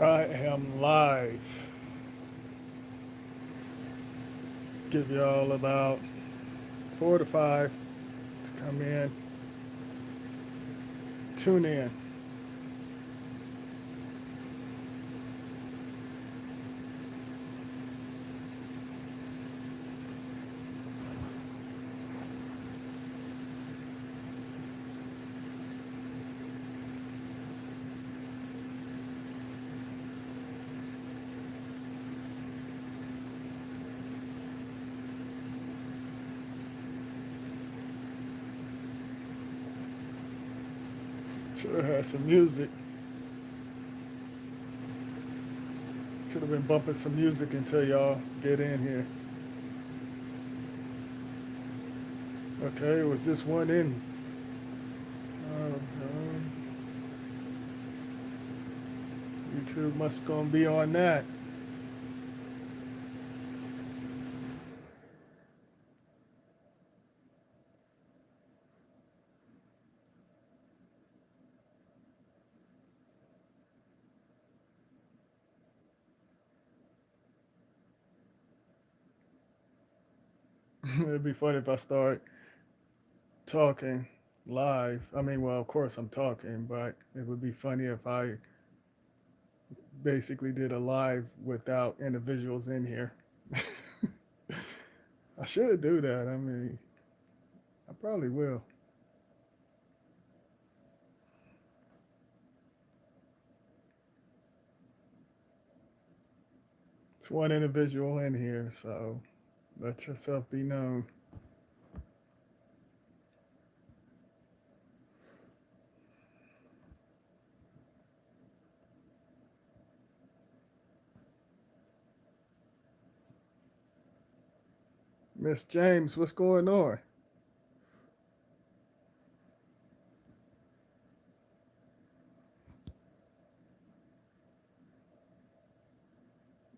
I am live. Give y'all about 4 to 5 to come in, tune in. Should have had some music. Should have been bumping some music until y'all get in here. Okay, was this one in? YouTube must gonna be on that. It'd be funny if I start talking live. I mean, well, of course I'm talking, but it would be funny if I basically did a live without individuals in here. I should do that. I mean, I probably will. It's one individual in here, so let yourself be known. Miss James, what's going on?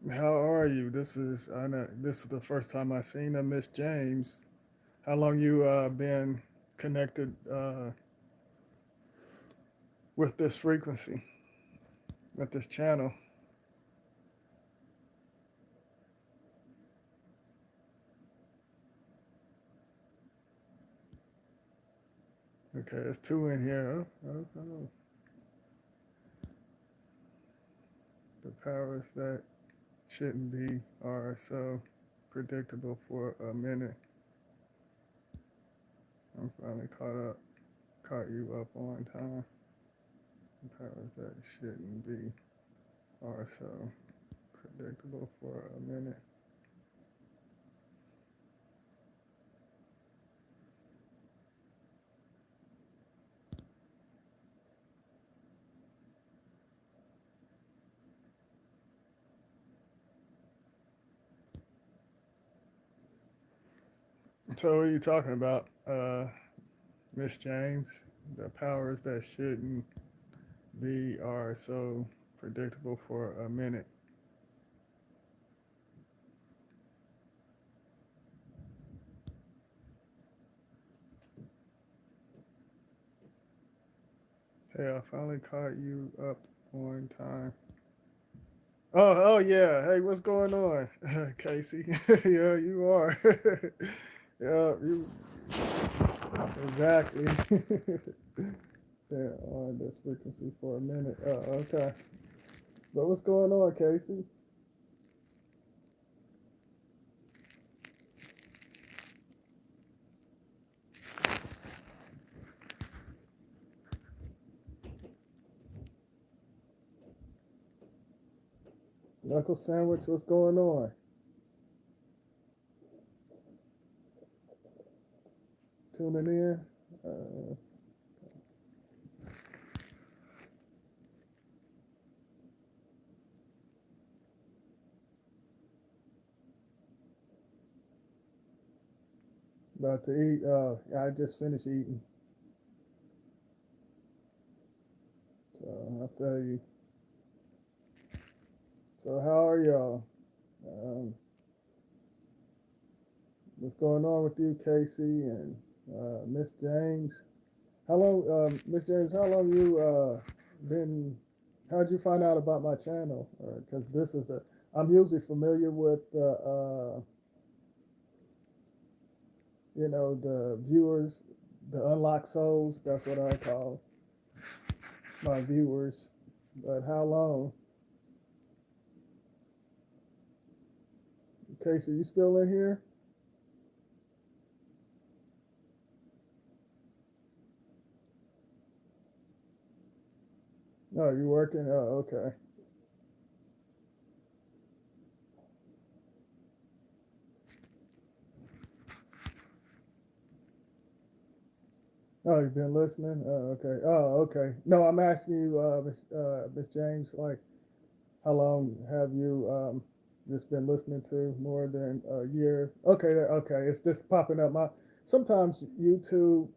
How are you? I know this is the first time I seen a Miss James. How long you been connected with this frequency, with this channel? Okay, there's two in here. Oh. The powers that shouldn't be are so predictable for a minute. I'm finally caught you up on time. The powers that shouldn't be are so predictable for a minute. So, what are you talking about, Miss James? The powers that shouldn't be are so predictable for a minute. Hey, I finally caught you up on time. Oh yeah. Hey, what's going on, Casey? Yeah, you are. Yeah, you exactly. They're on this frequency for a minute. Okay. But what's going on, Casey? Knuckle Sandwich, what's going on? Tuning in? Uh, about to eat. I just finished eating, so I feel you. So how are y'all? Um, what's going on with you, Casey and Miss James? How long, Miss James? How long you been? How'd you find out about my channel? Because this is the I'm usually familiar with the viewers, the unlocked souls. That's what I call my viewers. But how long? Casey, you still in here? No, you working? Oh, okay. Oh, you've been listening? Oh, okay. Oh, okay. No, I'm asking you, Miss James, like, how long have you just been listening to? More than a year? Okay, okay. It's just popping up. My sometimes YouTube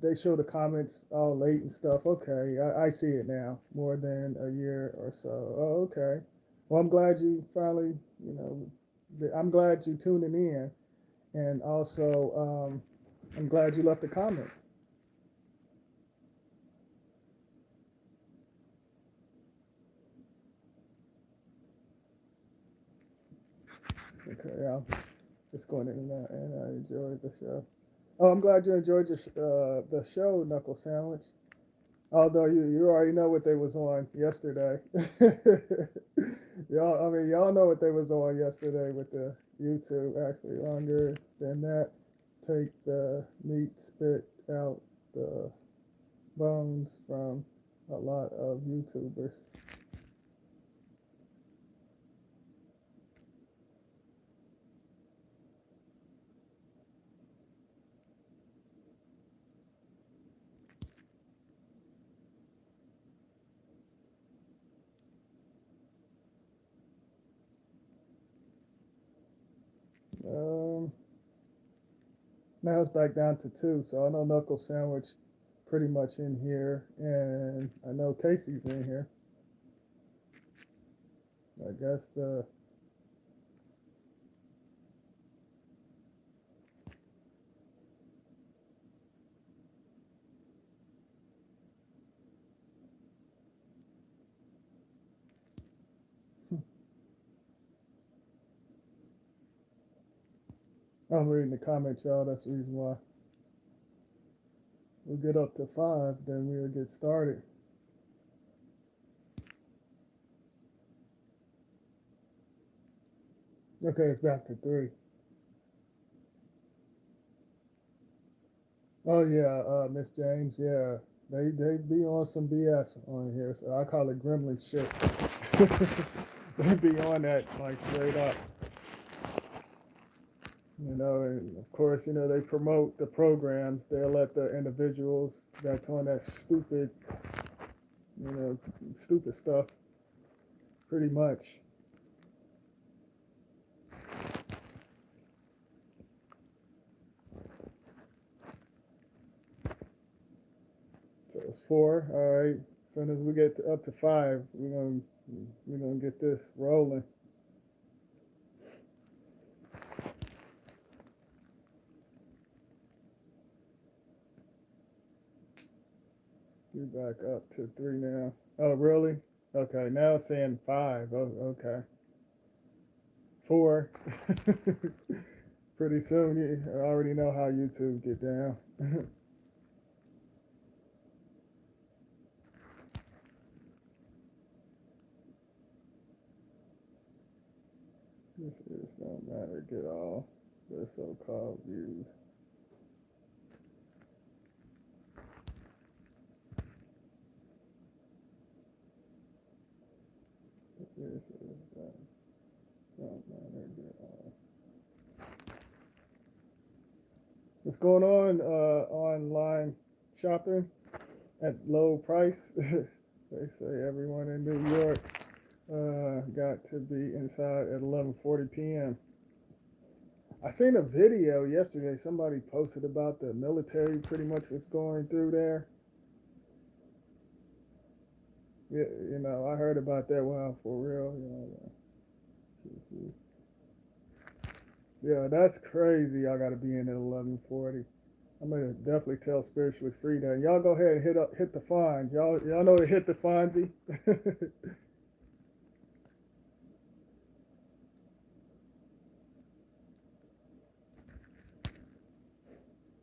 they show the comments all late and stuff. Okay, I see it now. More than a year or so. Oh, okay. Well, I'm glad you finally, I'm glad you tuning in, and also I'm glad you left a comment. Okay, I'm just going in and I enjoyed the show. Oh, I'm glad you enjoyed the show, Knuckle Sandwich. Although you already know what they was on yesterday. Y'all know what they was on yesterday with the YouTube. Actually, longer than that. Take the meat, spit out the bones from a lot of YouTubers. Um, Now it's back down to two. So I know Knuckle Sandwich pretty much in here, and I know Casey's in here. I guess the I'm reading the comments, y'all. That's the reason why we get up to five, then we'll get started. Okay, it's back to three. Oh yeah, Miss James, yeah. They be on some BS on here, so I call it gremlin shit. They be on that like straight up. And of course, they promote the programs. They'll let the individuals that's on that you know, stupid stuff, pretty much. So it's four. All right. As soon as we get up to five, we're gonna get this rolling. We're back up to three now. Oh, really? Okay. Now it's saying five. Oh, okay. Four. Pretty soon, you already know how YouTube get down. This is don't matter. Get all the so-called views. This is don't matter. Get all. What's going on? Online shopping at low price. They say everyone in New York got to be inside at 11:40 p.m. I seen a video yesterday. Somebody posted about the military pretty much was going through there. Yeah, I heard about that. Wow, for real. Yeah, that's crazy. I got to be in at 11:40. I'm gonna definitely tell Spiritually Free that y'all go ahead and hit the fines. Y'all know to hit the Fonzie.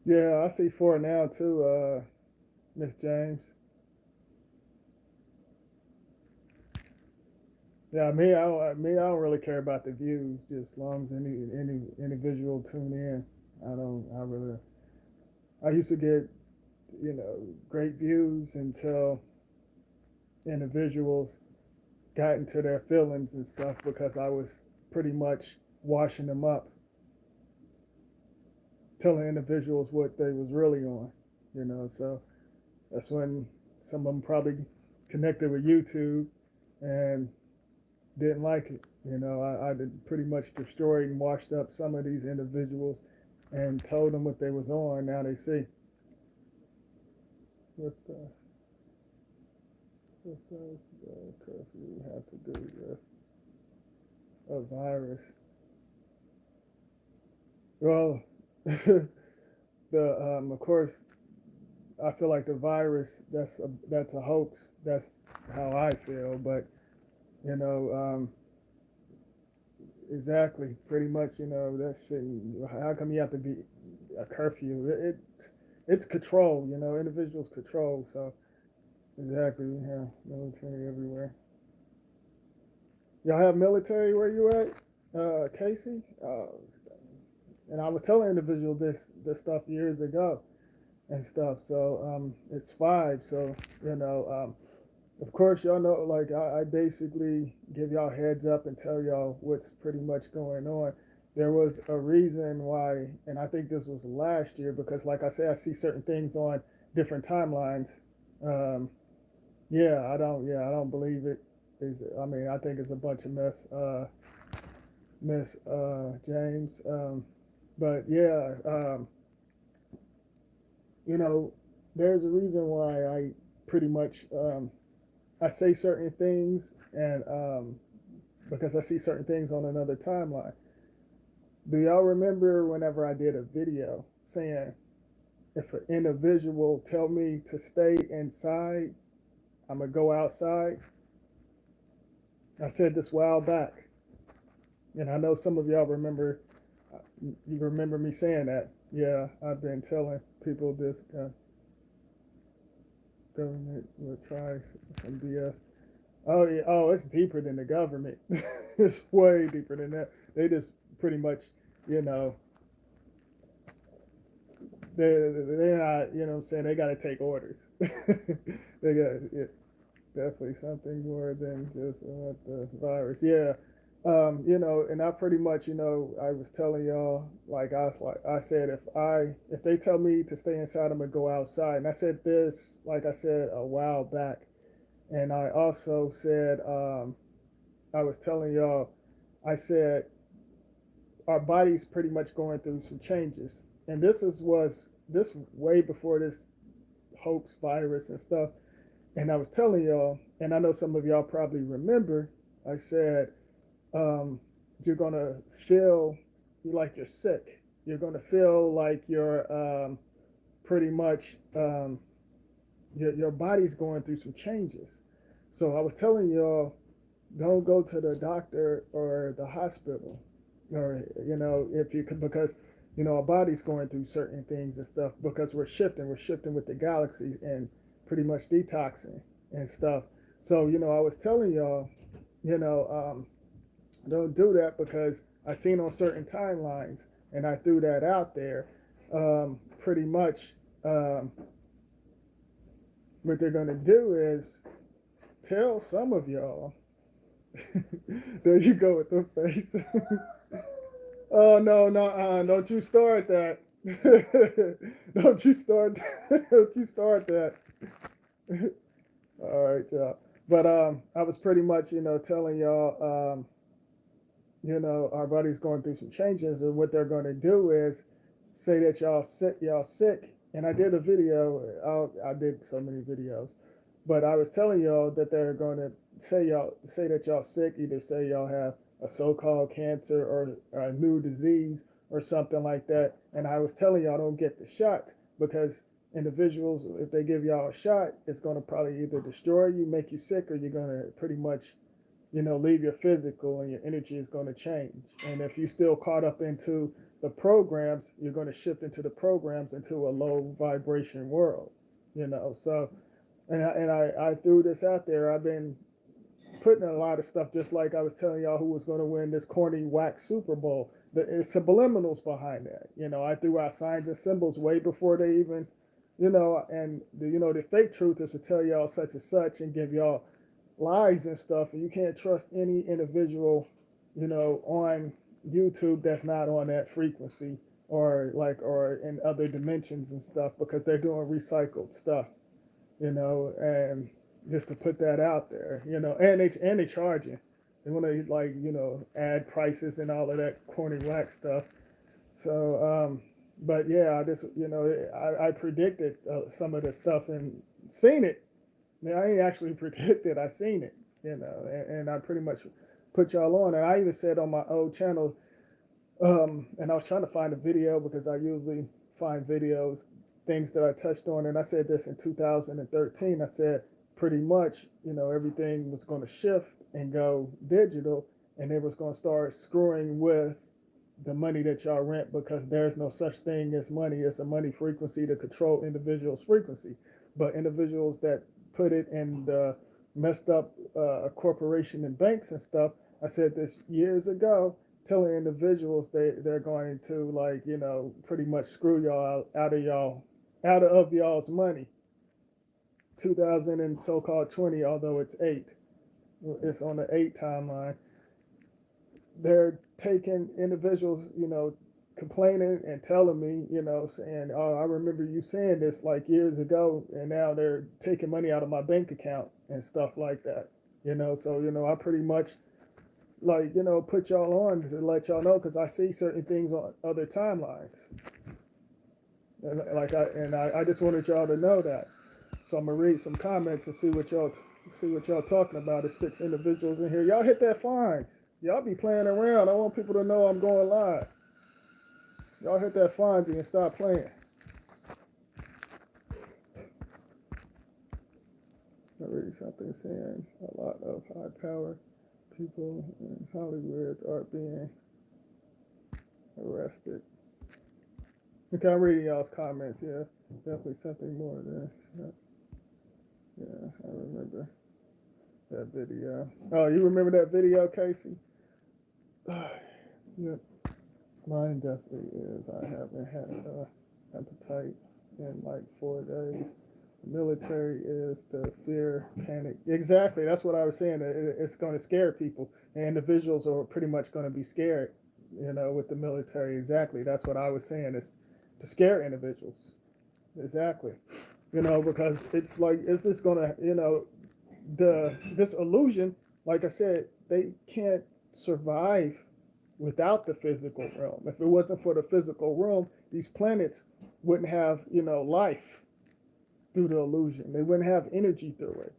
Yeah, I see four now too, Miss James. Yeah, me, I don't really care about the views, just as long as any individual tune in. I don't, I really, I used to get, great views until individuals got into their feelings and stuff because I was pretty much washing them up, telling individuals what they was really on, so that's when some of them probably connected with YouTube and didn't like it. I did pretty much destroyed and washed up some of these individuals and told them what they was on. Now they see what does the curfew have to do with a virus. Well, the of course, I feel like the virus that's a hoax. That's how I feel. But you know, exactly, pretty much. That shouldn't. How come you have to be a curfew? It's control. Individuals control. So exactly, we have military everywhere. Y'all have military where you at, Casey? And I was telling individual this stuff years ago and stuff. So it's five. So of course y'all know. Like I basically give y'all heads up and tell y'all what's pretty much going on. There was a reason why, and I think this was last year because, like I said, I see certain things on different timelines. Um, yeah, I don't believe it. I mean, I think it's a bunch of mess, Miss James. But yeah, you know, there's a reason why I pretty much I say certain things, and because I see certain things on another timeline. Do y'all remember whenever I did a video saying if an individual tell me to stay inside, I'm gonna go outside? I said this a while back, and I know some of y'all remember. You remember me saying that? Yeah, I've been telling people this government will try some BS. Oh yeah. Oh, it's deeper than the government. It's way deeper than that. They just pretty much, you know, they're not. You know what I'm saying? They got to take orders. They got it, definitely something more than just the virus. Yeah. And I pretty much, I was telling y'all, like I said, if they tell me to stay inside, I'm gonna go outside. And I said this, like I said a while back, and I also said, I was telling y'all, I said our body's pretty much going through some changes, and this way before this hoax virus and stuff. And I was telling y'all, and I know some of y'all probably remember, I said um, you're gonna feel like you're sick. You're gonna feel like you're pretty much your body's going through some changes. So I was telling y'all, don't go to the doctor or the hospital, or if you could, because our body's going through certain things and stuff because we're shifting with the galaxy and pretty much detoxing and stuff. So I was telling y'all, you know, don't do that because I seen on certain timelines and I threw that out there. Pretty much, um, what they're gonna do is tell some of y'all. There you go with the face. Oh no, no, don't you start that. Don't you start. Don't you start that. All right, y'all. But I was pretty much, telling y'all, our body's going through some changes, and what they're going to do is say that y'all sick. And I did a video. I did so many videos, but I was telling y'all that they're going to say that y'all sick. Either say y'all have a so-called cancer or a new disease or something like that. And I was telling y'all don't get the shot because individuals, if they give y'all a shot, it's going to probably either destroy you, make you sick, or you're going to pretty much, leave your physical and your energy is going to change. And if you're still caught up into the programs, you're going to shift into the programs into a low vibration world. So, and I threw this out there. I've been putting a lot of stuff, just like I was telling y'all who was going to win this corny whack Super Bowl. It's subliminals behind that. I threw out signs and symbols way before they even, and the fake truthers to tell y'all such and such and give y'all lies and stuff. And you can't trust any individual, on YouTube that's not on that frequency or in other dimensions and stuff because they're doing recycled stuff, and just to put that out there, and they charge you. They want to add prices and all of that corny whack stuff. So, but yeah, I just I predicted some of the stuff and seen it. I ain't actually predicted. I seen it, and I pretty much put y'all on. And I even said on my old channel, and I was trying to find a video because I usually find videos, things that I touched on. And I said this in 2013. I said pretty much, everything was going to shift and go digital, and they was going to start screwing with the money that y'all rent because there's no such thing as money. It's a money frequency to control individuals' frequency. But individuals that put it in the messed up corporation and banks and stuff, I said this years ago, telling individuals they're going to pretty much screw y'all out of y'all's money. 2000 and so-called 20, although it's on the 8 timeline. They're taking individuals, complaining and telling me, saying, "Oh, I remember you saying this like years ago," and now they're taking money out of my bank account and stuff like that. So I pretty much put y'all on to let y'all know because I see certain things on other timelines, and I just wanted y'all to know that. So I'm gonna read some comments and see what y'all talking about. There's 6 individuals in here. Y'all hit that fines. Y'all be playing around. I want people to know I'm going live. Y'all hit that fines and stop playing. I read something saying a lot of high power people in Hollywood are being arrested. Okay, I'm reading y'all's comments. Yeah, definitely something more there. Yeah, I remember that video. Oh, you remember that video, Casey? Yep. Mine definitely is. I haven't had appetite in like 4 days. The military is the fear, panic. Exactly. That's what I was saying. It's going to scare people. And individuals are pretty much going to be scared, with the military. Exactly. That's what I was saying. It's to scare individuals. Exactly. Because it's like, is this going to, this illusion, like I said, they can't survive without the physical realm. If it wasn't for the physical realm, these planets wouldn't have, life through the illusion. They wouldn't have energy through it.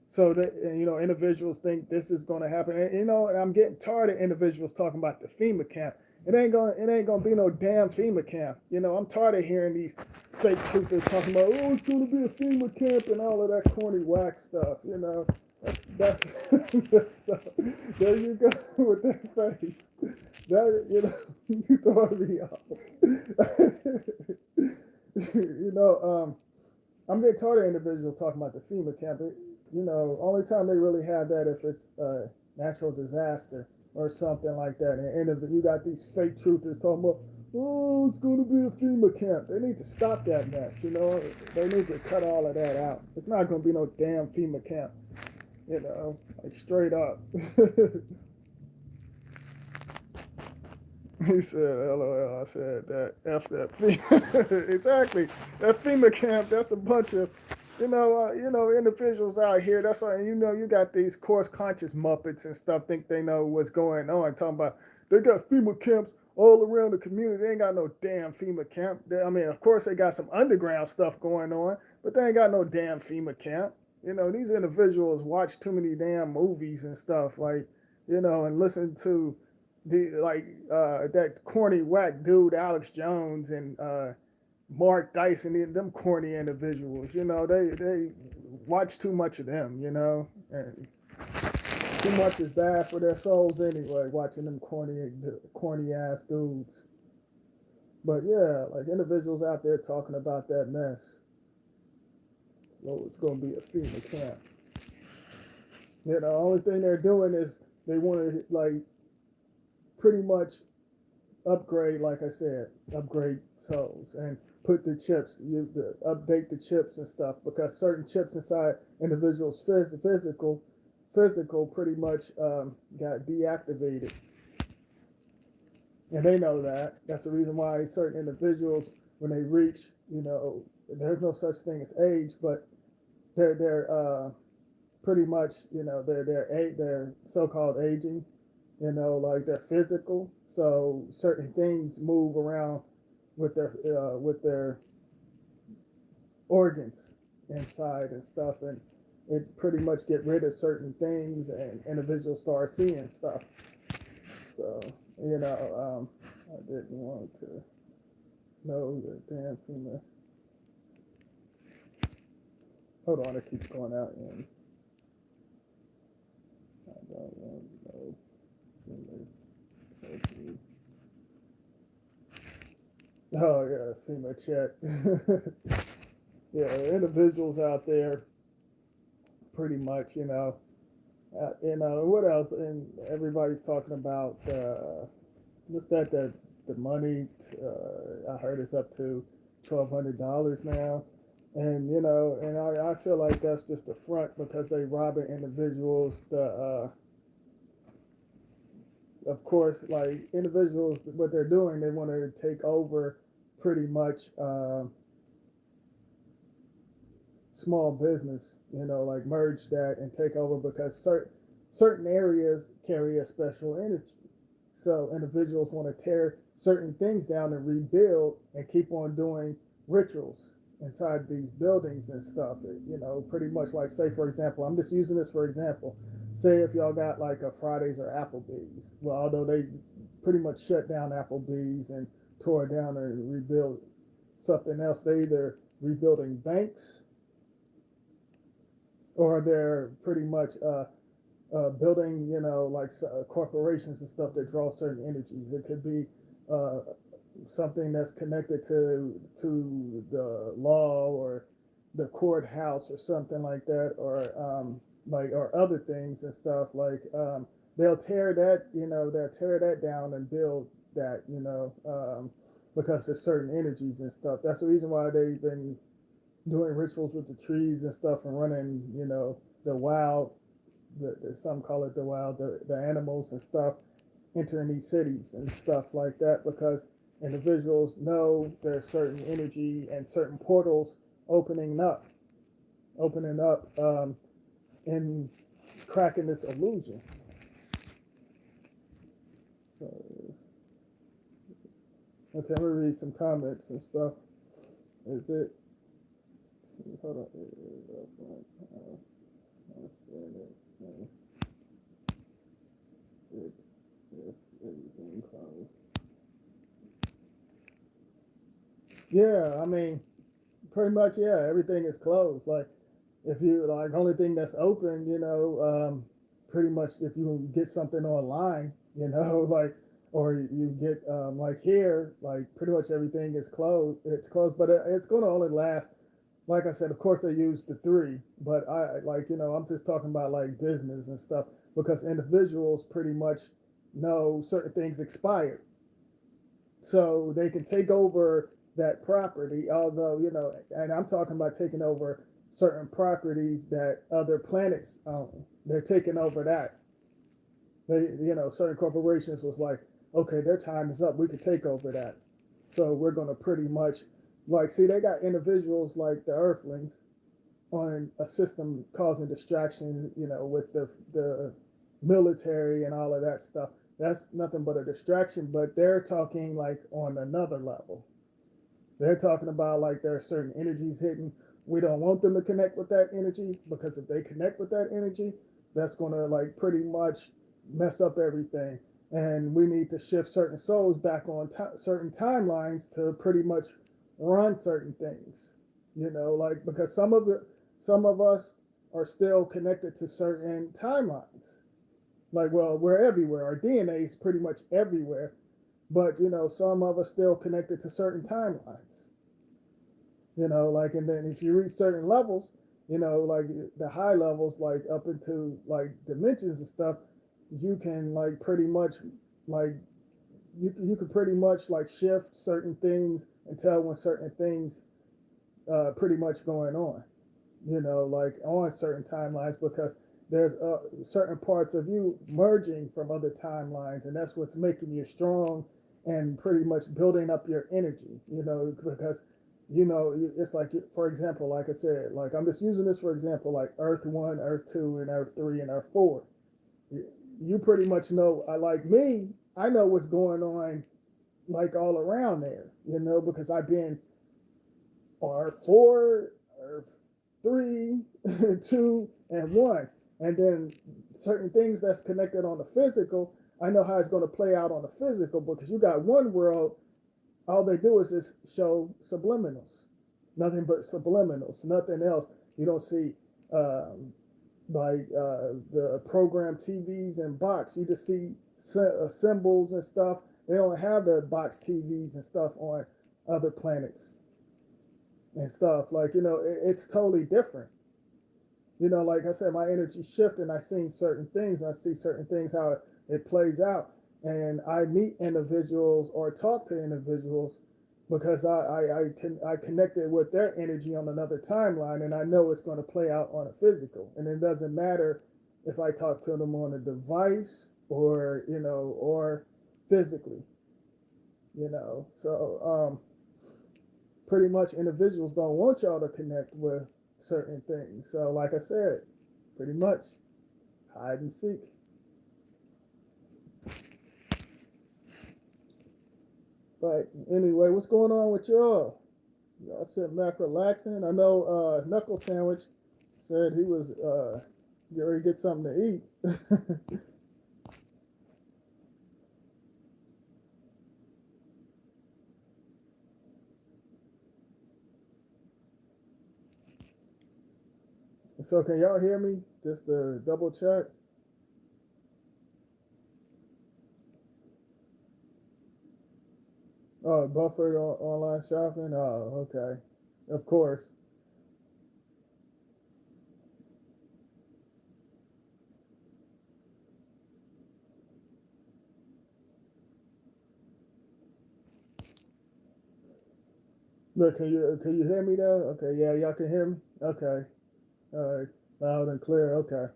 So that individuals think this is going to happen. And I'm getting tired of individuals talking about the FEMA camp. It ain't gonna be no damn FEMA camp. I'm tired of hearing these fake truthers talking about, oh, it's gonna be a FEMA camp and all of that corny whack stuff. That's stuff. There you go with that face. That you throwing me off. I'm getting tired of individuals talking about the FEMA camp. Only time they really have that if it's a natural disaster or something like that. And you got these fake truthers talking about, oh, it's going to be a FEMA camp. They need to stop that mess. They need to cut all of that out. It's not going to be no damn FEMA camp. Like straight up. He said, LOL. I said that. F that FEMA. Exactly. That FEMA camp, that's a bunch of, individuals out here. That's why, you got these course conscious Muppets and stuff think they know what's going on. Talking about, they got FEMA camps all around the community. They ain't got no damn FEMA camp. Of course, they got some underground stuff going on, but they ain't got no damn FEMA camp. These individuals watch too many damn movies and stuff, and listen to that corny whack dude Alex Jones and Mark Dyson, them corny individuals. They watch too much of them. And too much is bad for their souls anyway. Watching them corny ass dudes. But yeah, like individuals out there talking about that mess. Oh, it's gonna be a FEMA camp. The only thing they're doing is they want to like pretty much upgrade, like I said, upgrade souls and put the chips, update the chips and stuff because certain chips inside individuals' physical pretty much got deactivated, and they know that. That's the reason why certain individuals, when they reach, there's no such thing as age, but they're pretty much, they're so-called aging, like they're physical. So certain things move around with their organs inside and stuff, and it pretty much get rid of certain things, and individuals start seeing stuff. So I didn't want to know the damn FEMA. Hold on, it keeps going out, and I don't want to know FEMA. Oh yeah, FEMA chat. Yeah, individuals out there, pretty much, what else? And everybody's talking about what's that? The money. I heard it's up to $1,200 now, and I feel like that's just a front because they robbing individuals. Of course, like individuals, what they're doing, they want to take over pretty much small business, like merge that and take over because certain areas carry a special energy. So individuals want to tear certain things down and rebuild and keep on doing rituals inside these buildings and stuff. Pretty much like, say, for example, I'm just using this for example. Say if y'all got like a Fridays or Applebee's. Well, although they pretty much shut down Applebee's and tore it down and rebuilt something else, they either rebuilding banks or they're pretty much building, like corporations and stuff that draw certain energies. It could be uh, something that's connected to the law or the courthouse or something like that, or or other things and stuff like they'll tear that down and build that, because there's certain energies and stuff. That's the reason why they've been doing rituals with the trees and stuff and running, the wild, some call it the wild, the animals and stuff entering these cities and stuff like that because individuals know there's certain energy and certain portals opening up, and cracking this illusion. So, okay, I'm gonna read some comments and stuff. Is it? Hold on. If everything closed. Yeah, I mean, pretty much. Yeah, everything is closed. Like, if you like, only thing that's open, pretty much if you get something online, like, or you get like here, like pretty much everything is closed. It's closed, but it's going to only last. Like I said, of course they use the three, but I like I'm just talking about like business and stuff because individuals pretty much know certain things expired, so they can take over that property. Although and I'm talking about taking over certain properties that other planets own. They're taking over that. Certain corporations was like, okay, their time is up. We could take over that. So we're going to pretty much like see they got individuals like the Earthlings on a system causing distraction. With the military and all of that stuff. That's nothing but a distraction. But they're talking like on another level. They're talking about like there are certain energies hitting. We don't want them to connect with that energy because if they connect with that energy, that's going to like pretty much mess up everything. And we need to shift certain souls back on certain timelines to pretty much run certain things, like because some of us are still connected to certain timelines. Like, well, we're everywhere. Our DNA is pretty much everywhere, but some of us still connected to certain timelines. Like, and then if you reach certain levels, like the high levels, like up into like dimensions and stuff, you can like pretty much like you can pretty much like shift certain things and tell when certain things pretty much going on, like on certain timelines because there's certain parts of you merging from other timelines, and that's what's making you strong and pretty much building up your energy, because it's like, for example, like I said, like I'm just using this for example, like Earth 1, Earth 2, and Earth 3, and Earth 4. You pretty much know, like me, I know what's going on like all around there, because I've been or four or three, two, and one. And then certain things that's connected on the physical, I know how it's going to play out on the physical because you got one world, all they do is just show subliminals, nothing but subliminals, nothing else. You don't see the program TVs and box. You just see symbols and stuff. They don't have the box TVs and stuff on other planets and stuff. Like, it's totally different. Like I said, my energy shift and I see certain things. I see certain things, how it plays out. And I meet individuals or talk to individuals because I connected with their energy on another timeline, and I know it's going to play out on a physical. And it doesn't matter if I talk to them on a device or physically, So pretty much individuals don't want y'all to connect with certain things. So like I said, pretty much hide and seek. But anyway, what's going on with y'all? Y'all sitting back relaxing. I know Knuckle Sandwich said he was getting ready to get something to eat. So can y'all hear me? Just to double check. Oh, Buffer online shopping. Oh, okay. Of course. Look, can you hear me though? Okay, yeah, y'all can hear me. Okay, all right, loud and clear. Okay,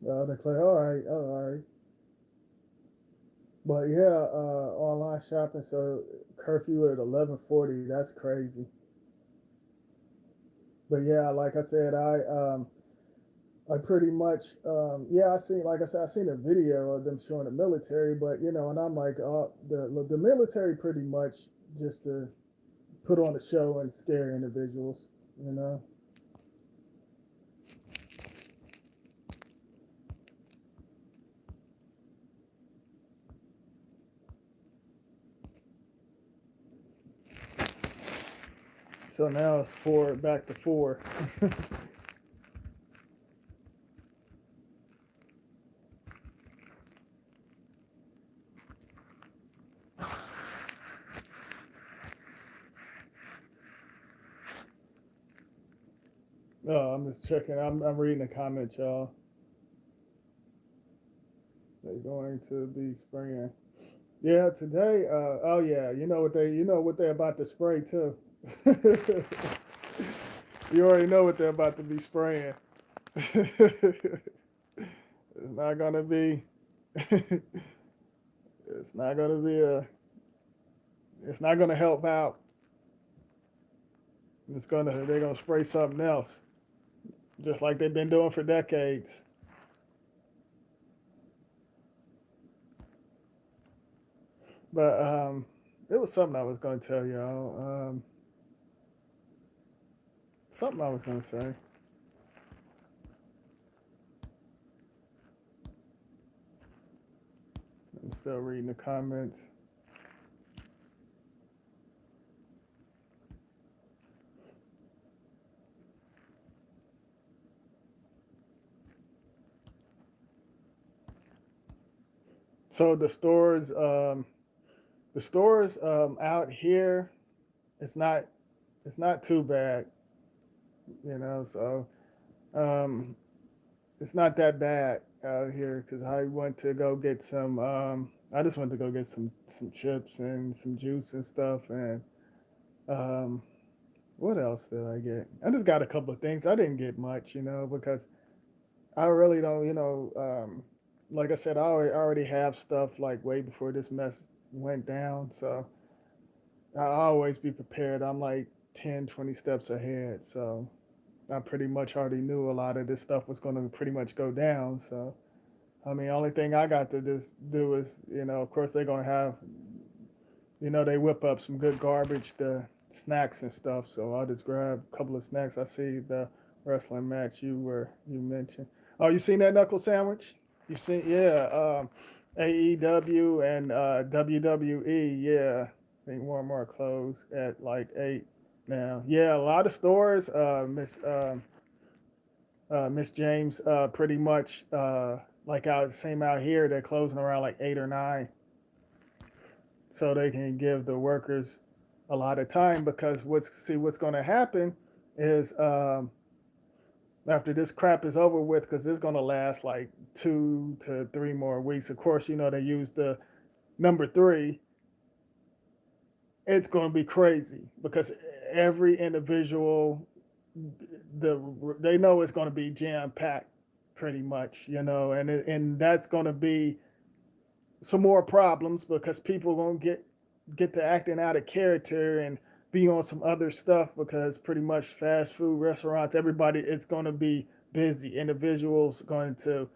loud and clear. All right. But yeah, online shopping. So curfew at 11:40. That's crazy. But yeah, like I said, I pretty much yeah, I seen, like I said, I seen a video of them showing the military, but and I'm like, oh, the military pretty much just to put on a show and scare individuals, you know. So now it's four back to four. Oh, I'm just checking. I'm reading the comments, y'all. They're going to be spraying. Yeah, today. Oh yeah, you know what they're about to spray too. You already know what they're about to be spraying. It's not gonna be. It's not gonna be a. It's not gonna help out. They're gonna spray something else, just like they've been doing for decades. But it was something I was gonna tell y'all. Something I was gonna say. Let me still reading the comments. So the stores out here, it's not it's not too bad, you know. So um, it's not that bad out here because I went to go get some. I just went to go get some chips and some juice and stuff. And um, what else did I get? I just got a couple of things. I didn't get much, you know, because I really don't, you know. Like I said, I already have stuff like way before this mess went down. So I always be prepared. I'm like 10, 20 steps ahead. So I pretty much already knew a lot of this stuff was going to pretty much go down. So I mean, only thing I got to just do is, you know, of course they're gonna have, you know, they whip up some good garbage, the snacks and stuff. So I'll just grab a couple of snacks. I see the wrestling match you mentioned. Oh, you seen that knuckle sandwich? You seen? Yeah, AEW and WWE. Yeah, I think more and more closed at like 8 now. Yeah, a lot of stores. Miss James, pretty much like out same out here, they're closing around like 8 or 9, so they can give the workers a lot of time because what's going to happen is after this crap is over with, because it's going to last like 2 to 3 more weeks. Of course, you know they use the number 3. It's going to be crazy because every individual, they know it's going to be jam packed pretty much, you know, and that's going to be some more problems because people are going to get to acting out of character and be on some other stuff because pretty much fast food restaurants, everybody, it's going to be busy. Individuals going to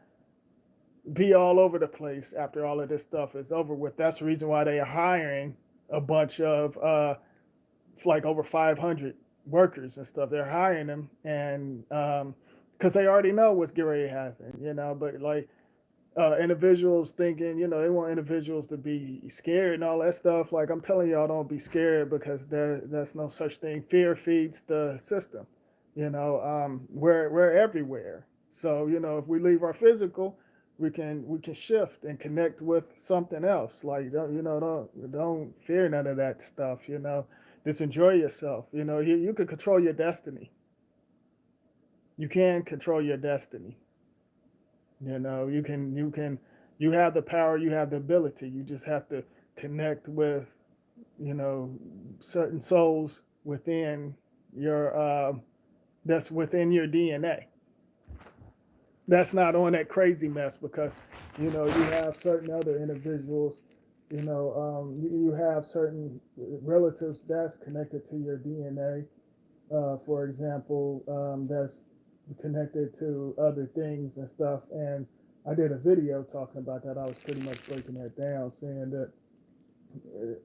be all over the place after all of this stuff is over with. That's the reason why they are hiring a bunch of like over 500 workers and stuff. They're hiring them, and because they already know what's getting ready to happen, you know. But like individuals thinking, you know, they want individuals to be scared and all that stuff. Like I'm telling y'all, don't be scared because there's no such thing. Fear feeds the system. You know, we're everywhere. So you know, if we leave our physical, we can shift and connect with something else. Like don't fear none of that stuff. You know, just enjoy yourself. You know, you can control your destiny. You can control your destiny. You know, you have the power, you have the ability. You just have to connect with, you know, certain souls within your that's within your DNA. That's not on that crazy mess because, you know, you have certain other individuals, you know, you have certain relatives that's connected to your DNA. For example, that's connected to other things and stuff. And I did a video talking about that. I was pretty much breaking that down, saying that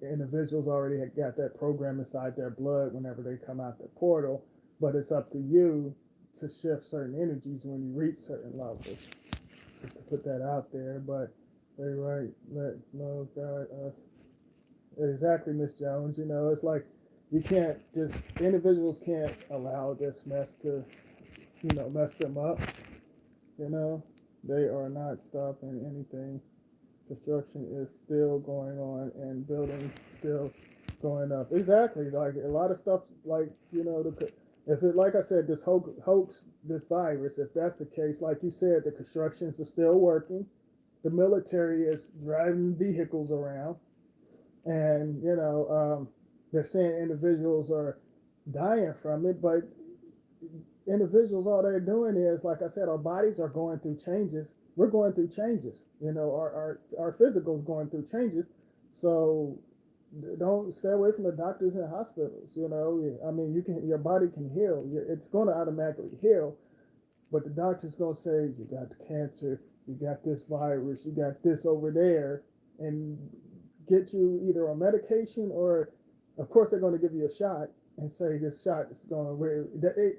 individuals already had got that program inside their blood whenever they come out the portal, but it's up to you to shift certain energies when you reach certain levels. Just to put that out there, but they right, let love guide us. Exactly, Miss Jones. You know, it's like you can't just individuals can't allow this mess to, you know, mess them up. You know, they are not stopping anything. Construction is still going on and building still going up. Exactly, like a lot of stuff. Like you know, if it like I said, this hoax, this virus. If that's the case, like you said, the constructions are still working. The military is driving vehicles around, and you know, they're saying individuals are dying from it, but individuals, all they're doing is, like I said, our bodies are going through changes. We're going through changes. You know, our physical is going through changes. So don't stay away from the doctors and hospitals. You know, I mean, your body can heal. It's going to automatically heal, but the doctor's going to say you got the cancer, you got this virus, you got this over there, and get you either on medication or, of course, they're going to give you a shot and say this shot is going to.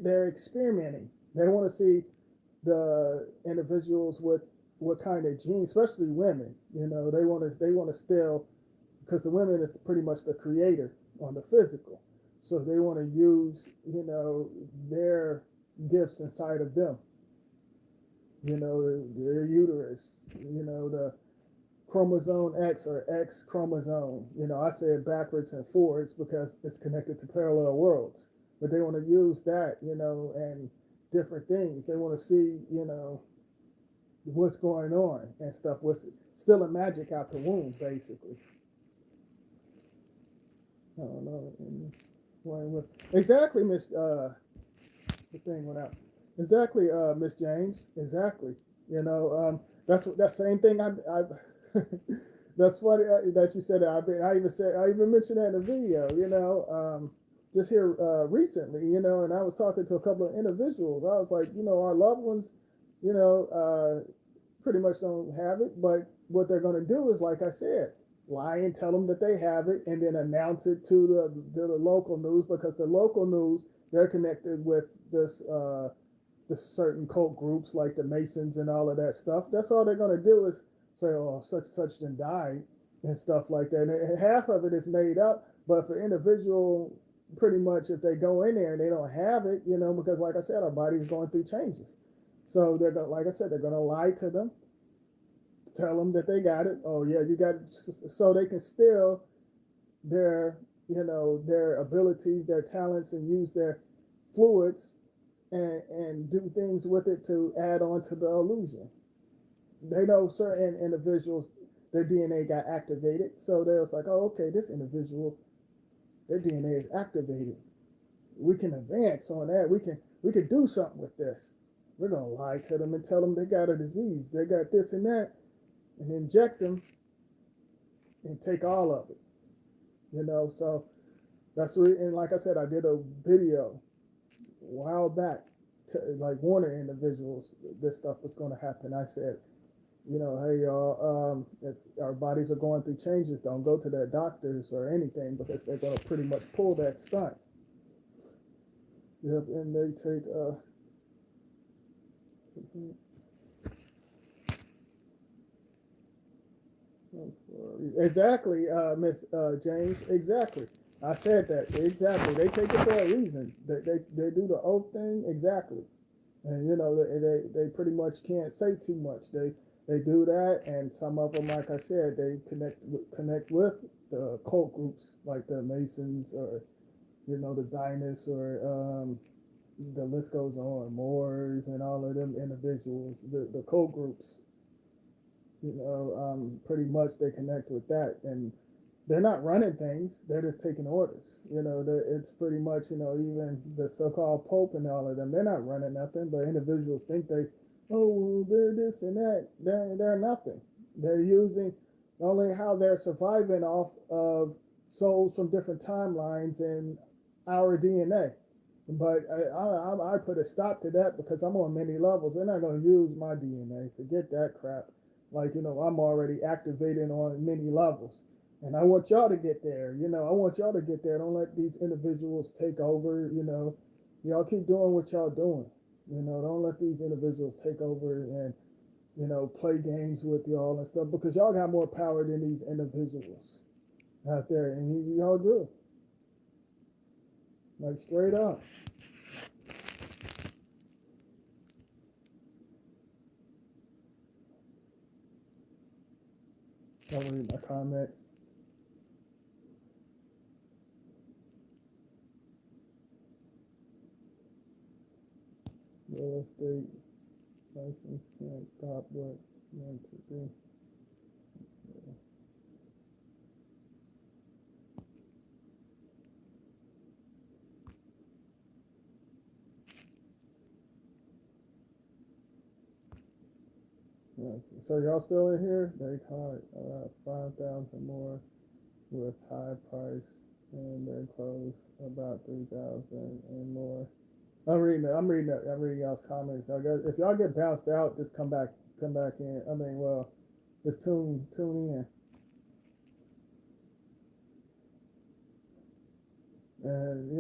They're experimenting. They want to see the individuals with what kind of genes, especially women. They want to still, because the women is pretty much the creator on the physical, so they want to use their gifts inside of them. Their uterus. The chromosome X or X chromosome. I say it backwards and forwards because it's connected to parallel worlds. But they want to use that, and different things. They want to see, what's going on and stuff. What's still a magic out the womb, basically. I don't know. Exactly, Miss. The thing went out. Exactly, Miss James. Exactly. That's the same thing. That's funny that you said that. I even mentioned that in a video. Just here recently. And I was talking to a couple of individuals. I was like, our loved ones, you know, pretty much don't have it. But what they're going to do is, like I said, lie and tell them that they have it, and then announce it to the local news, because the local news, they're connected with the certain cult groups like the Masons and all of that stuff. That's all they're going to do is say, "Oh, such and such done died," and stuff like that. And half of it is made up, but for individual, pretty much if they go in there and they don't have it, because like I said, our body's going through changes. So they're going, like I said, they're going to lie to them, tell them that they got it. Oh yeah, you got it, so they can steal their, their abilities, their talents, and use their fluids and do things with it to add on to the illusion. They know certain individuals, their DNA got activated, so they was like, oh, okay, this individual, their DNA is activated. We can advance on that. We can do something with this. We're gonna lie to them and tell them they got a disease, they got this and that, and inject them and take all of it. So that's what, and like I said, I did a video a while back to like warning individuals this stuff was going to happen. I said, hey y'all, if our bodies are going through changes, don't go to their doctors or anything, because they're going to pretty much pull that stunt. Yep, and they take exactly, Miss James, exactly. I said that exactly. They take it for a reason. They do the oath thing exactly, and they pretty much can't say too much. They do that, and some of them, like I said, they connect with the cult groups like the Masons, or the Zionists, or the list goes on, Moors, and all of them individuals, the cult groups. Pretty much they connect with that, and they're not running things; they're just taking orders. It's pretty much, even the so-called Pope and all of them, they're not running nothing, but individuals think oh, they're this and that. They're nothing. They're using only how they're surviving off of souls from different timelines and our DNA. But I put a stop to that, because I'm on many levels. They're not going to use my DNA. Forget that crap. Like, I'm already activating on many levels. And I want y'all to get there. I want y'all to get there. Don't let these individuals take over. Y'all keep doing what y'all doing. Don't let these individuals take over and, play games with y'all and stuff, because y'all got more power than these individuals out there. And y'all do. Like, straight up. I'll read my comments. Real estate license can't stop what meant to do. Yeah. So y'all still in here? They caught 5,000 more with high price, and they closed about 3,000 and more. I'm reading y'all's comments. I guess if y'all get bounced out, just come back in. I mean, well, just tune in. And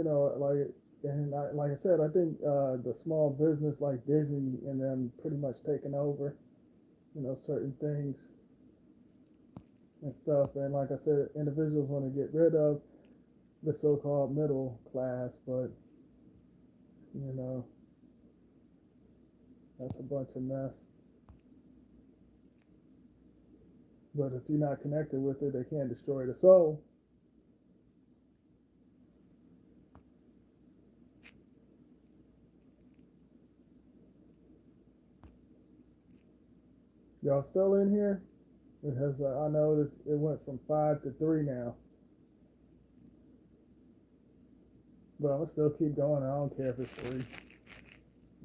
like I said, I think the small business like Disney and them pretty much taking over. certain things and stuff. And like I said, individuals want to get rid of the so-called middle class, but you know, that's a bunch of mess. But if you're not connected with it, they can't destroy the soul. Y'all still in here? It has. I noticed it went from 5 to 3 now, but I'm gonna still keep going. I don't care if it's 3.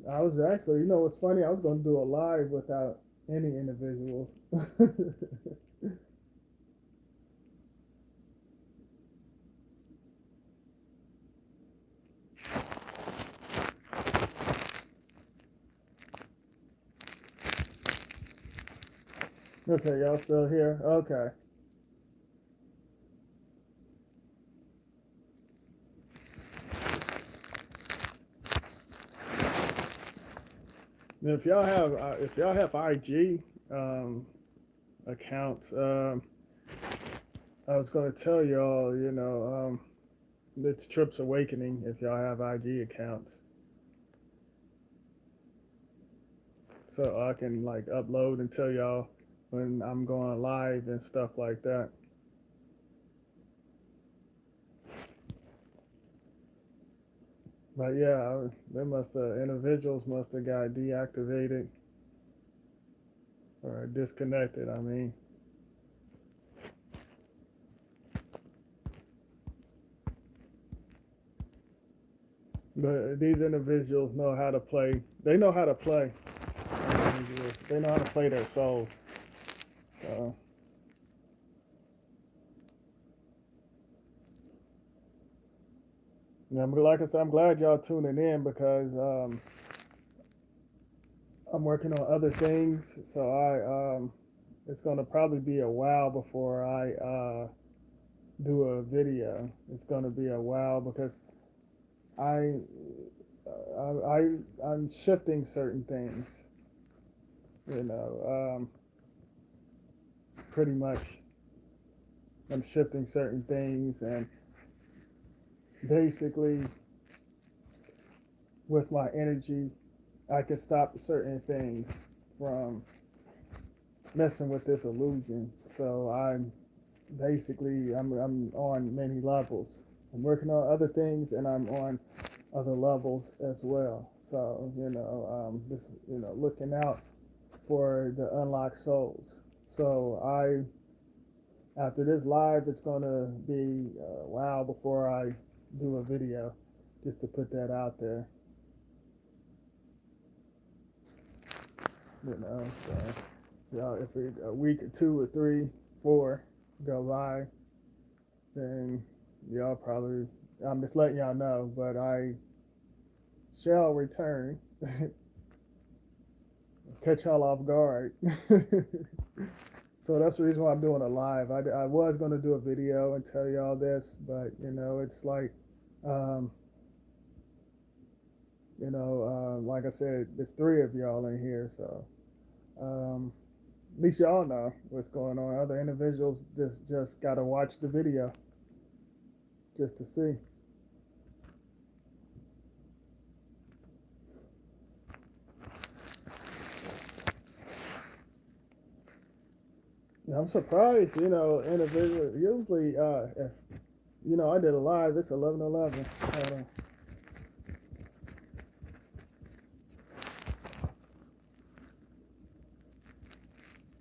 I was actually, what's funny? I was gonna do a live without any individuals. Okay, y'all still here? Okay. If y'all have IG accounts, I was gonna tell y'all, it's Trips Awakening if y'all have IG accounts, so I can like upload and tell y'all when I'm going live and stuff like that. But yeah, they must have individuals must have got deactivated or disconnected. I mean, but these individuals know how to play. They know how to play. They know how to play their souls. So yeah, like I said, I'm glad y'all tuning in because I'm working on other things. So it's gonna probably be a while before I do a video. It's gonna be a while because I I'm shifting certain things. You know, pretty much I'm shifting certain things, and basically with my energy, I can stop certain things from messing with this illusion. So I'm on many levels. I'm working on other things, and I'm on other levels as well. So just looking out for the unlocked souls. So after this live, it's gonna be a while before I do a video, just to put that out there. So if a week or 2 or 3, 4 go by, then y'all probably, I'm just letting y'all know, but I shall return. Catch y'all off guard. So that's the reason why I'm doing a live. I was going to do a video and tell y'all this, but it's like, um, like I said, there's 3 of y'all in here, so at least y'all know what's going on. Other individuals just got to watch the video just to see. I'm surprised, individual. Usually, if I did a live. It's 11:11. Hold on.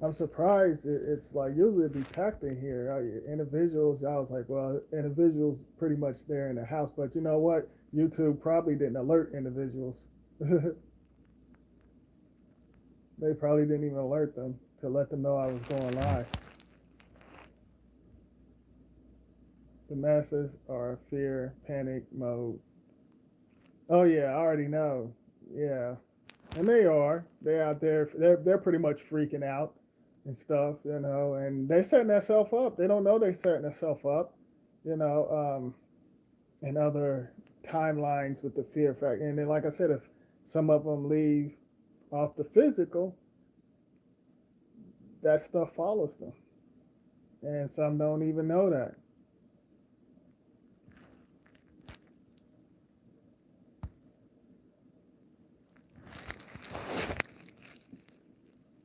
I'm surprised. It's like usually it'd be packed in here. Individuals. I was like, well, individuals pretty much there in the house. But you know what? YouTube probably didn't alert individuals. They probably didn't even alert them to let them know I was going live. The masses are fear, panic mode. Oh yeah, I already know. Yeah, and they are. They out there. They're pretty much freaking out and stuff, and they're setting themselves up. They don't know they're setting themselves up, you know, in other timelines with the fear factor. And then, like I said, if some of them leave off the physical, that stuff follows them, and some don't even know that.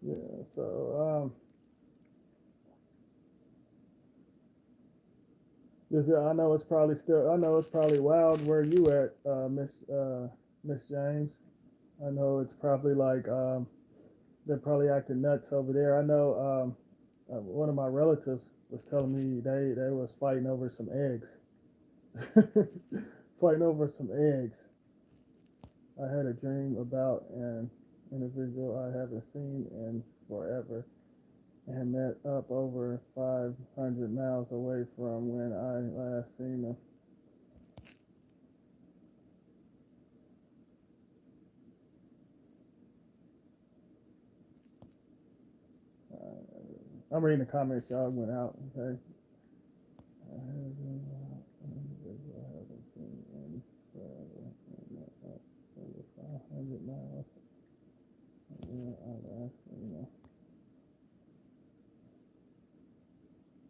Yeah. So I know it's probably still. I know it's probably wild where you at, Miss James. I know it's probably like they're probably acting nuts over there. I know one of my relatives was telling me they was fighting over some eggs. Fighting over some eggs. I had a dream about an individual I haven't seen in forever and met up over 500 miles away from when I last seen them. I'm reading the comments y'all went out. Okay. I haven't seen in forever and met up over 500 miles. Yeah, I last seen them.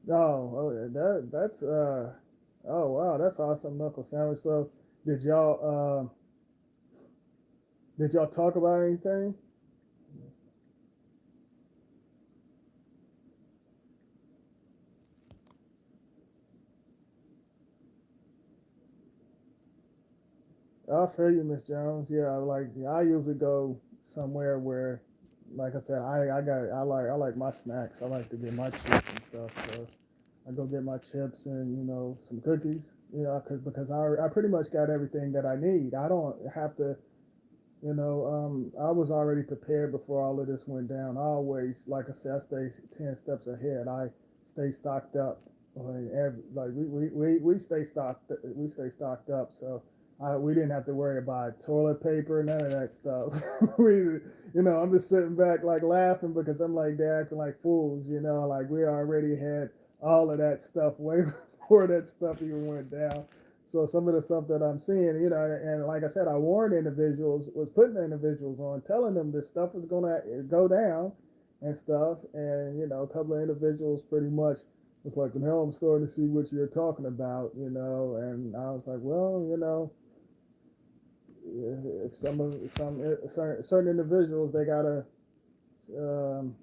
Oh, that's oh wow, that's awesome knuckle sandwich. So did y'all did y'all talk about anything? I feel you, Miss Jones. Yeah, like I usually go somewhere where, like I said, I like my snacks. I like to get my chips and stuff. So I go get my chips and some cookies. Because I pretty much got everything that I need. I don't have to. I was already prepared before all of this went down. I always, like I said, I stay 10 steps ahead. I stay stocked up. Like we stay stocked. We stay stocked up. So we didn't have to worry about toilet paper, none of that stuff. I'm just sitting back like laughing because I'm like they're acting like fools. Like we already had all of that stuff way before that stuff even went down. So some of the stuff that I'm seeing, and like I said, I warned individuals, was putting individuals on, telling them this stuff was gonna go down and stuff. And a couple of individuals pretty much was like, "No, I'm starting to see what you're talking about," And I was like, "Well, if certain individuals they gotta um,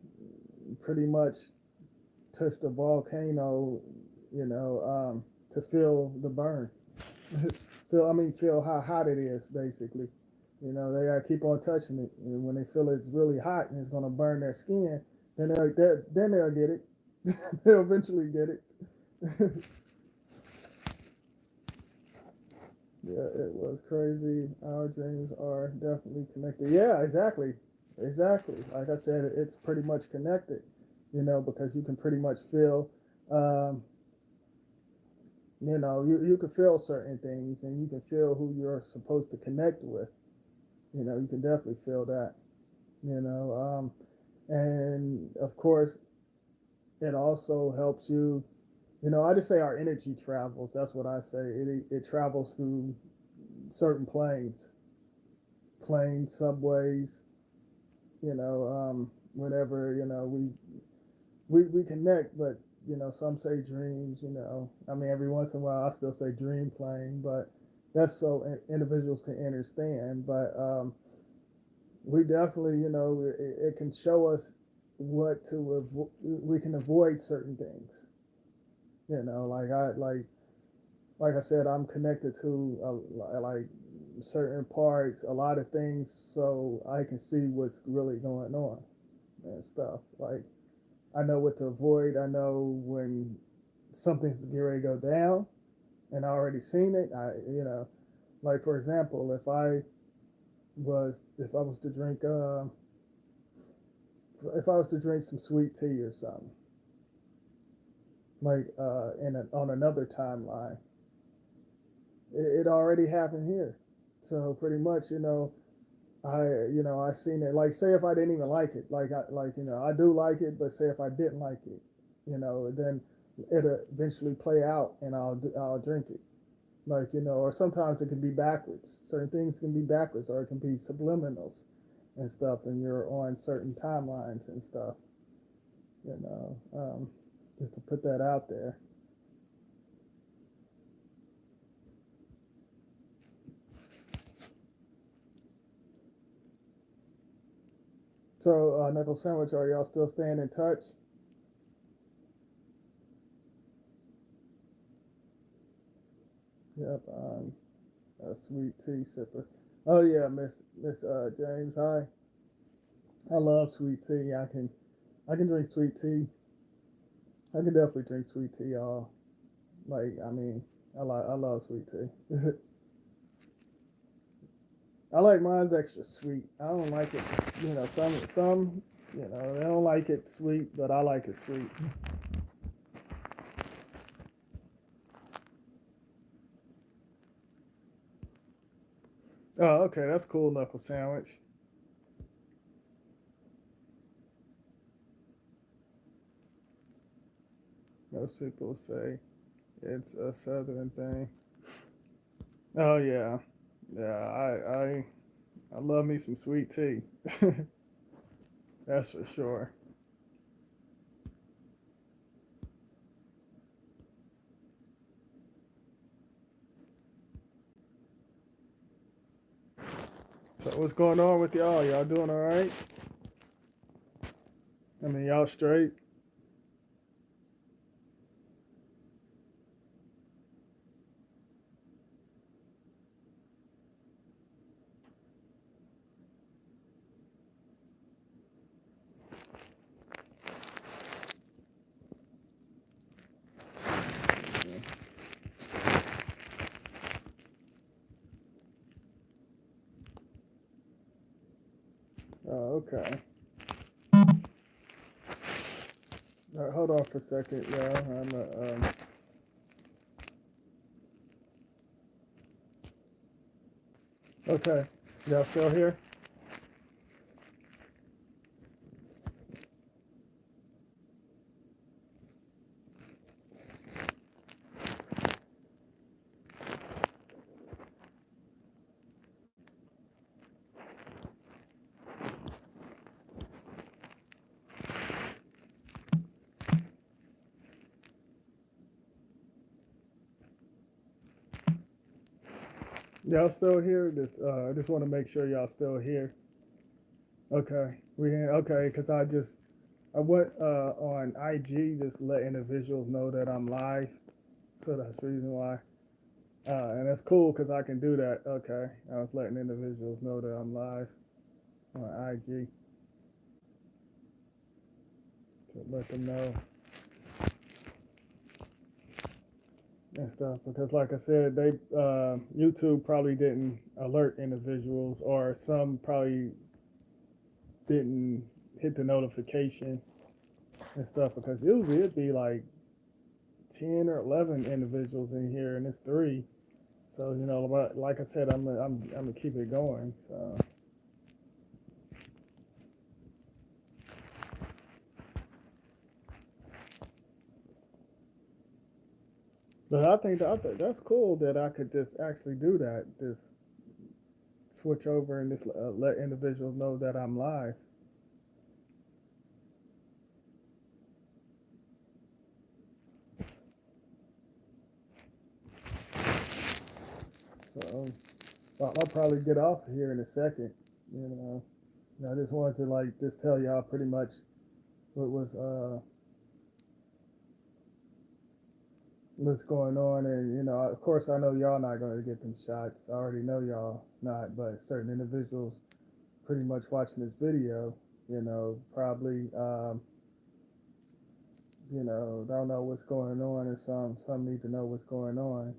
pretty much touch the volcano, to feel the burn." Feel how hot it is, basically. They gotta keep on touching it, and when they feel it's really hot and it's gonna burn their skin, then they'll get it. They'll eventually get it. Yeah, it was crazy. Our dreams are definitely connected. Yeah, exactly, exactly. Like I said, it's pretty much connected. Because you can pretty much feel. Um, you can feel certain things, and you can feel who you're supposed to connect with. You can definitely feel that. And of course, it also helps you. I just say our energy travels. That's what I say. It travels through certain planes, subways. Whenever we connect, but some say dreams. Every once in a while I still say dream plane, but that's so individuals can understand. But we definitely, it can show us what to we can avoid certain things. Like I said, I'm connected to like certain parts, a lot of things, so I can see what's really going on and stuff. Like I know what to avoid. I know when something's getting ready to go down, and I already seen it. Like for example, if I was to drink if I was to drink some sweet tea or something, like on another timeline, it already happened here. So pretty much, I seen it. Like say if I didn't even like it, I do like it, but say if I didn't like it, then it'll eventually play out, and I'll drink it. Or sometimes it can be backwards. Certain things can be backwards, or it can be subliminals and stuff, and you're on certain timelines and stuff. you know, just to put that out there. So, Knuckle Sandwich, are y'all still staying in touch? Yep, a sweet tea sipper. Oh yeah, Miss James. I love sweet tea. I can drink sweet tea. I can definitely drink sweet tea. All like I mean, I love sweet tea. I like mine's extra sweet. I don't like it. Some they don't like it sweet, but I like it sweet. Oh, okay, that's cool, Knuckle Sandwich. Most people say it's a southern thing. Oh yeah, yeah. I love me some sweet tea. That's for sure. So what's going on with y'all? Y'all doing all right? I mean, y'all straight? Oh, okay. All right, hold on for a second, y'all. Okay. Y'all still here? Y'all still here? I just want to make sure y'all still here. Okay. Okay, because I went on IG just let individuals know that I'm live, so that's the reason why. And that's cool because I can do that. Okay, I was letting individuals know that I'm live on IG to let them know and stuff. Because, like I said, they YouTube probably didn't alert individuals, or some probably didn't hit the notification and stuff. Because usually it'd be like 10 or 11 individuals in here, and it's three. So but like I said, I'm gonna keep it going. So, but I think that's cool that I could just actually do that. Just switch over and just let individuals know that I'm live. So I'll probably get off here in a second. You know, I just wanted to like just tell y'all pretty much what was what's going on, and of course, I know y'all not going to get them shots. I already know y'all not, but certain individuals pretty much watching this video, probably don't know what's going on, and some need to know what's going on.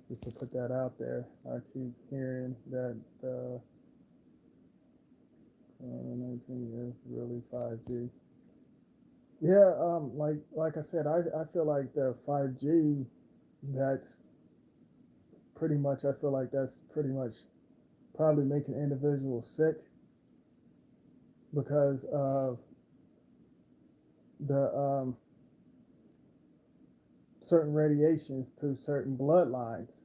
Just to put that out there. I keep hearing that 19 is really 5G. Yeah, like I said, I feel like the 5G, that's pretty much. I feel like that's pretty much probably making individuals sick because of the certain radiations to certain bloodlines.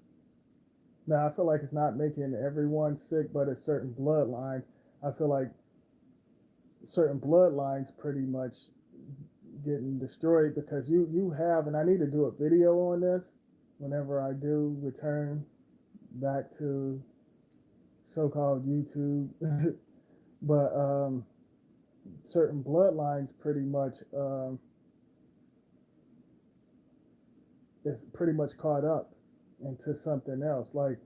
Now, I feel like it's not making everyone sick, but it's certain bloodlines. I feel like certain bloodlines pretty much getting destroyed because you have, and I need to do a video on this whenever I do return back to so-called YouTube. But certain bloodlines pretty much is pretty much caught up into something else. Like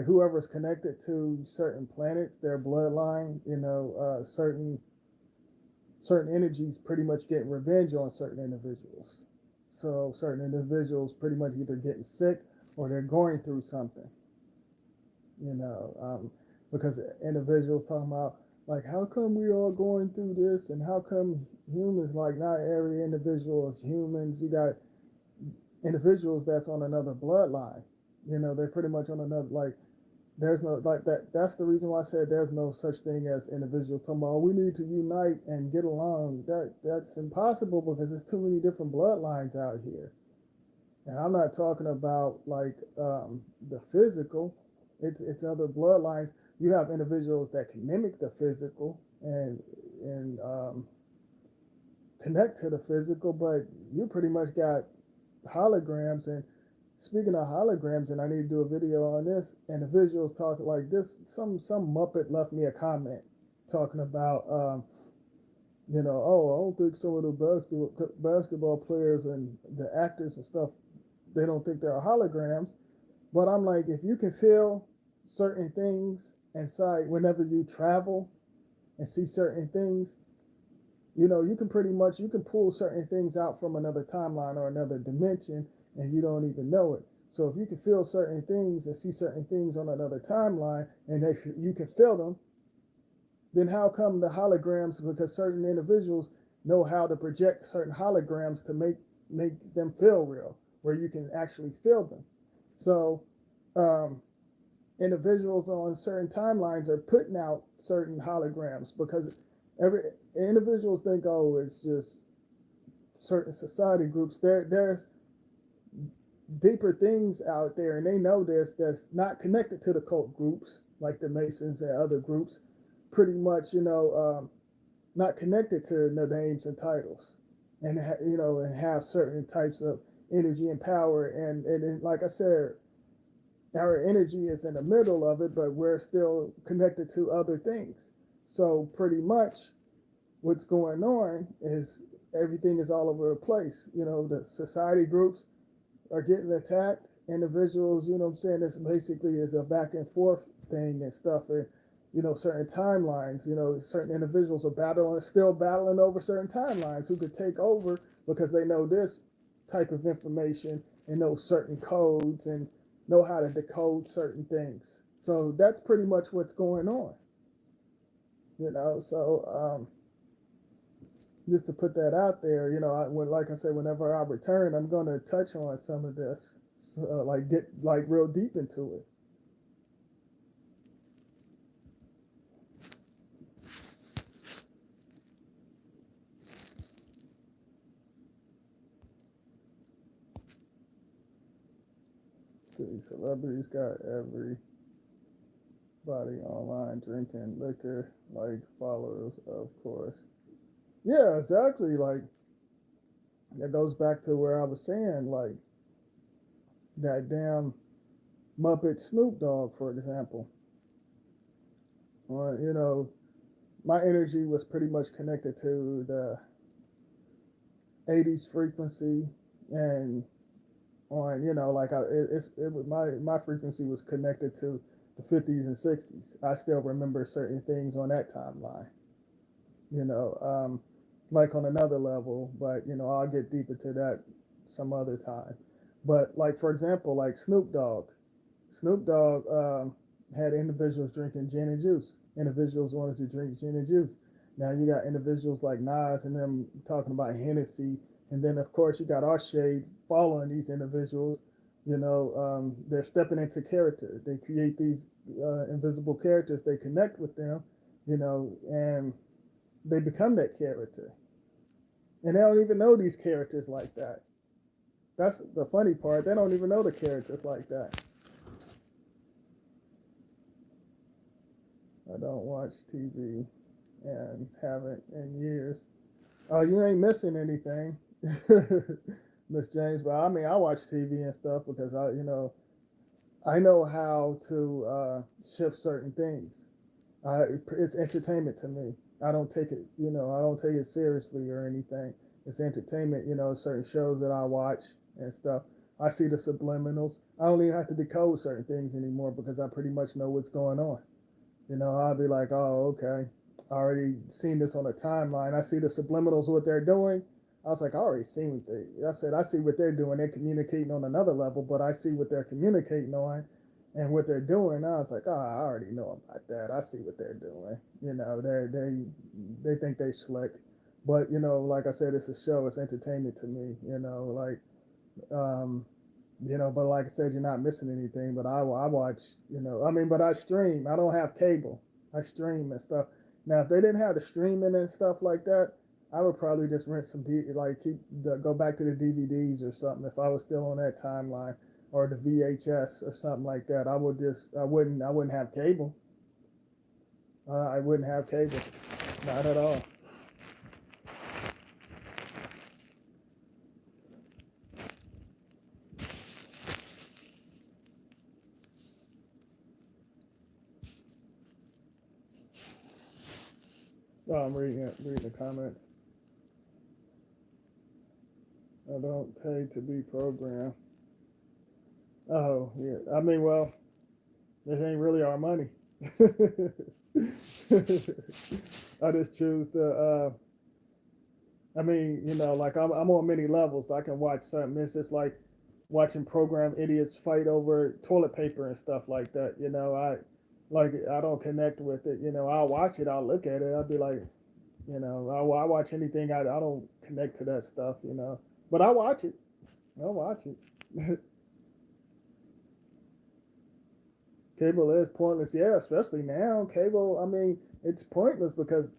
whoever's connected to certain planets, their bloodline, certain energies pretty much getting revenge on certain individuals. So certain individuals pretty much either getting sick or they're going through something. You know, because individuals talking about like how come we all going through this and how come humans, like not every individual is humans. You got individuals that's on another bloodline. They're pretty much on another, like there's no like that. That's the reason why I said there's no such thing as individuals talking about, "Oh, we need to unite and get along." That's impossible because there's too many different bloodlines out here. And I'm not talking about like the physical. It's other bloodlines. You have individuals that can mimic the physical and connect to the physical, but you pretty much got holograms. And speaking of holograms, and I need to do a video on this, and the visuals talk like this. Some Muppet left me a comment talking about, oh, I don't think some of the basketball players and the actors and stuff, they don't think they're holograms. But I'm like, if you can feel certain things inside whenever you travel and see certain things, you can pretty much you can pull certain things out from another timeline or another dimension and you don't even know it. So if you can feel certain things and see certain things on another timeline and if you can feel them, then how come the holograms? Because certain individuals know how to project certain holograms to make them feel real, where you can actually feel them. So um, individuals on certain timelines are putting out certain holograms because every individuals think, oh, it's just certain society groups. There's deeper things out there, and they know this that's not connected to the cult groups like the Masons and other groups. Pretty much, not connected to the names and titles, and and have certain types of energy and power. And like I said, our energy is in the middle of it, but we're still connected to other things. So pretty much what's going on is everything is all over the place. The society groups are getting attacked. Individuals, what I'm saying, this basically is a back and forth thing and stuff. And, certain timelines, certain individuals are still battling over certain timelines who could take over because they know this type of information and know certain codes and know how to decode certain things. So that's pretty much what's going on. So just to put that out there, like I said, whenever I return, I'm going to touch on some of this, like get like real deep into it. See, celebrities got everybody online drinking liquor, like followers, of course. Yeah, exactly. Like that goes back to where I was saying, like that damn Muppet Snoop Dogg, for example. My energy was pretty much connected to the 80s frequency and on, like my frequency was connected to the 50s and 60s. I still remember certain things on that timeline, you know, um, like on another level, but, I'll get deeper to that some other time. But like, for example, like Snoop Dogg had individuals drinking gin and juice. Individuals wanted to drink gin and juice. Now you got individuals like Nas and them talking about Hennessy, and then of course you got our shade following these individuals. They're stepping into character. They create these invisible characters. They connect with them, and they become that character. And they don't even know these characters like that. That's the funny part. They don't even know the characters like that. I don't watch TV. and haven't in years. You ain't missing anything, Miss James. But I mean, I watch TV and stuff because I know how to shift certain things. It's entertainment to me. I don't take it, I don't take it seriously or anything. It's entertainment, certain shows that I watch and stuff. I see the subliminals. I don't even have to decode certain things anymore because I pretty much know what's going on. I'll be like, oh, okay. I already seen this on a timeline. I see the subliminals, what they're doing. I was like, I already seen what I said, I see what they're doing. They're communicating on another level, but I see what they're communicating on and what they're doing. I was like, oh, I already know about that. I see what they're doing. They think they slick. But, like I said, it's a show. It's entertainment to me, um, but like I said, you're not missing anything. But I watch, but I stream. I don't have cable. I stream and stuff. Now, if they didn't have the streaming and stuff like that, I would probably just rent some, go back to the DVDs or something. If I was still on that timeline or the VHS or something like that, I wouldn't have cable. I wouldn't have cable, not at all. Oh, I'm reading it, reading the comments. I don't pay to be programmed. Oh, yeah. I mean, well, it ain't really our money. I just choose to. Like I'm on many levels. I can watch something. It's just like watching program idiots fight over toilet paper and stuff like that. I don't connect with it. I'll watch it. I'll look at it. I'll be like, I watch anything. I don't connect to that stuff. But I watch it. I'll watch it. Cable is pointless. Yeah, especially now. Cable, I mean, it's pointless because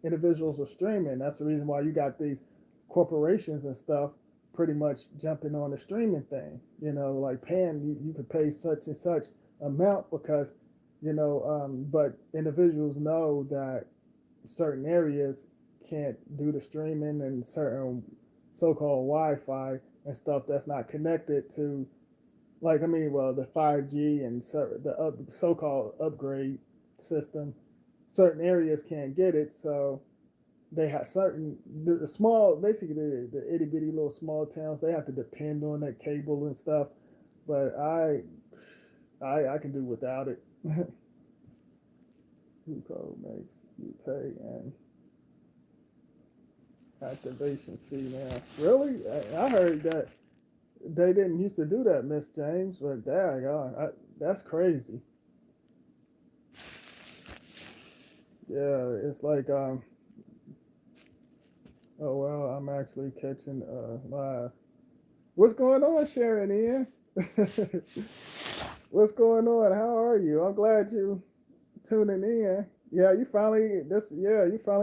individuals are streaming. That's the reason why you got these corporations and stuff pretty much jumping on the streaming thing. Like paying you could pay such and such amount because, but individuals know that certain areas can't do the streaming and certain so-called Wi-Fi and stuff that's not connected to the 5G and so-called upgrade system. Certain areas can't get it, so they have the small, basically the itty bitty little small towns. They have to depend on that cable and stuff. But I can do without it. Uco makes you pay an activation fee now. Really? I heard that they didn't used to do that, Miss James. But daggone, that's crazy. Yeah, it's like oh well, I'm actually catching live. What's going on, Sharon Ian? What's going on? How are you? I'm glad you tuning in. Yeah, you finally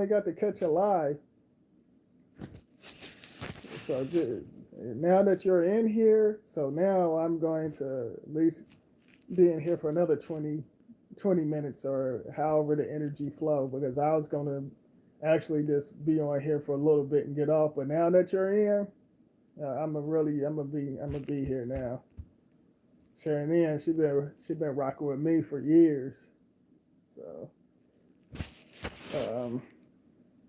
got to catch it live. So now that you're in here, so now I'm going to at least be in here for another 20 minutes or however the energy flow because I was going to actually just be on here for a little bit and get off. But now that you're in, I'm gonna be here now. Sharon Ian, she been rocking with me for years. So, um,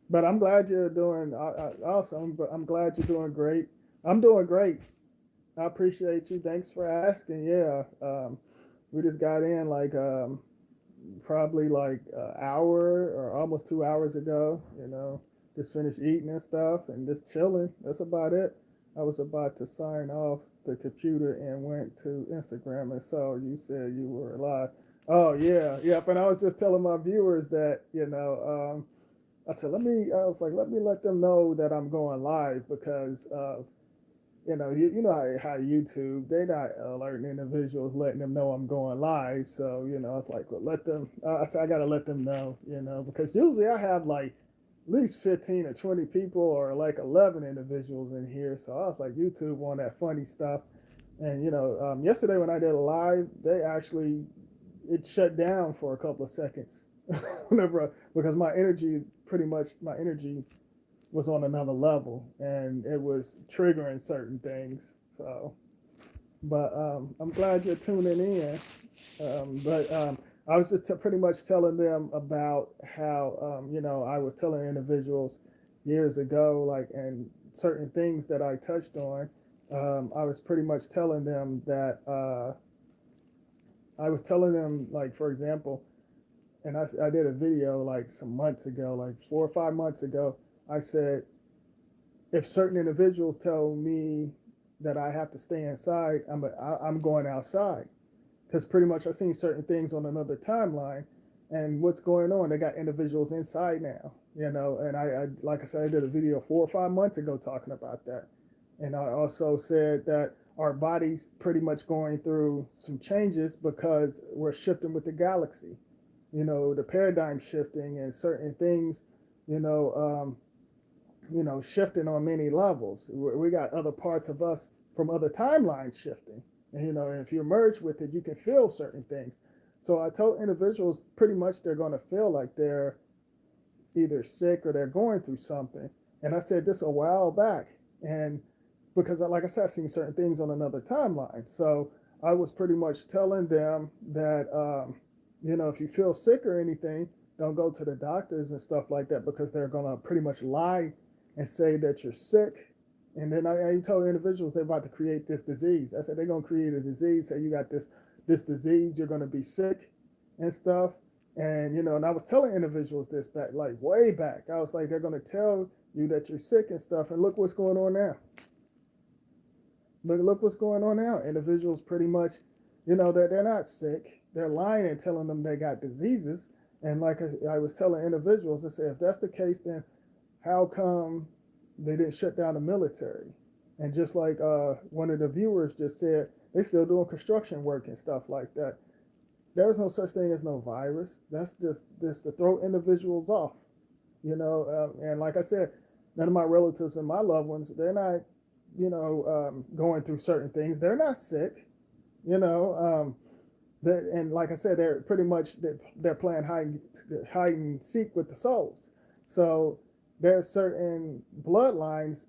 but I'm glad you're doing awesome. But I'm glad you're doing great. I'm doing great. I appreciate you. Thanks for asking. Yeah, we just got in probably like an hour or almost 2 hours ago. Just finished eating and stuff and just chilling. That's about it. I was about to sign off the computer and went to Instagram and saw you said you were live. Oh yeah, yep. And I was just telling my viewers that I said I was like let me let them know that I'm going live because you know how YouTube they not alerting individuals, letting them know I'm going live. So it's like well, let them. I said I gotta let them know, because usually I have like at least 15 or 20 people or like 11 individuals in here. So I was like YouTube on that funny stuff. And yesterday when I did a live, they actually it shut down for a couple of seconds because my energy was on another level, and it was triggering certain things. So, but I'm glad you're tuning in. But I was just pretty much telling them about how I was telling individuals years ago, like, and certain things that I touched on. I was pretty much telling them that I was telling them, like, for example, and I did a video like some months ago, like 4 or 5 months ago. I said, if certain individuals tell me that I have to stay inside, I'm going outside, because pretty much I've seen certain things on another timeline, and what's going on? They got individuals inside now, and I like I said, I did a video 4 or 5 months ago talking about that, and I also said that our bodies pretty much going through some changes because we're shifting with the galaxy, the paradigm shifting and certain things, you know, um, shifting on many levels. We got other parts of us from other timelines shifting. And, and if you merge with it, you can feel certain things. So I told individuals pretty much they're going to feel like they're either sick or they're going through something. And I said this a while back. And because, like I said, I've seen certain things on another timeline. So I was pretty much telling them that, if you feel sick or anything, don't go to the doctors and stuff like that, because they're going to pretty much lie and say that you're sick. And then I told individuals they're about to create this disease. I said they're going to create a disease. Say you got this disease, you're going to be sick and stuff. And and I was telling individuals this back, like way back. I was like, they're going to tell you that you're sick and stuff. And look what's going on now. Look what's going on now. Individuals pretty much, they're not sick. They're lying and telling them they got diseases. And like I was telling individuals, I said, if that's the case, then how come they didn't shut down the military? And just like one of the viewers just said, they still doing construction work and stuff like that. There's no such thing as no virus. That's just to throw individuals off, and like I said, none of my relatives and my loved ones, they're not, going through certain things. They're not sick, you know. And like I said, they're pretty much they're playing hide and seek with the souls. So there's certain bloodlines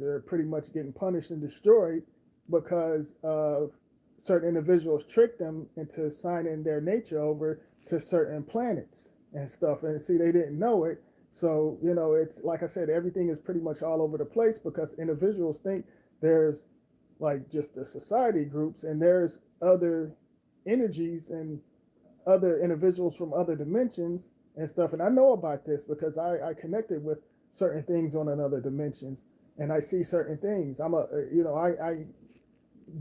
are pretty much getting punished and destroyed because of certain individuals tricked them into signing their nature over to certain planets and stuff. And see, they didn't know it. So, it's like I said, everything is pretty much all over the place because individuals think there's like just the society groups and there's other energies and other individuals from other dimensions and stuff. And I know about this because I connected with certain things on another dimensions, and I see certain things. I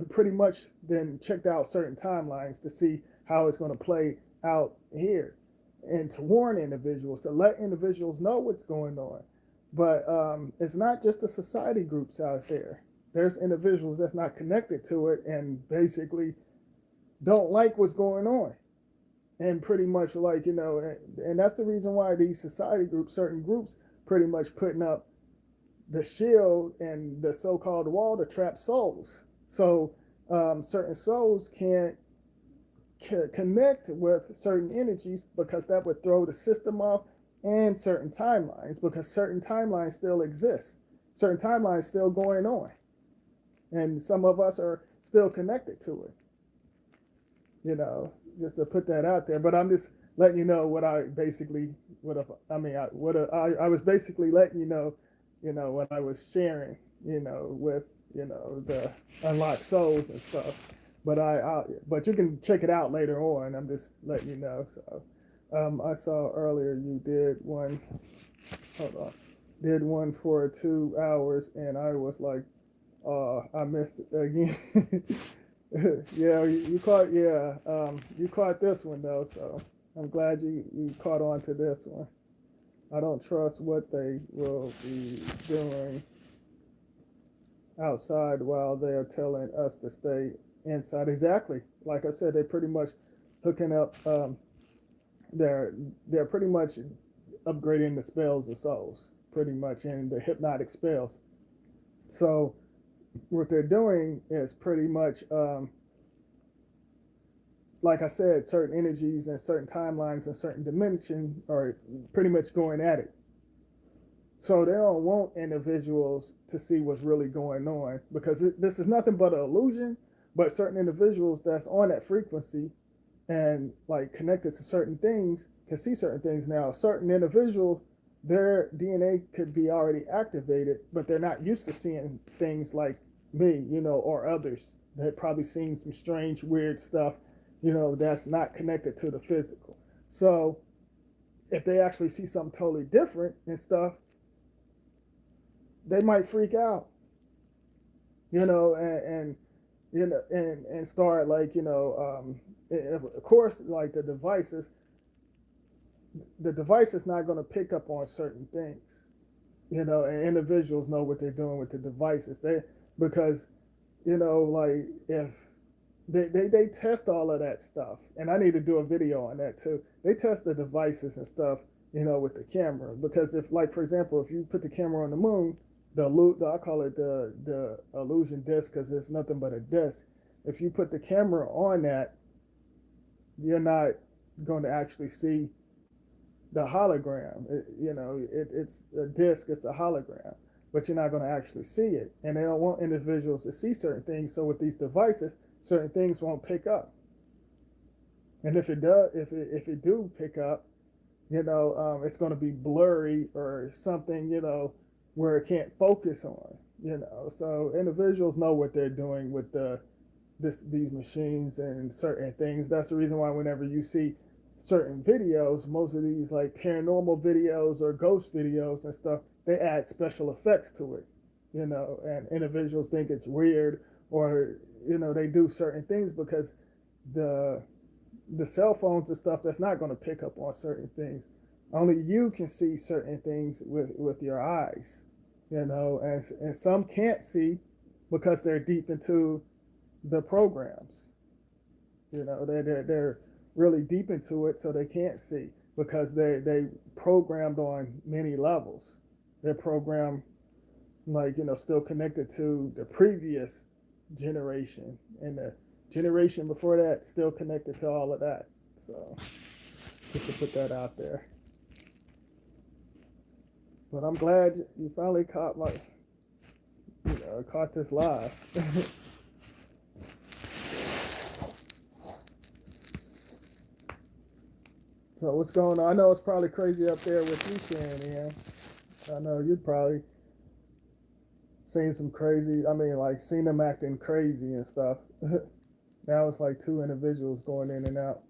pretty much then checked out certain timelines to see how it's going to play out here, and to warn individuals, to let individuals know what's going on. But it's not just the society groups out there. There's individuals that's not connected to it and basically don't like what's going on. And pretty much like, and that's the reason why these society groups, certain groups, pretty much putting up the shield and the so-called wall to trap souls. So certain souls can't connect with certain energies because that would throw the system off, and certain timelines, because certain timelines still exist, certain timelines still going on, and some of us are still connected to it, just to put that out there. But I'm just letting you know what I basically I was basically letting what I was sharing, with the unlocked souls and stuff. But you can check it out later on. I'm just letting you know. So I saw earlier you did one. Hold on, did one for 2 hours, and I was like, I missed it again. Yeah, you caught. Yeah, you caught this one though. So I'm glad you caught on to this one. I don't trust what they will be doing outside while they are telling us to stay inside. Exactly. Like I said, they pretty much hooking up. They're they're pretty much upgrading the spells of souls, pretty much, in the hypnotic spells. So what they're doing is pretty much like I said, certain energies and certain timelines and certain dimension are pretty much going at it. So they don't want individuals to see what's really going on because this is nothing but an illusion. But certain individuals that's on that frequency and like connected to certain things can see certain things now. Certain individuals, their DNA could be already activated, but they're not used to seeing things like me, or others that probably seen some strange, weird stuff, that's not connected to the physical. So if they actually see something totally different and stuff, they might freak out, and and start like of course like the device is not going to pick up on certain things, and individuals know what they're doing with the devices. Because like if they test all of that stuff, and I need to do a video on that too. They test the devices and stuff, with the camera, because if, like, for example, if you put the camera on the moon, I call it the illusion disc because it's nothing but a disc. If you put the camera on that, you're not going to actually see the hologram. It's a disc, it's a hologram, but you're not going to actually see it. And they don't want individuals to see certain things. So with these devices, certain things won't pick up. And if it does, if it do pick up, it's going to be blurry or something, where it can't focus on. So individuals know what they're doing with these machines and certain things. That's the reason why whenever you see certain videos, most of these like paranormal videos or ghost videos and stuff, they add special effects to it, and individuals think it's weird, or they do certain things because the the cell phones and stuff that's not going to pick up on certain things. Only you can see certain things with your eyes, and some can't see because they're deep into the programs. They're really deep into it, so they can't see because they programmed on many levels. They're programmed like still connected to the previous generation, and the generation before that still connected to all of that. So just to put that out there. But I'm glad you finally caught this live. So what's going on? I know it's probably crazy up there with you, Shannon. I know you'd probably seen some crazy. I mean, like seen them acting crazy and stuff. Now it's like two individuals going in and out.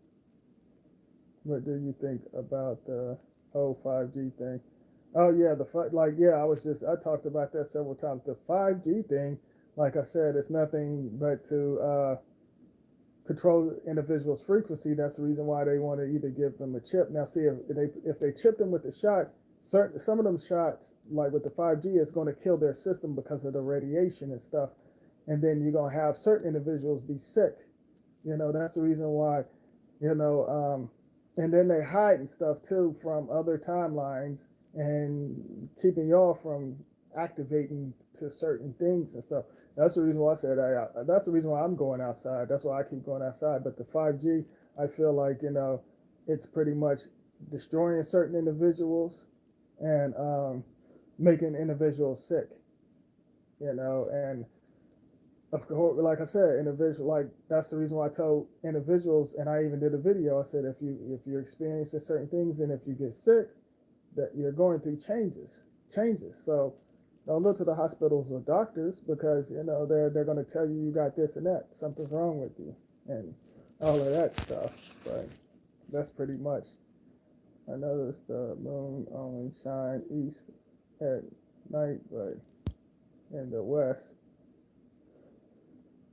What do you think about the whole 5G thing? Oh yeah, I talked about that several times. The 5G thing, like I said, it's nothing but to control individuals' frequency. That's the reason why they want to either give them a chip. Now, see if they chip them with the shots, some of them shots, like with the 5G, is going to kill their system because of the radiation and stuff. And then you're going to have certain individuals be sick. That's the reason why. You know, and then they hide and stuff too from other timelines and keeping y'all from activating to certain things and stuff. That's the reason why I said that's the reason why I'm going outside. That's why I keep going outside. But the 5G, I feel like it's pretty much destroying certain individuals and making individuals sick. And of course, like I said, individual, like that's the reason why I told individuals, and I even did a video. I said if you're experiencing certain things and if you get sick, that you're going through changes. So don't look to the hospitals or doctors because they're going to tell you got this and that, something's wrong with you, and all of that stuff. But that's pretty much. I noticed the moon only shine east at night, but in the west,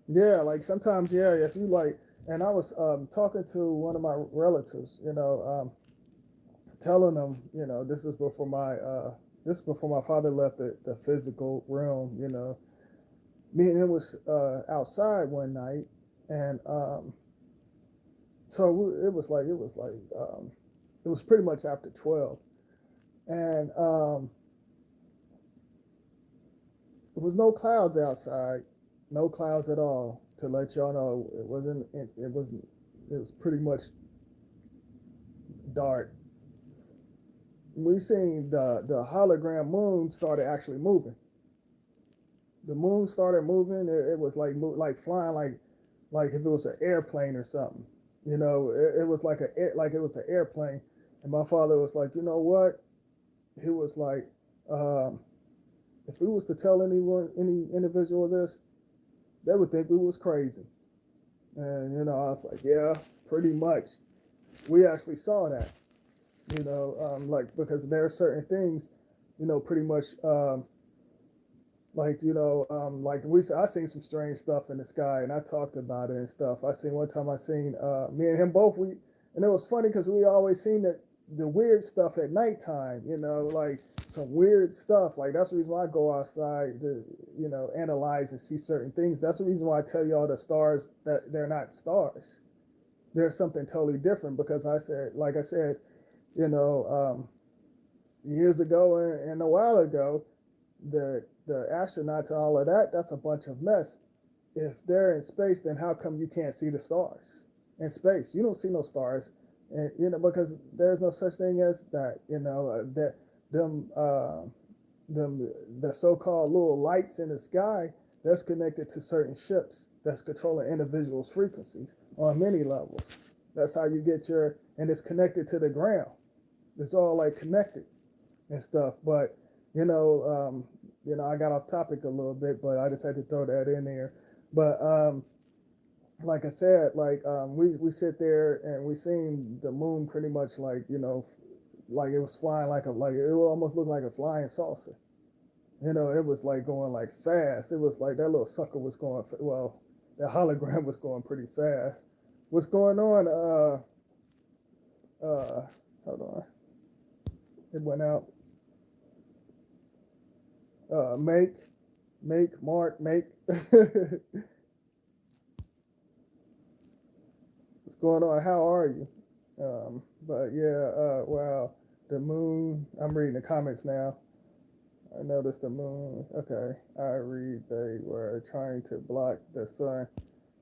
yeah, like sometimes, yeah, if you like, and I was talking to one of my relatives, telling them, this is before my father left the physical realm. Me and him was outside one night, and so it was pretty much after 12, and there was no clouds outside, no clouds at all. To let y'all know, it wasn't It was pretty much dark. We seen the hologram moon started actually moving. The moon started moving. It was like flying, like if it was an airplane or something. It was like it was an airplane. And my father was like, you know what? He was like, um, if we was to tell any individual this, they would think we was crazy. And I was like, yeah, pretty much. We actually saw that. Like because there are certain things, pretty much. Like I seen some strange stuff in the sky, and I talked about it and stuff. I seen one time I seen me and him both. And it was funny because we always seen the weird stuff at nighttime. Like some weird stuff. Like that's the reason why I go outside to analyze and see certain things. That's the reason why I tell y'all the stars that they're not stars. They're something totally different because like I said, you know, years ago and a while ago, the astronauts and all of that, that's a bunch of mess. If they're in space, then how come you can't see the stars in space? You don't see no stars, and because there's no such thing as that. That them them the so-called little lights in the sky that's connected to certain ships that's controlling individuals' frequencies on many levels. That's how you get and it's connected to the ground. It's all like connected and stuff. But I got off topic a little bit, but I just had to throw that in there. But like I said, like we sit there and we seen the moon pretty much like like it was flying like it almost looked like a flying saucer. It was like going like fast. It was like that little sucker was going well. The hologram was going pretty fast. What's going on? Hold on. It went out. Mark, make. What's going on? How are you? But yeah, wow, the moon. I'm reading the comments now. I noticed the moon. Okay, I read they were trying to block the sun.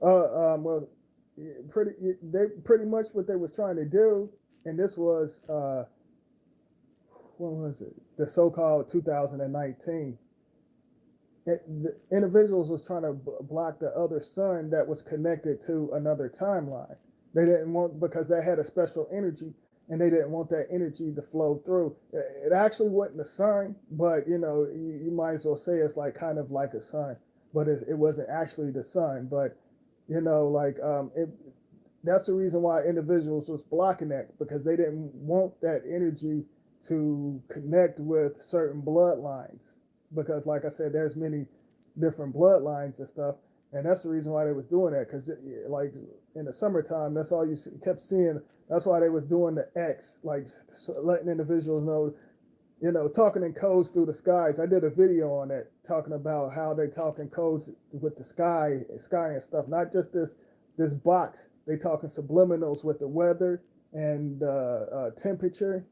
Well, they pretty much what they was trying to do, and this was when was it? The so-called 2019. The individuals was trying to block the other sun that was connected to another timeline. They didn't want because they had a special energy, and they didn't want that energy to flow through. It actually wasn't the sun, but you might as well say it's like kind of like a sun, but it wasn't actually the sun. But like it. That's the reason why individuals was blocking that because they didn't want that energy to connect with certain bloodlines because like I said there's many different bloodlines and stuff, and that's the reason why they was doing that because like in the summertime that's all you kept seeing. That's why they was doing the X, like letting individuals know, talking in codes through the skies. I did a video on that talking about how they talk in codes with the sky and stuff, not just this box. They talking subliminals with the weather and temperature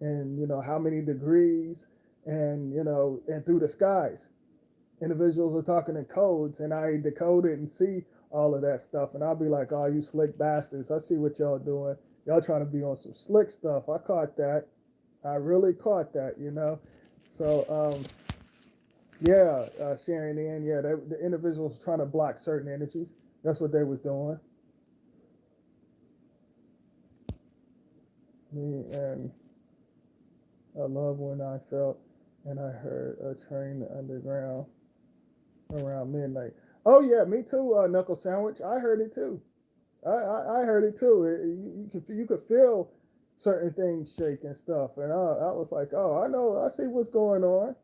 and how many degrees and and through the skies. Individuals are talking in codes, and I decode it and see all of that stuff, and I'll be like, "Oh, you slick bastards! I see what y'all doing. Y'all trying to be on some slick stuff. I caught that. I really caught that. So yeah, sharing in, yeah, the individuals trying to block certain energies. That's what they was doing. Me and I love when I felt and I heard a train underground around midnight. Oh yeah, me too. Knuckle sandwich. I heard it too. I heard it too. You could feel certain things shake and stuff, and I was like, oh, I know, I see what's going on.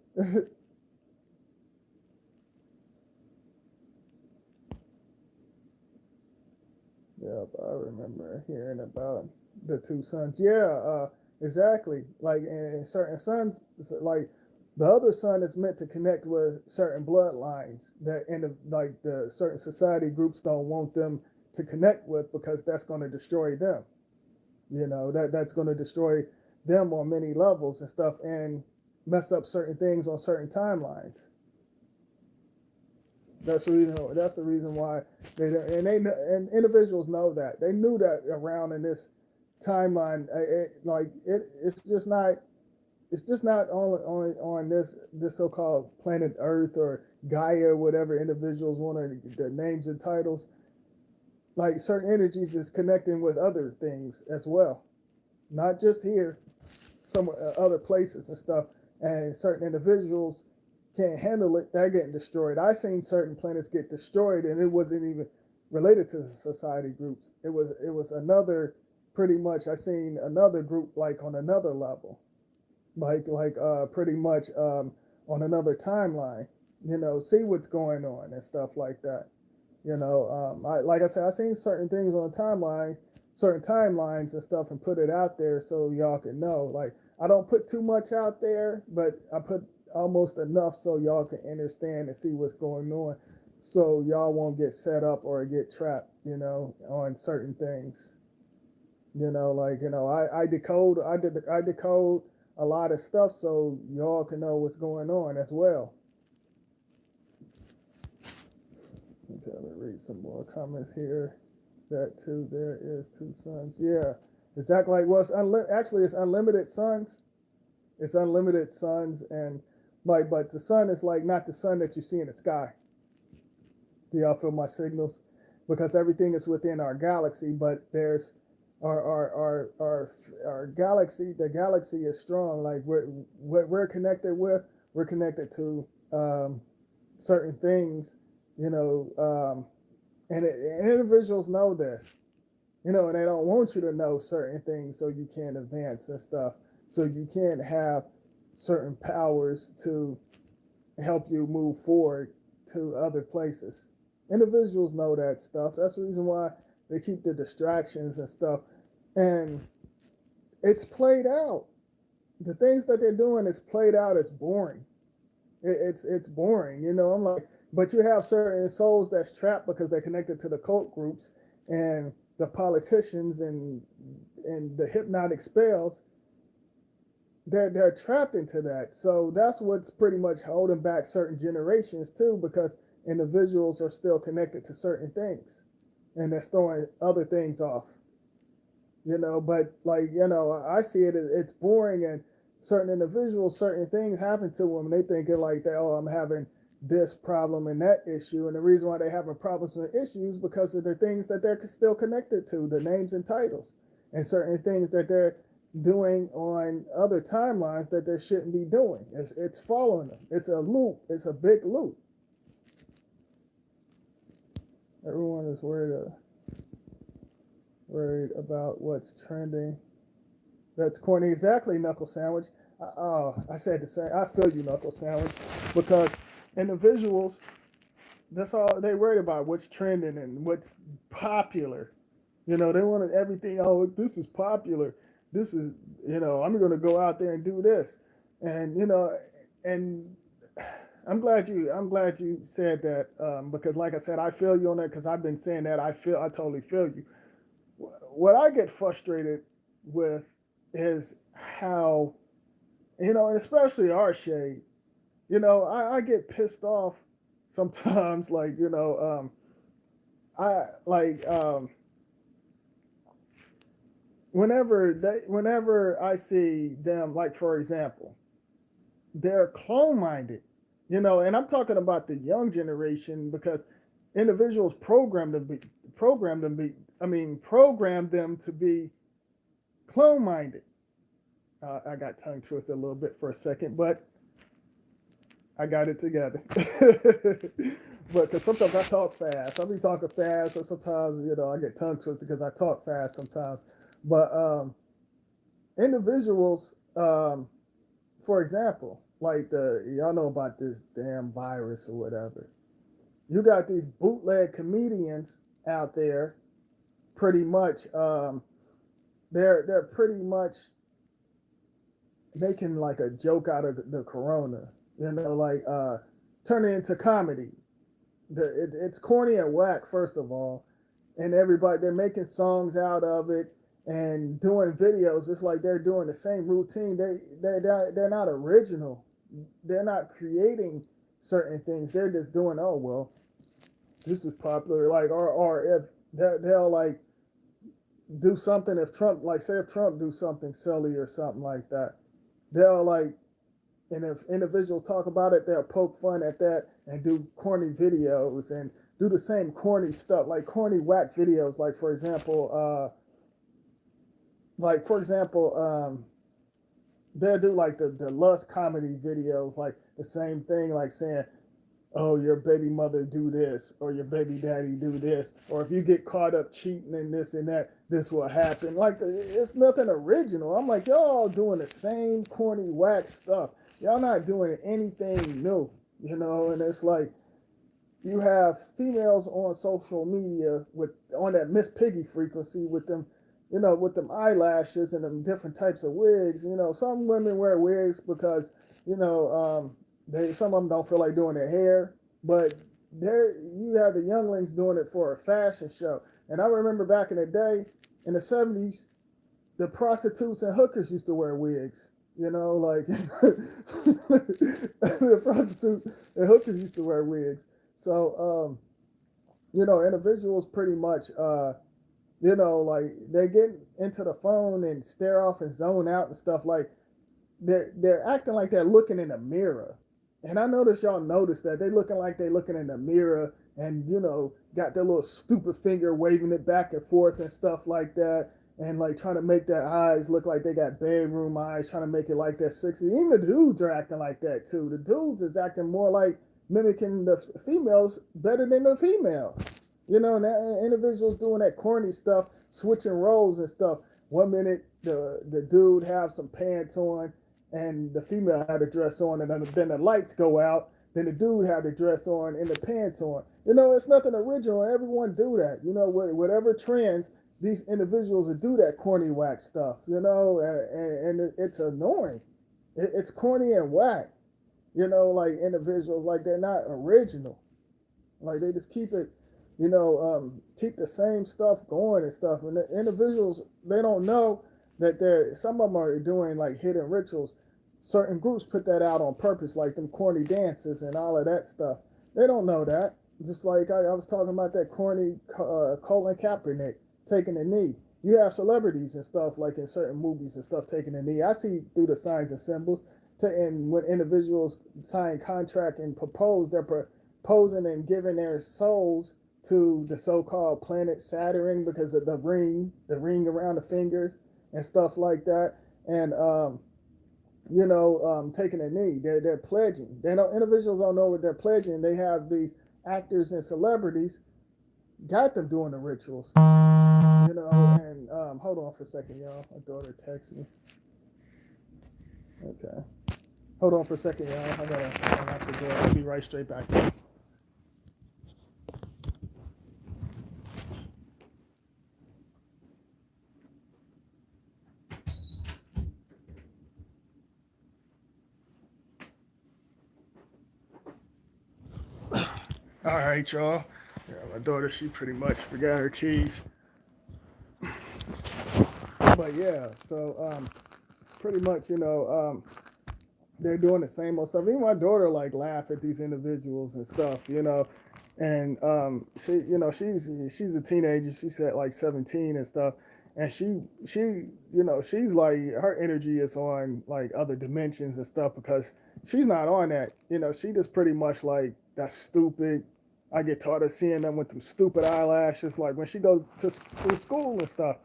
Yep, I remember hearing about the two sons. Yeah, exactly. Like in certain sons, like the other son is meant to connect with certain bloodlines that in like the certain society groups don't want them to connect with because that's going to destroy them. That's going to destroy them on many levels and stuff and mess up certain things on certain timelines. That's the reason why and individuals know that they knew that around in this timeline. It's just not on this so-called planet Earth or Gaia, whatever individuals want to the names and titles. Like certain energies is connecting with other things as well, not just here, some other places and stuff. And certain individuals can't handle it; they're getting destroyed. I seen certain planets get destroyed, and it wasn't even related to the society groups. It was another pretty much. I seen another group like on another level pretty much on another timeline, see what's going on and stuff like that. Like I said, I seen certain things on the timeline, certain timelines and stuff, and put it out there so y'all can know. Like I don't put too much out there, but I put almost enough so y'all can understand and see what's going on, so y'all won't get set up or get trapped, on certain things. I decode a lot of stuff so y'all can know what's going on as well. Okay, let me read some more comments here. That too, there is two suns. Yeah, exactly. Like actually it's unlimited suns. It's unlimited suns, and but the sun is like not the sun that you see in the sky. Do y'all feel my signals? Because everything is within our galaxy, but there's our galaxy. The galaxy is strong. Like what we're connected with, we're connected to certain things, you know, and individuals know this, and they don't want you to know certain things so you can't advance and stuff. So you can't have certain powers to help you move forward to other places. Individuals know that stuff. That's the reason why they keep the distractions and stuff. And it's played out. The things that they're doing is played out. It's boring. It's boring. I'm like, but you have certain souls that's trapped because they're connected to the cult groups and the politicians and the hypnotic spells. They're trapped into that. So that's what's pretty much holding back certain generations too, because individuals are still connected to certain things and they're throwing other things off. But I see it's boring, and certain individuals, certain things happen to them and they think it like that, oh, I'm having this problem and that issue. And the reason why they're having problems and issues because of the things that they're still connected to, the names and titles, and certain things that they're doing on other timelines that they shouldn't be doing. It's following them. It's a loop. It's a big loop. Everyone is worried about what's trending. That's corny. Exactly, Knuckle Sandwich. I said the same. I feel you, Knuckle Sandwich, because individuals, that's all they worried about. What's trending and what's popular. They want everything. Oh, this is popular. This is, I'm going to go out there and do this, and and I'm glad you said that, because, like I said, I feel you on that because I've been saying that. I totally feel you. What I get frustrated with is how, and especially our shade, I get pissed off sometimes, like, I like, whenever I see them, like, for example, they're clone minded, and I'm talking about the young generation because individuals program them to be clone minded. I got tongue twisted a little bit for a second, but I got it together. But because sometimes I talk fast, I'll be talking fast, and sometimes I get tongue twisted because I talk fast sometimes. But individuals, for example, like y'all know about this damn virus or whatever. You got these bootleg comedians out there, pretty much. They're pretty much making like a joke out of the corona, like turn it into comedy. It's corny and whack, first of all, and everybody they're making songs out of it and doing videos. It's like they're doing the same routine. They're not original. They're not creating certain things. They're just doing, oh well. this is popular, like, or if they'll like do something, if Trump, like, say if Trump do something silly or something like that, they'll like, and if individuals talk about it, they'll poke fun at that and do corny videos and do the same corny stuff, like corny whack videos. Like for example, they'll do like the lust comedy videos, like the same thing, like saying, "Oh, your baby mother do this, or your baby daddy do this, or if you get caught up cheating and this and that, this will happen." Like it's nothing original. I'm like, y'all all doing the same corny whack stuff. Y'all not doing anything new, And it's like you have females on social media with on that Miss Piggy frequency with them, with them eyelashes and them different types of wigs. Some women wear wigs because they some of them don't feel like doing their hair, but there you have the younglings doing it for a fashion show. And I remember back in the day, in the '70s, the prostitutes and hookers used to wear wigs. Like the prostitutes and hookers used to wear wigs. So, individuals pretty much, like they get into the phone and stare off and zone out and stuff. Like they're acting like they're looking in a mirror. And I noticed y'all noticed that they looking like they looking in the mirror and got their little stupid finger waving it back and forth and stuff like that, and like trying to make their eyes look like they got bedroom eyes, trying to make it like they're 60. Even the dudes are acting like that too. The dudes is acting more like mimicking the females better than the females. And that individuals doing that corny stuff, switching roles and stuff. One minute the dude have some pants on and the female had a dress on, and then the lights go out. Then the dude had the dress on and the pants on. It's nothing original. Everyone do that. Whatever trends, these individuals that do that corny whack stuff. And it's annoying. It's corny and whack. Like individuals, like they're not original. Like they just keep it, keep the same stuff going and stuff. And the individuals, they don't know that some of them are doing like hidden rituals. Certain groups put that out on purpose, like them corny dances and all of that stuff. They don't know that. Just like I was talking about that corny Colin Kaepernick taking a knee. You have celebrities and stuff like in certain movies and stuff taking a knee. I see through the signs and symbols. And when individuals sign contract and propose, they're proposing and giving their souls to the so-called planet Saturn because of the ring around the fingers and stuff like that. And taking a knee. They're pledging. Individuals don't know what they're pledging. They have these actors and celebrities got them doing the rituals. And hold on for a second, y'all. My daughter texted me. Okay. Hold on for a second, y'all. I have to go. I'll be right straight back. All right, y'all. Yeah, my daughter, she pretty much forgot her keys. But yeah, so pretty much, they're doing the same old stuff. Even my daughter like laugh at these individuals and stuff. And she, she's a teenager. She's at like 17 and stuff. And she's like her energy is on like other dimensions and stuff because she's not on that. She just pretty much like that's stupid. I get tired of seeing them with them stupid eyelashes. Like when she goes to school and stuff,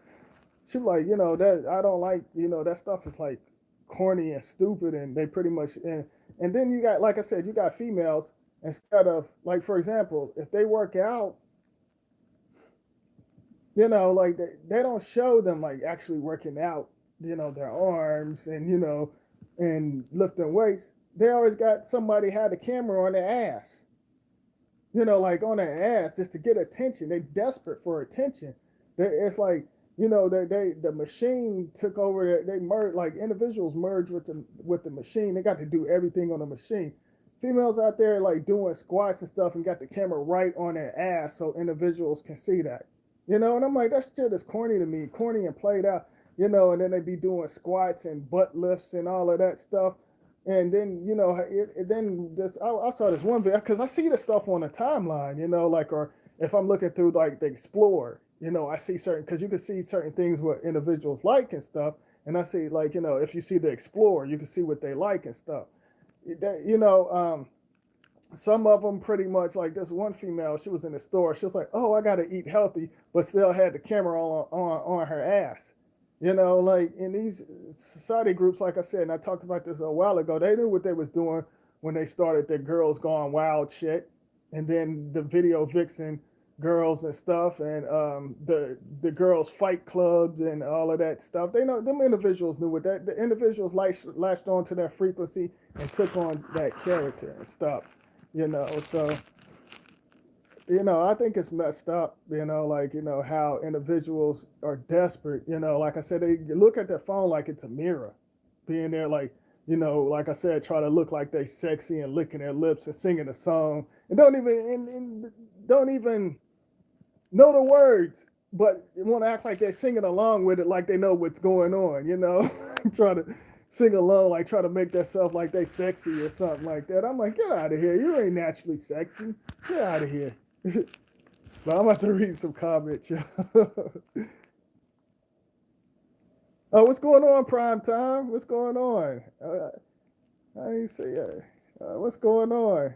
she like, that I don't like, that stuff is like corny and stupid, and they pretty much and then you got, like I said, you got females, instead of like, for example, if they work out, like they don't show them like actually working out, their arms and and lifting weights. They always got somebody had a camera on their ass, like on their ass just to get attention. They desperate for attention. It's like, the machine took over. They merged, like individuals merged with the machine. They got to do everything on the machine. Females out there like doing squats and stuff and got the camera right on their ass so individuals can see that. And I'm like, that shit is corny to me, corny and played out. And then they be doing squats and butt lifts and all of that stuff. And then then this I saw this one video because I see the stuff on the timeline, like, or if I'm looking through like the Explorer, I see certain, because you can see certain things what individuals like and stuff, and I see, like, if you see the Explorer, you can see what they like and stuff. That some of them pretty much, like this one female, she was in the store, she was like, oh, I got to eat healthy, but still had the camera on her ass. Like in these society groups, like I said, and I talked about this a while ago, they knew what they was doing when they started their Girls Gone Wild shit, and then the video vixen girls and stuff, and the girls fight clubs and all of that stuff. They know, them individuals knew what that, the individuals latched on to that frequency and took on that character and stuff. So I think it's messed up, like, how individuals are desperate, like I said, they look at their phone like it's a mirror, being there, like, like I said, try to look like they sexy and licking their lips and singing a song and don't even know the words, but want to act like they're singing along with it, like they know what's going on, try to sing along, like try to make themselves like they sexy or something like that. I'm like, get out of here. You ain't naturally sexy. Get out of here. But I'm about to read some comments. Oh, what's going on, Prime Time? What's going on? I ain't see it. What's going on?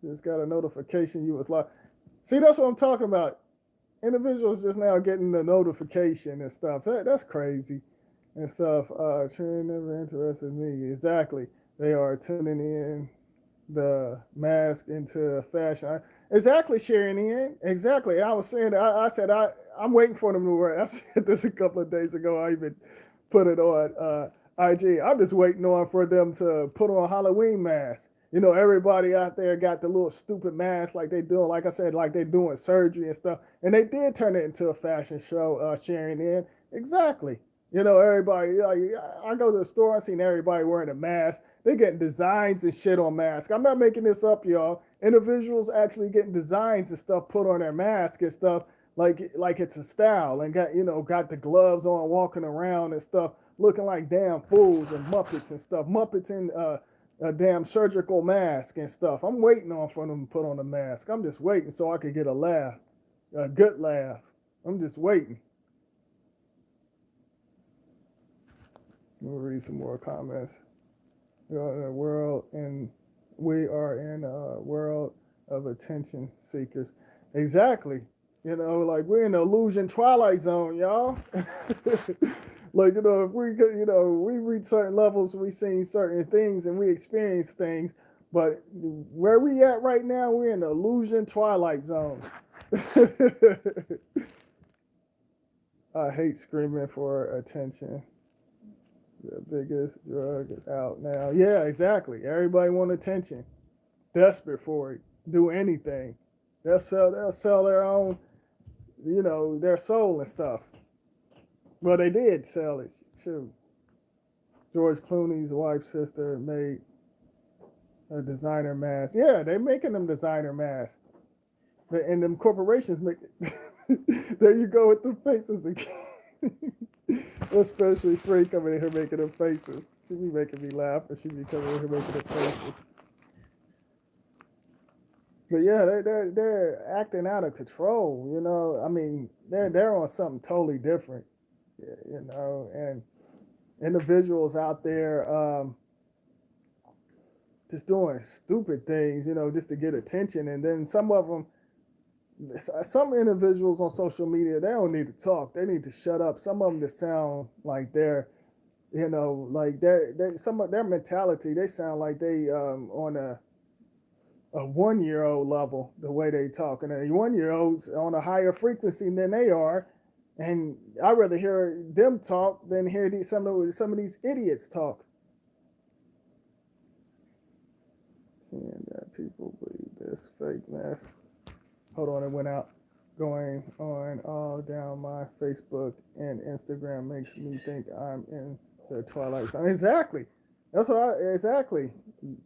Just got a notification you was live. See, that's what I'm talking about. Individuals just now getting the notification and stuff. That's crazy and stuff. Trend never interested me. Exactly. They are tuning in the mask into fashion. Exactly, Sharon Ian. Exactly. I was saying, I said, I'm waiting for them to wear. I said this a couple of days ago. I even put it on IG. I'm just waiting on for them to put on Halloween masks. Everybody out there got the little stupid mask like they doing, like I said, like they doing surgery and stuff. And they did turn it into a fashion show, Sharon Ian. Exactly. Everybody, like, I go to the store, I seen everybody wearing a mask. They getting designs and shit on masks. I'm not making this up, y'all. Individuals actually getting designs and stuff put on their mask and stuff, like it's a style, and got the gloves on, walking around and stuff, looking like damn fools and Muppets and stuff. Muppets in a damn surgical mask and stuff. I'm waiting on for them to put on a mask. I'm just waiting so I could get a laugh, a good laugh. I'm just waiting. We'll read some more comments. We are in a world, and we are in a world of attention seekers. Exactly. Like we're in the illusion twilight zone, y'all. Like, if we could, we reach certain levels, we seen certain things and we experience things, but where we at right now, we're in the illusion twilight zone. I hate screaming for attention. The biggest drug out now. Yeah, exactly. Everybody want attention. Desperate for it. Do anything. They'll sell their own, their soul and stuff. Well, they did sell it. Shoot. George Clooney's wife's sister made a designer mask. Yeah, they making them designer masks. And them corporations make it. There you go with the faces again. Especially Free coming in here making them faces. She be making me laugh, and she be coming in here making them faces. But yeah, they're acting out of control. I mean, they're on something totally different. And individuals out there just doing stupid things, just to get attention. And then some individuals on social media, they don't need to talk. They need to shut up. Some of them just sound like they're, like some of their mentality, they sound like they on a 1 year old level, the way they talk. And a 1 year old's on a higher frequency than they are. And I'd rather hear them talk than hear some of these idiots talk. Seeing that people believe this fake mess. Hold on, it went out. Going on all down my Facebook and Instagram makes me think I'm in the Twilight Zone. Exactly. That's exactly.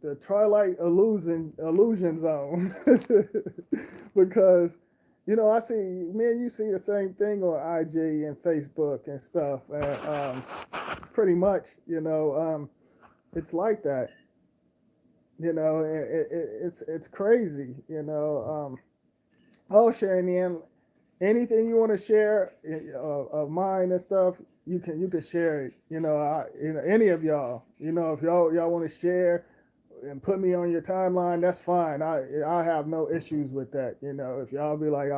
The Twilight illusion zone. Because, I see, me and you see the same thing on IG and Facebook and stuff. And pretty much, it's like that. It's crazy. Oh, Sharon, anything you want to share of mine and stuff, you can share it. Any of y'all. If y'all want to share and put me on your timeline, that's fine. I have no issues with that. If y'all be like,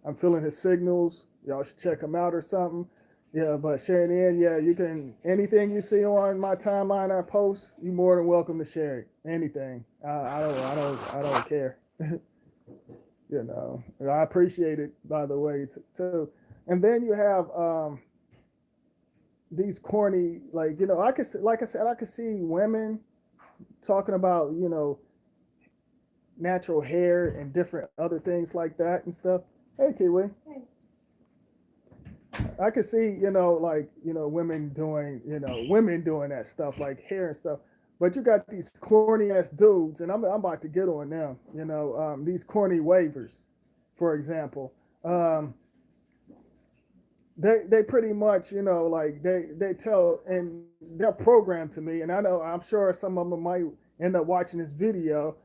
I'm feeling his signals, y'all should check him out or something. Yeah, but Sharon, yeah, you can anything you see on my timeline I post, you more than welcome to share it. Anything. I don't care. I appreciate it, by the way, too. And then you have these corny, I could, like I said, I could see women talking about, natural hair and different other things like that and stuff. Hey, Kiwi. I could see, women doing that stuff like hair and stuff. But you got these corny ass dudes, and I'm about to get on them. These corny wavers, for example. Um, they pretty much, like they tell, and they're programmed to me, and I'm sure some of them might end up watching this video,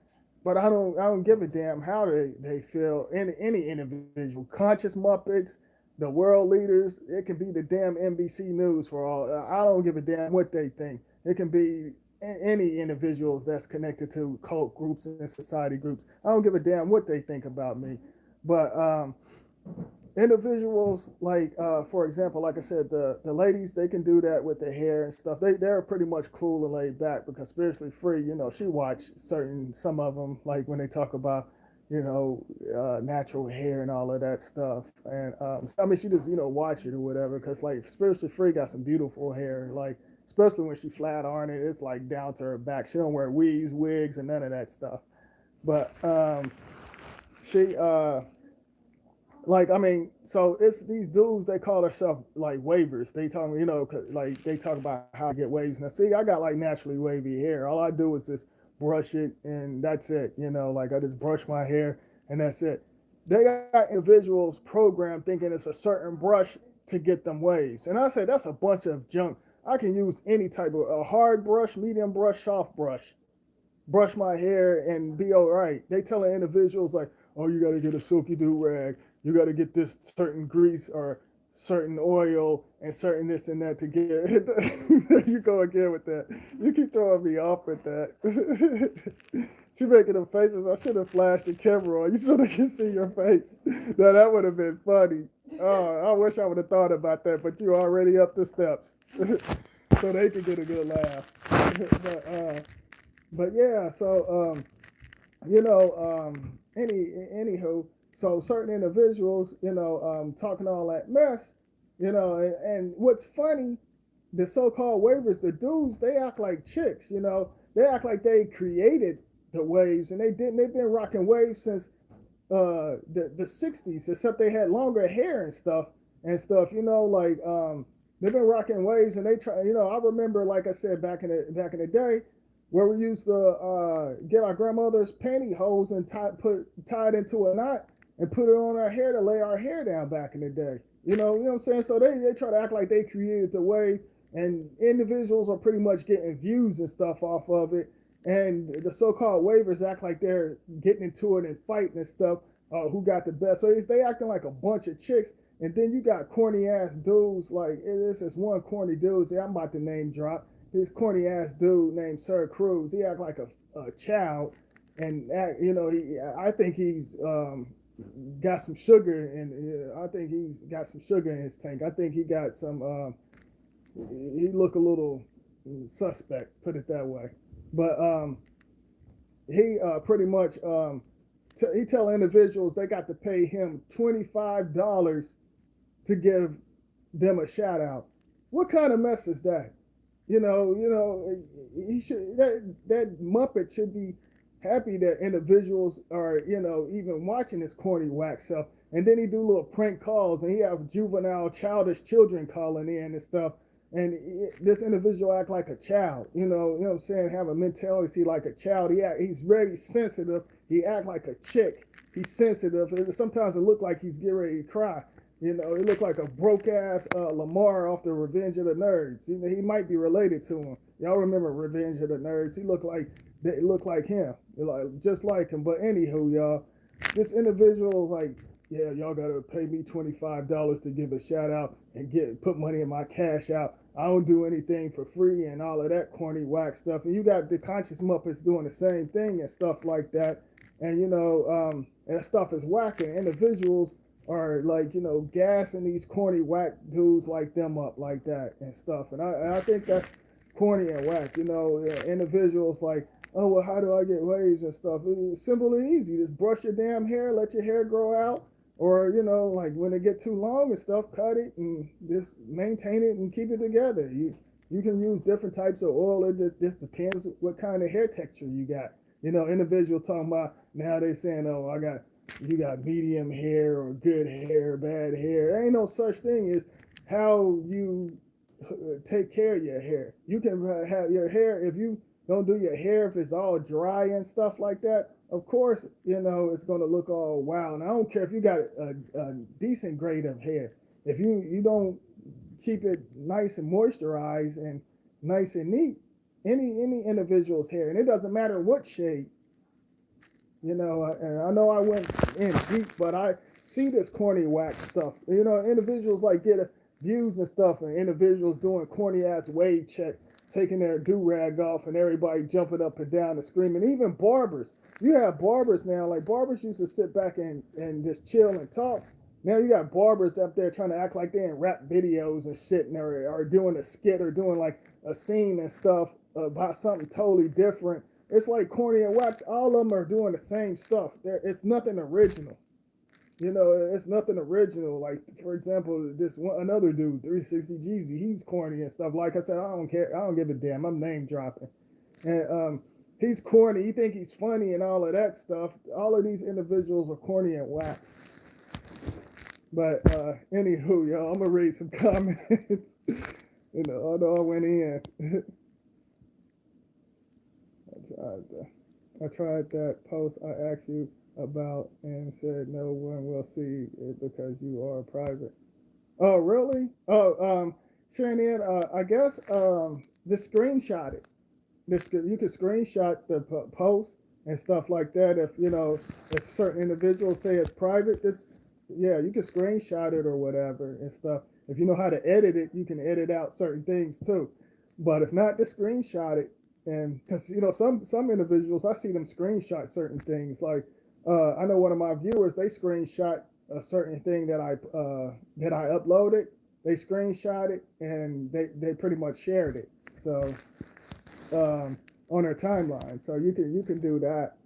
but I don't give a damn how they feel. Any individual, conscious Muppets, the world leaders, it can be the damn NBC News for all. I don't give a damn what they think. It can be any individuals that's connected to cult groups and society groups. I don't give a damn what they think about me, but individuals like for example, like I said, the ladies, they can do that with their hair and stuff. They're pretty much cool and laid back because spiritually free, she watched some of them, like when they talk about natural hair and all of that stuff. And I mean, she just watch it or whatever, because like spiritually free got some beautiful hair, like especially when she flat iron it, it's like down to her back. She don't wear weaves, wigs, and none of that stuff. But she like, I mean, so it's these dudes, they call themselves like wavers. They talk, like they talk about how to get waves. Now, see, I got like naturally wavy hair. All I do is just brush it, and that's it. Like I just brush my hair, and that's it. They got individuals programmed thinking it's a certain brush to get them waves, and I say that's a bunch of junk. I can use any type of a hard brush, medium brush, soft brush my hair and be all right. They telling individuals like, oh, you got to get a silky do rag, you got to get this certain grease or certain oil and certain this and that to get. There you go again with that. You keep throwing me off with that. She making them faces. I should have flashed the camera on you so they can see your face. Now that would have been funny. Oh, I wish I would have thought about that, but you already up the steps, so they could get a good laugh. But yeah, so anywho, so certain individuals, talking all that mess, and what's funny, the so-called waivers, the dudes, they act like chicks, they act like they created the waves, and they didn't. They've been rocking waves since the '60s, except they had longer hair and stuff, like they've been rocking waves, and they try, I remember, like I said, back in the day, where we used to get our grandmother's pantyhose and tie it into a knot and put it on our hair to lay our hair down back in the day. You know what I'm saying? So they try to act like they created the wave, and individuals are pretty much getting views and stuff off of it. And the so-called waivers act like they're getting into it and fighting and stuff. Who got the best? So they acting like a bunch of chicks. And then you got corny ass dudes, like this is one corny dude. See, I'm about to name drop this corny ass dude named Sir Cruz. He act like a child, and I think he's got some sugar, and I think he's got some sugar in his tank. I think he got some. He look a little suspect, put it that way. But he pretty much he tell individuals they got to pay him $25 to give them a shout out. What kind of mess is that? He should that Muppet should be happy that individuals are, even watching this corny whack stuff. And then he do little prank calls, and he have juvenile, childish children calling in and stuff. And this individual act like a child, what I'm saying, have a mentality like a child. He's very sensitive. He act like a chick. He's sensitive. Sometimes it look like he's getting ready to cry. You know, he looked like a broke ass Lamar off the Revenge of the Nerds. You know, he might be related to him. Y'all remember Revenge of the Nerds? He looked like they looked like him, like just like him. But anywho, y'all, this individual like, yeah, y'all gotta pay me $25 to give a shout out and get put money in my cash out. I don't do anything for free and all of that corny whack stuff. And you got the conscious Muppets doing the same thing and stuff like that. And and that stuff is whacking. Individuals are like, gassing these corny whack dudes like them up like that and stuff. And I think that's corny and whack. Individuals like, oh well, how do I get waves and stuff? It's simple and easy. Just brush your damn hair, let your hair grow out, or like when it get too long and stuff, cut it and just maintain it and keep it together. You can use different types of oil. It just depends what kind of hair texture you got. Individual talking about now they saying, oh, you got medium hair or good hair, bad hair. There ain't no such thing as how you take care of your hair. You can have your hair if you don't do your hair if it's all dry and stuff like that. Of course, it's gonna look all wow. And I don't care if you got a decent grade of hair. If you don't keep it nice and moisturized and nice and neat, any individual's hair, and it doesn't matter what shade. And I know I went in deep, but I see this corny whack stuff. Individuals like get views and stuff, and individuals doing corny ass wave check, taking their do rag off, and everybody jumping up and down and screaming. Even barbers, you have barbers now. Like barbers used to sit back and just chill and talk. Now you got barbers up there trying to act like they're in rap videos and shit, and are doing a skit or doing like a scene and stuff about something totally different. It's like corny and whack. All of them are doing the same stuff. It's nothing original. It's nothing original. Like for example, another dude, 360 Jeezy, he's corny and stuff. Like I said, I don't care. I don't give a damn. I'm name dropping, and he's corny. You think he's funny and all of that stuff. All of these individuals are corny and whack. But anywho, y'all, I'm gonna read some comments. Although I went in, I tried that post I asked you about and said no one will see it because you are private. Oh, really? Oh, Shannon, I guess just screenshot it. You could screenshot the post and stuff like that. If certain individuals say it's private, yeah, you can screenshot it or whatever and stuff. If you know how to edit it, you can edit out certain things too. But if not, just screenshot it. And because some individuals, I see them screenshot certain things. Like I know one of my viewers, they screenshot a certain thing that I uploaded. They screenshot it and they pretty much shared it. So on their timeline. So you can do that.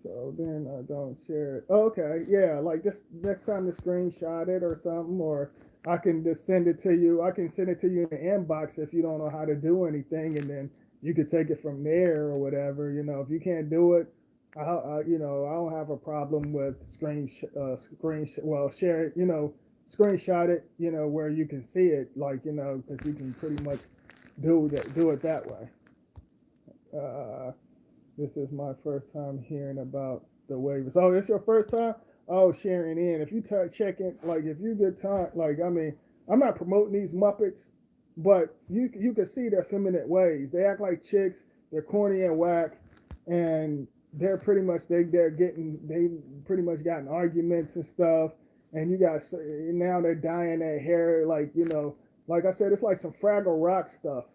So then I don't share it. Okay, yeah, like just next time to screenshot it or something, or I can just send it to you. I can send it to you in the inbox if you don't know how to do anything, and then you could take it from there or whatever. If you can't do it, I don't have a problem with share it. Screenshot it. Where you can see it, like because you can pretty much do it that way. This is my first time hearing about the waivers. Oh, it's your first time? Oh, sharing in. If you check in, like if you get time, like I mean, I'm not promoting these Muppets, but you can see their feminine ways. They act like chicks. They're corny and whack, and they're pretty much they pretty much gotten arguments and stuff. And you got now they're dyeing their hair like I said, it's like some Fraggle Rock stuff.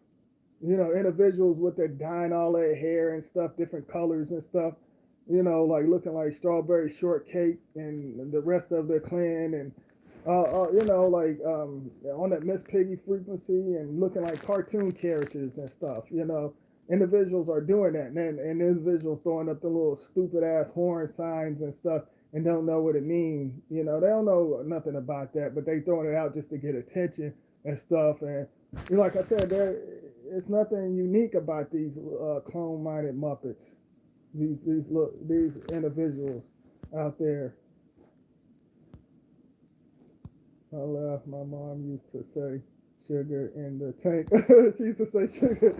Individuals with their dyeing all their hair and stuff, different colors and stuff, like looking like strawberry shortcake and the rest of their clan and, on that Miss Piggy frequency and looking like cartoon characters and stuff, individuals are doing that and individuals throwing up the little stupid ass horn signs and stuff and don't know what it means. They don't know nothing about that, but they throwing it out just to get attention and stuff. And like I said, it's nothing unique about these clone-minded Muppets. These individuals out there. I laugh. My mom used to say sugar in the tank. She used to say sugar.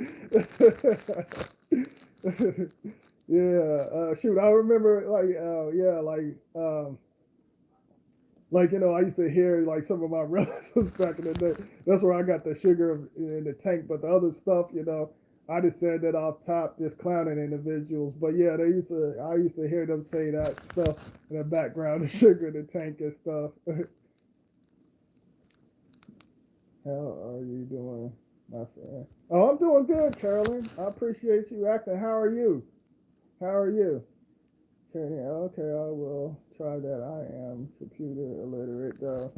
Yeah. Shoot, I remember yeah, like Like, I used to hear like some of my relatives back in the day. That's where I got the sugar in the tank. But the other stuff, I just said that off top, just clowning individuals. But yeah, I used to hear them say that stuff in the background, the sugar in the tank and stuff. How are you doing, my friend? Oh, I'm doing good, Carolyn. I appreciate you asking. How are you? How are you? Okay, okay, I will try that. I am computer illiterate though.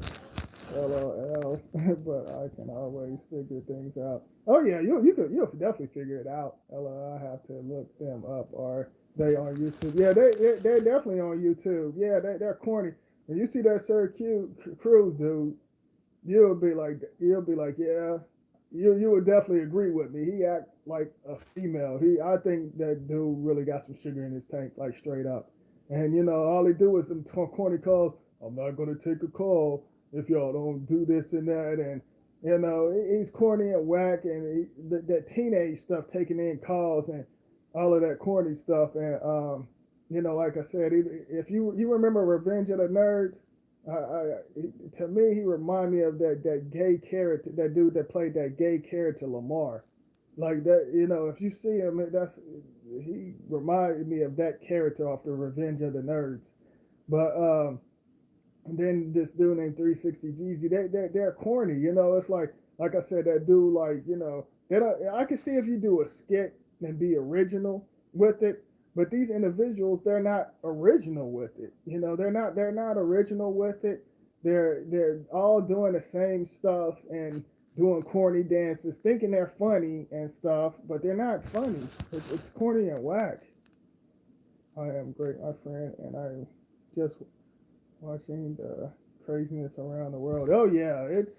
LOL, but I can always figure things out. Oh yeah, you'll definitely figure it out. LOL, I have to look them up. Are they on YouTube? Yeah, they're definitely on YouTube. Yeah, they're corny. When you see that Sir Q Cruz dude, you'll be like, yeah, you would definitely agree with me. He act like a female. I think that dude really got some sugar in his tank, like straight up. And all he do is them corny calls. I'm not gonna take a call if y'all don't do this and that. And he's corny and whack, and that teenage stuff, taking in calls and all of that corny stuff. And like I said, if you remember Revenge of the Nerds, to me, he reminded me of that gay character, that dude that played that gay character Lamar, like that. If you see him, he reminded me of that character off the Revenge of the Nerds. But then this dude named 360 Jeezy, they're corny. It's like I said, that dude, like, I can see if you do a skit and be original with it, but these individuals, they're not original with it. They're not original with it. They're all doing the same stuff and doing corny dances, thinking they're funny and stuff, but they're not funny. It's corny and whack. I am great, my friend, and I'm just watching the craziness around the world. Oh yeah, it's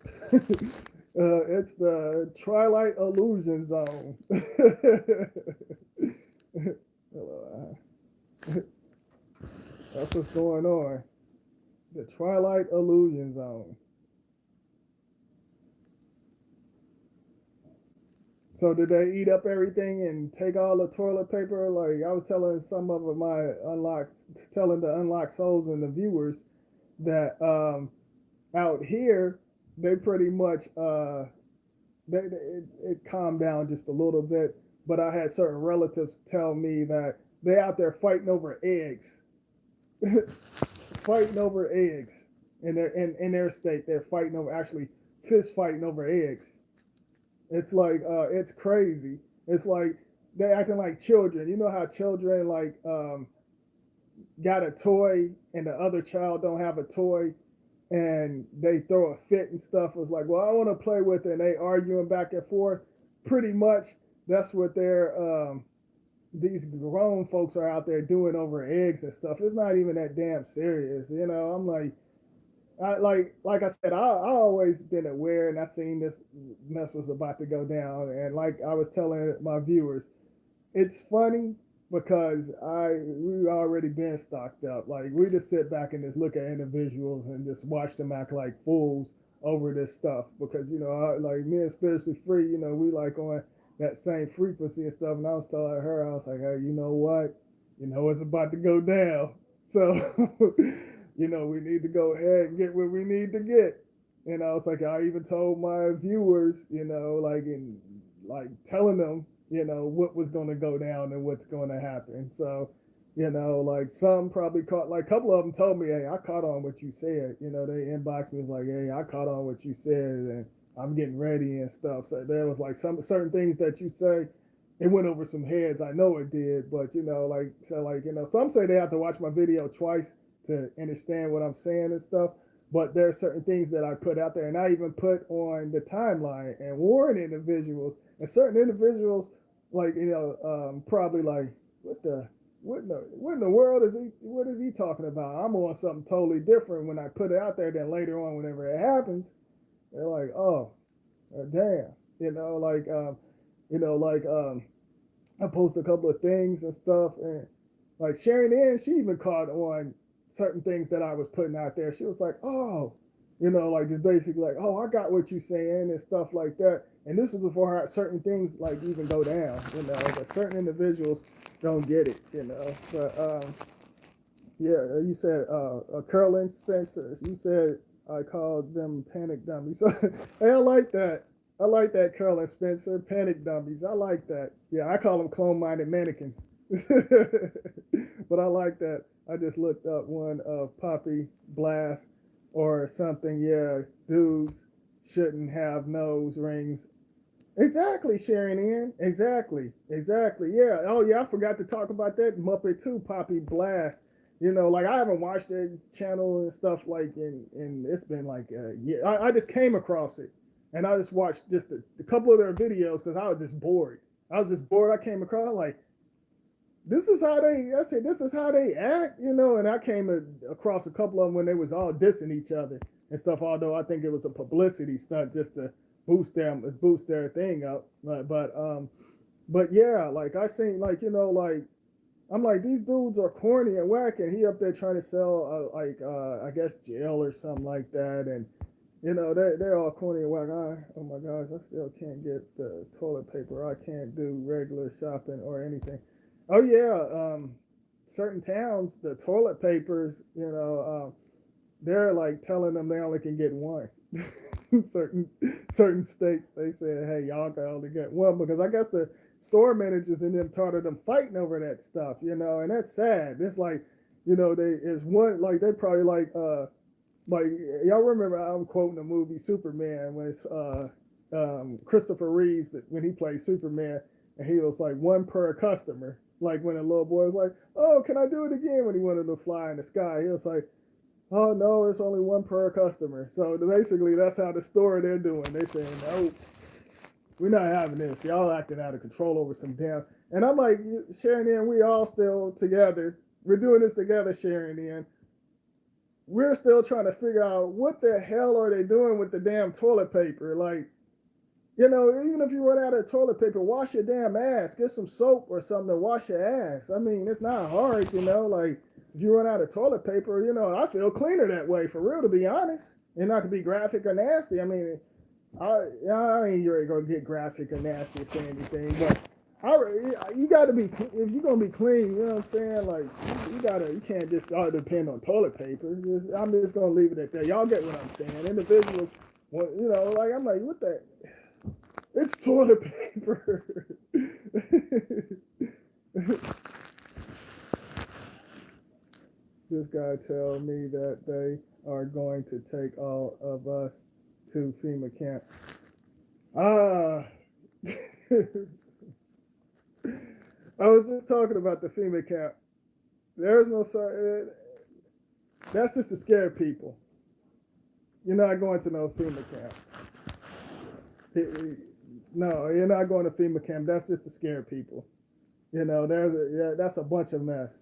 the Twilight Illusion Zone. Hello, that's what's going on. The Twilight Illusion Zone. So did they eat up everything and take all the toilet paper? Like I was telling some of my telling the unlocked souls and the viewers that out here they pretty much it calmed down just a little bit. But I had certain relatives tell me that they out there fighting over eggs, fighting over eggs in their state. They're fighting over, actually fist fighting over eggs. It's like it's crazy. It's like they're acting like children. You know how children like got a toy and the other child don't have a toy, and they throw a fit and stuff. It was like, well, I want to play with it, and they arguing back and forth. Pretty much, that's what these grown folks are out there doing over eggs and stuff. It's not even that damn serious. I'm like, like I said, I always been aware, and I seen this mess was about to go down. And like I was telling my viewers, it's funny because we already been stocked up. Like we just sit back and just look at individuals and just watch them act like fools over this stuff. Because like me and Spiritually Free, we like on that same frequency and stuff. And I was telling her, I was like, hey, you know what? It's about to go down. So we need to go ahead and get what we need to get. And I was like, I even told my viewers, like in like telling them, what was going to go down and what's going to happen. So, like some probably caught, like a couple of them told me, hey, I caught on what you said. They inboxed me, was like, hey, I caught on what you said, and I'm getting ready and stuff. So there was like some certain things that you say, it went over some heads. I know it did, but some say they have to watch my video twice to understand what I'm saying and stuff. But there are certain things that I put out there, and I even put on the timeline and warn individuals. And certain individuals, like probably like, what in the world is he? What is he talking about? I'm on something totally different when I put it out there. Then later on, whenever it happens, they're like, oh, damn, I post a couple of things and stuff, and like Sharon Ann, she even caught on certain things that I was putting out there. She was like, oh, like just basically like, oh, I got what you're saying and stuff like that. And this is before certain things like even go down, but certain individuals don't get it. But Yeah, you said Carolyn Spencer. You said I called them panic dummies. Hey, I like that. I like that, Carolyn Spencer. Panic dummies. I like that. Yeah, I call them clone-minded mannequins. But I like that. I just looked up one of Poppy Blast or something. Yeah, dudes shouldn't have nose rings. Exactly, Sharon Ann. Exactly. Exactly. Yeah. Oh, yeah. I forgot to talk about that Muppet too, Poppy Blast. You know, like I haven't watched that channel and stuff like in it's been like a year. I just came across it and I just watched just a couple of their videos because I was just bored. I was just bored. I came across like this is how they. I said this is how they act, you know. And I came across a couple of them when they was all dissing each other and stuff. Although I think it was a publicity stunt just to boost their thing up. But yeah, like I seen like you know like I'm like these dudes are corny and whack, and he up there trying to sell I guess gel or something like that, and you know they're all corny and whack. Oh my gosh, I still can't get the toilet paper. I can't do regular shopping or anything. Oh yeah, certain towns the toilet papers, you know, they're like telling them they only can get one. certain certain states they said, hey, y'all can only get one because I guess the store managers and them started them fighting over that stuff, you know, and that's sad. It's like, you know, they is one like they probably like y'all remember I'm quoting the movie Superman when it's Christopher Reeves that when he played Superman and he was like one per customer. Like when a little boy was like, "Oh, can I do it again?" When he wanted to fly in the sky, he was like, "Oh no, it's only one per customer." So basically, that's how the store they're doing. They saying, "No, we're not having this. Y'all acting out of control over some damn." And I'm like, Sharon, in we all still together. We're doing this together, Sharon. In we're still trying to figure out what the hell are they doing with the damn toilet paper. Like, you know, even if you run out of toilet paper, wash your damn ass. Get some soap or something to wash your ass. I mean, it's not hard, you know. Like, if you run out of toilet paper, you know, I feel cleaner that way, for real, to be honest. And not to be graphic or nasty. I mean, I ain't really gonna get graphic or nasty or say anything, but you got to be if you're gonna be clean. You know what I'm saying? Like you can't just all depend on toilet paper. I'm just gonna leave it at that. Y'all get what I'm saying? Individuals, well, you know, like I'm like, what the it's toilet paper. This guy tell me that they are going to take all of us to FEMA camp. Ah. I was just talking about the FEMA camp. There's no that's just to scare people. You're not going to no FEMA camp. No, you're not going to FEMA camp. That's just to scare people. You know, that's a bunch of mess.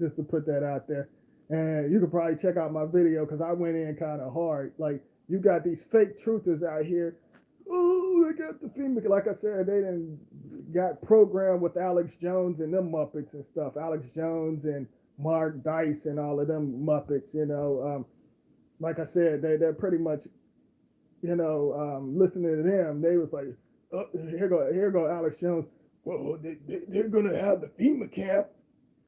Just to put that out there, and you could probably check out my video because I went in kind of hard. Like you got these fake truthers out here. Oh, they got the FEMA. Like I said, they didn't got programmed with Alex Jones and them Muppets and stuff. Alex Jones and Mark Dice and all of them Muppets. You know, like I said, they're pretty much listening to them. They was like, oh, here go Alex Jones. Well, they're gonna have the FEMA camp.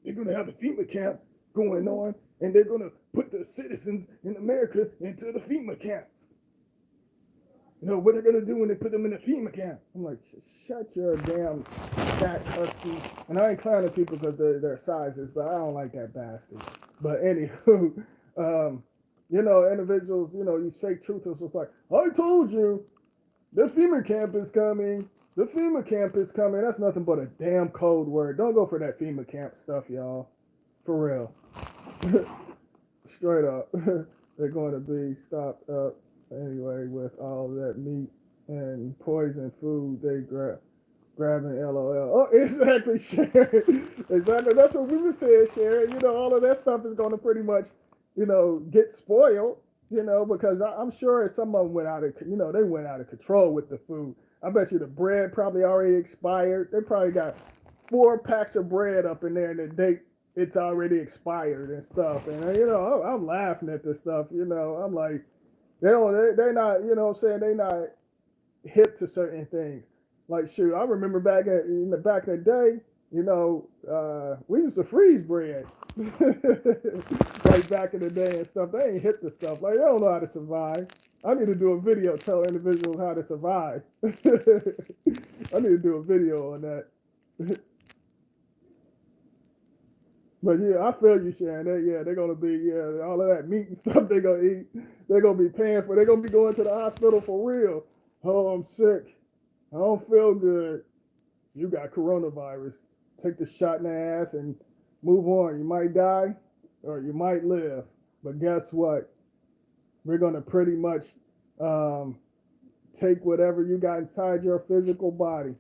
They're gonna have the FEMA camp going on, and they're gonna put the citizens in America into the FEMA camp. You know what they're gonna do when they put them in the FEMA camp? I'm like, shut your damn fat husky. And I ain't clowning people because their sizes, but I don't like that bastard. But anywho, individuals, these fake truthers was like, I told you, the FEMA camp is coming. The FEMA camp is coming. That's nothing but a damn code word. Don't go for that FEMA camp stuff, y'all. For real. Straight up. They're going to be stopped up anyway with all that meat and poison food they grabbing LOL. Oh, exactly, Sharon. Exactly. That's what we were saying, Sharon. All of that stuff is going to pretty much, get spoiled, because I'm sure some of them went out of, they went out of control with the food. I bet you the bread probably already expired. They probably got 4 packs of bread up in there and the date it's already expired and stuff. And I'm laughing at this stuff. I'm like, they're not, what I'm saying, they not hip to certain things. Like shoot, I remember back in the day, We used to freeze bread like back in the day and stuff. They ain't hit the stuff. Like, they don't know how to survive. I need to do a video telling individuals how to survive. I need to do a video on that. But yeah, I feel you, Sharon. They're gonna be all of that meat and stuff they're gonna eat. They're gonna be paying for. They're gonna be going to the hospital for real. Oh, I'm sick. I don't feel good. You got coronavirus. Take the shot in the ass and move on. You might die or you might live. But guess what? We're gonna pretty much um, take whatever you got inside your physical body.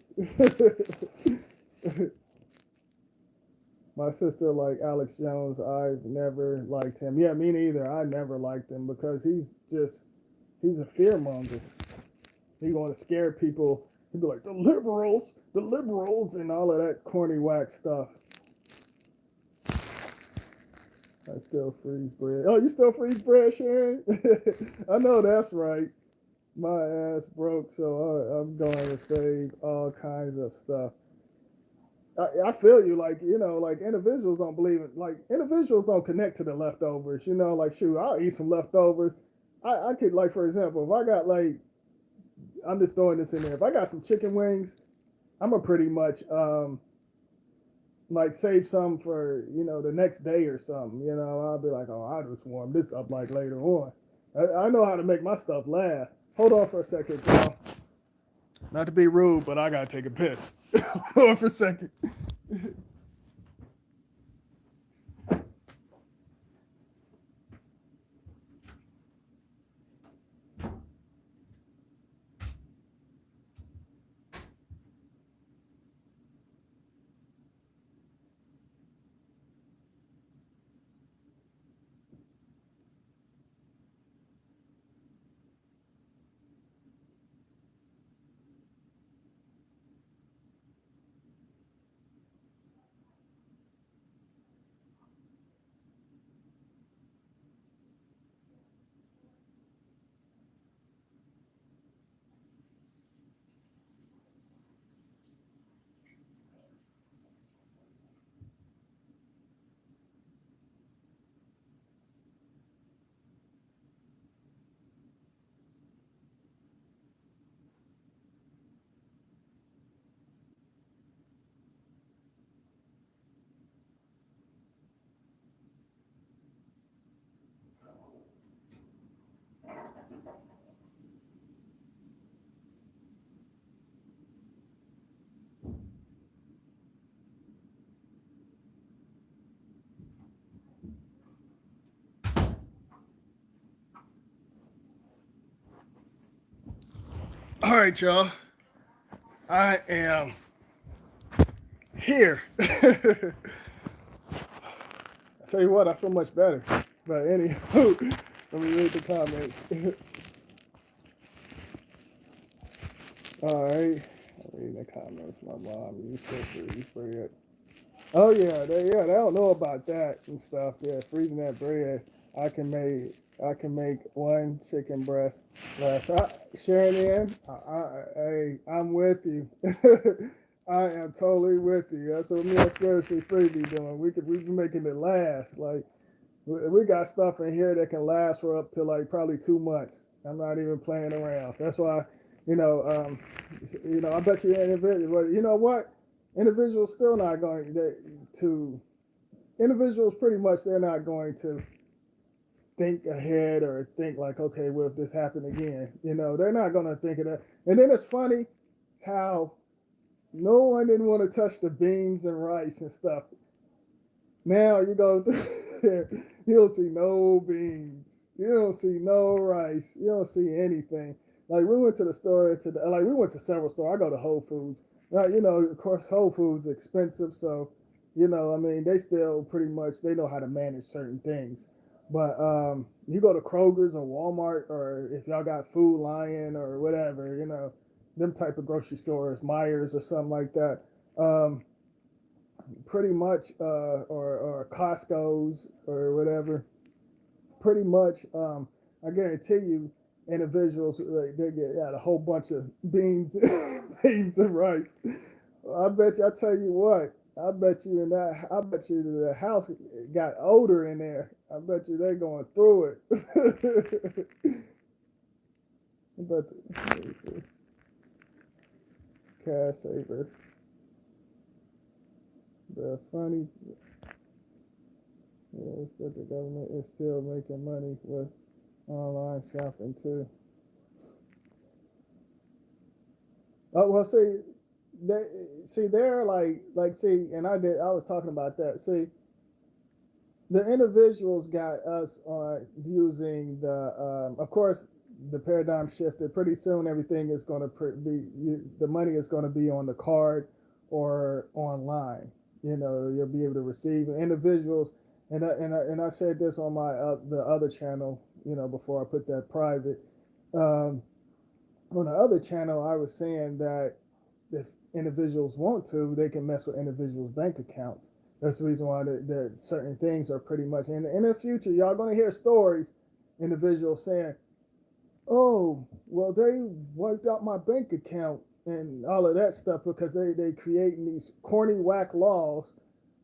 My sister like Alex Jones. I've never liked him. Yeah, me neither. I never liked him because he's a fear monger. He want to scare people. He'd be like the liberals, and all of that corny whack stuff. I still freeze bread. Oh, you still freeze bread, Sharon? I know that's right. My ass broke, so I'm going to save all kinds of stuff. I feel you, like individuals don't believe it. Like individuals don't connect to the leftovers. Like shoot, I'll eat some leftovers. I could like for example, if I got like, I'm just throwing this in there. If I got some chicken wings, I'm gonna pretty much like save some for the next day or something. I'll be like, oh, I'll just warm this up like later on. I know how to make my stuff last. Hold on for a second, y'all. Not to be rude, but I gotta take a piss. Hold on for a second. All right, y'all. I am here. I tell you what, I feel much better. But anywho, let me read the comments. All right, I'm reading the comments. My mom used to freeze bread. Oh yeah, they don't know about that and stuff. Yeah, freezing that bread. I can make one chicken breast last. Sharon Ann, I'm with you. I am totally with you. That's what me and Spiritually Free be doing. We be making it last. Like we got stuff in here that can last for up to like probably 2 months. I'm not even playing around. That's why, you know, um, I bet you individual. But you know what? Individuals still not going to. Individuals pretty much they're not going to think ahead or think like, okay, well, if this happened again, they're not going to think of that. And then it's funny how no one didn't want to touch the beans and rice and stuff. Now you go through there, you don't see no beans, you don't see no rice, you don't see anything. Like we went to the store today, like we went to several stores. I go to Whole Foods. Now, of course, Whole Foods is expensive, so I mean, they still pretty much they know how to manage certain things. But you go to Kroger's or Walmart, or if y'all got Food Lion or whatever, them type of grocery stores, Myers or something like that. Um, Pretty much, or Costco's or whatever. Pretty much, I guarantee you, individuals they get a whole bunch of beans, beans and rice. I bet you. I tell you what. I bet you in that. I bet you the house got odor in there. I bet you they're going through it. But let me see. Cash saver. The funny is that the government is still making money with online shopping too. Oh well, they see they're like see, and I was talking about that. See, the individuals got us on using of course, the paradigm shifted. Pretty soon, everything is going to the money is going to be on the card or online. You'll be able to receive individuals. And I said this on my the other channel. Before I put that private. Um, on the other channel, I was saying that if individuals want to, they can mess with individuals' bank accounts. That's the reason why the certain things are pretty much in the future. Y'all gonna hear stories, individuals saying, "Oh, well, they wiped out my bank account and all of that stuff because they creating these corny whack laws,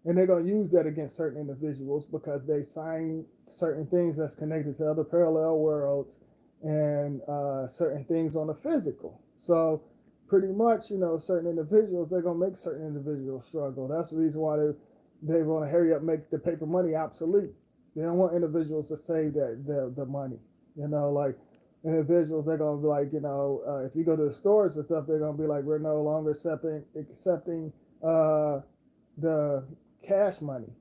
and they're gonna use that against certain individuals because they sign certain things that's connected to other parallel worlds and certain things on the physical." So pretty much, certain individuals, they're gonna make certain individuals struggle. That's the reason why they want to hurry up, make the paper money obsolete. They don't want individuals to save the money. Like individuals, they're gonna be like, if you go to the stores and stuff, they're gonna be like, we're no longer accepting the cash money.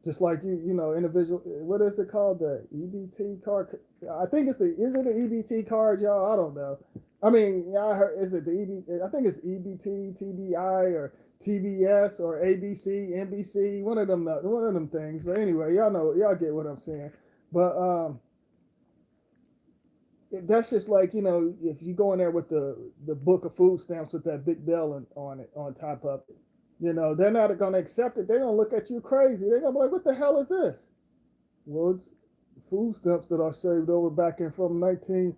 Just like individual. What is it called? The EBT card. I think is it an EBT card, y'all? I don't know. I mean, yeah, I heard, is it the EBT? I think it's EBT, TBI, or TBS, or ABC, NBC. One of them things. But anyway, y'all get what I'm saying. But that's just like if you go in there with the book of food stamps with that big bell on it on top of it, they're not going to accept it. They're going to look at you crazy. They're going to be like, what the hell is this? Well, it's food stamps that are saved over back in from 1960s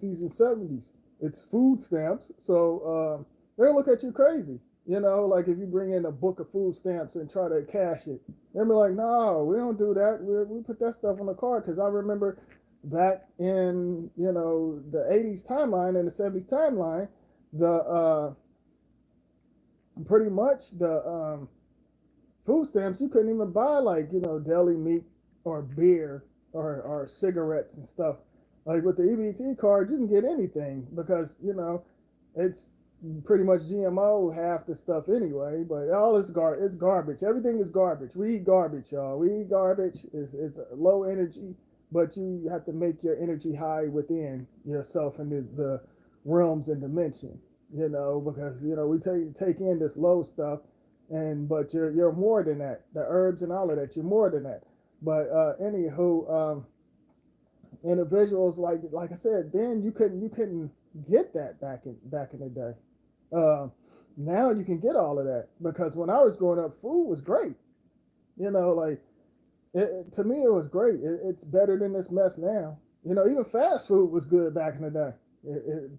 and 70s. It's food stamps. So they'll look at you crazy. Like if you bring in a book of food stamps and try to cash it, they'll be like, no, we don't do that. We put that stuff on the card. Because I remember back in, the 80s timeline and the 70s timeline, the pretty much the food stamps, you couldn't even buy like deli meat or beer or cigarettes and stuff. Like with the EBT card, you can get anything because it's pretty much GMO half the stuff anyway. But all this it's garbage. Everything is garbage. We eat garbage, y'all. We eat garbage. It's low energy, but you have to make your energy high within yourself and the realms and dimension. Because we take in this low stuff, but you're more than that. The herbs and all of that, you're more than that. But anywho, individuals like I said, then you couldn't get that back in the day. Uh, Now you can get all of that because when I was growing up, food was great. Like to me, it was great. It's better than this mess now. Even fast food was good back in the day.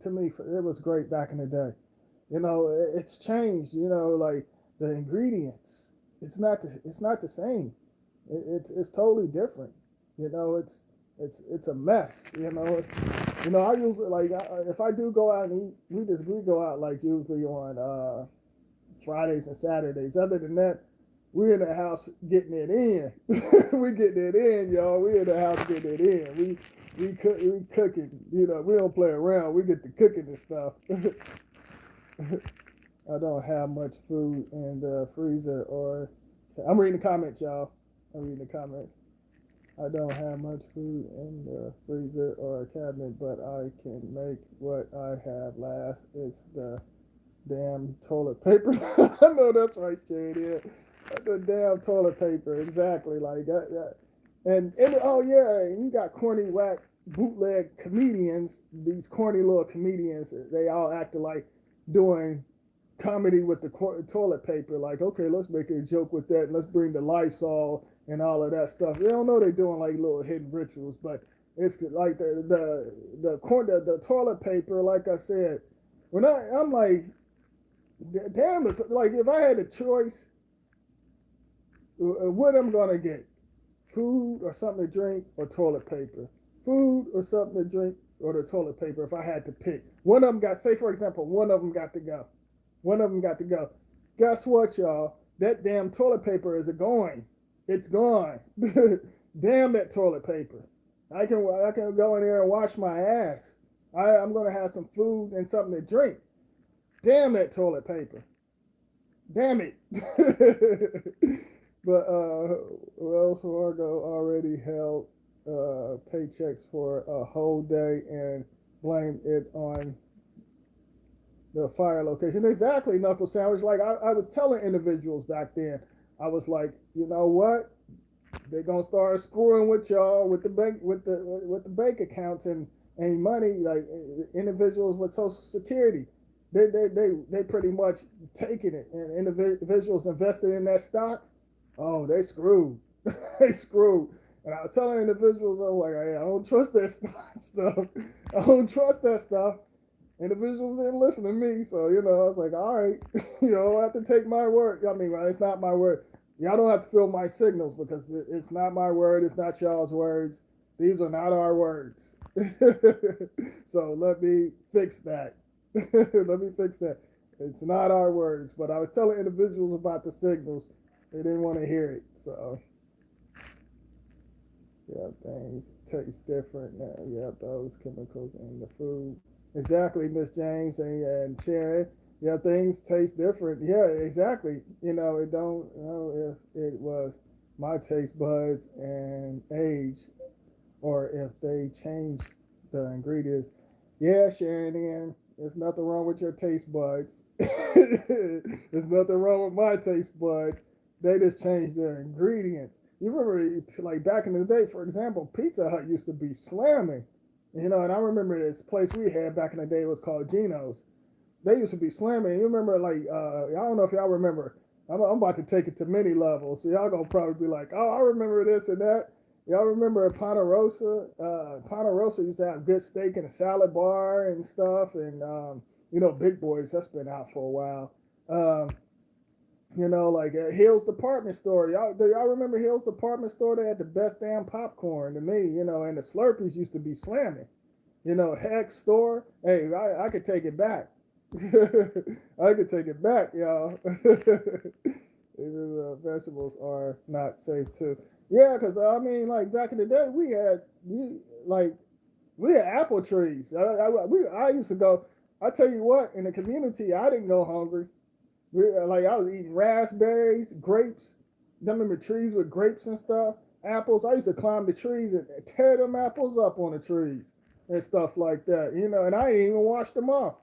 To me, it was great back in the day. It's changed. Like the ingredients, it's not the same. It's totally different. It's a mess. I usually like if I do go out and eat, we go out like usually on Fridays and Saturdays. Other than that, we're in the house getting it in. We getting it in, y'all. We in the house getting it in. We cooking. We don't play around. We get to cooking and stuff. I don't have much food in the freezer or. I'm reading the comments, y'all. I'm reading the comments. I don't have much food in the freezer or cabinet, but I can make what I have last. It's the damn toilet paper. I know that's right, Shane. Yeah, the damn toilet paper. Exactly like that. And oh yeah, you got corny whack bootleg comedians. These corny little comedians. They all acting like doing comedy with the toilet paper. Like, okay, let's make a joke with that, and let's bring the Lysol and all of that stuff. They don't know they're doing like little hidden rituals, but it's like the toilet paper. Like I said, I'm like, damn, like if I had a choice What I'm gonna get? Food or something to drink or toilet paper? Food or something to drink or the toilet paper? If I had to pick, one of them got. Say for example, one of them got to go. One of them got to go. Guess what, y'all? That damn toilet paper is going. It's gone. Damn that toilet paper. I can go in there and wash my ass. I'm gonna have some food and something to drink. Damn that toilet paper. Damn it. But Wells Fargo already held paychecks for a whole day and blamed it on the fire location. Exactly, Knuckle Sandwich. Like I was telling individuals back then, I was like, you know what? They're gonna start screwing with y'all with the bank accounts and money, like individuals with Social Security. They pretty much taking it, and individuals invested in that stock. Oh, they screwed. They screwed. And I was telling individuals, I was like, hey, I don't trust that stuff. I don't trust that stuff. Individuals didn't listen to me, so I was like, all right, I have to take my word. I mean, well, it's not my word. Y'all don't have to fill my signals because it's not my word. It's not y'all's words. These are not our words. So let me fix that. Let me fix that. It's not our words, but I was telling individuals about the signals. They didn't want to hear it. So, yeah, things taste different now. Yeah, those chemicals in the food. Exactly, Miss James and Sharon. Yeah, things taste different. Yeah, exactly. It don't. If it was my taste buds and age, or if they change the ingredients. Yeah, Sharon, and there's nothing wrong with your taste buds. There's nothing wrong with my taste buds. They just changed their ingredients. You remember, like back in the day, for example, Pizza Hut used to be slamming. And I remember this place we had back in the day was called Geno's. They used to be slamming. You remember, like, I don't know if y'all remember. I'm about to take it to many levels. So y'all gonna probably be like, oh, I remember this and that. Y'all remember Ponderosa? Ponderosa used to have good steak and a salad bar and stuff. And, Big Boys, that's been out for a while. Like Hill's Department Store. Do y'all remember Hill's Department Store? They had the best damn popcorn to me, and the Slurpees used to be slamming. Hex Store. Hey, I could take it back. I could take it back, y'all. Even vegetables are not safe too. Yeah, because I mean, like back in the day, we had apple trees. I used to go. I tell you what, in the community, I didn't go hungry. Like I was eating raspberries, grapes. I remember trees with grapes and stuff. Apples. I used to climb the trees and tear them apples up on the trees and stuff like that. And I didn't even wash them off.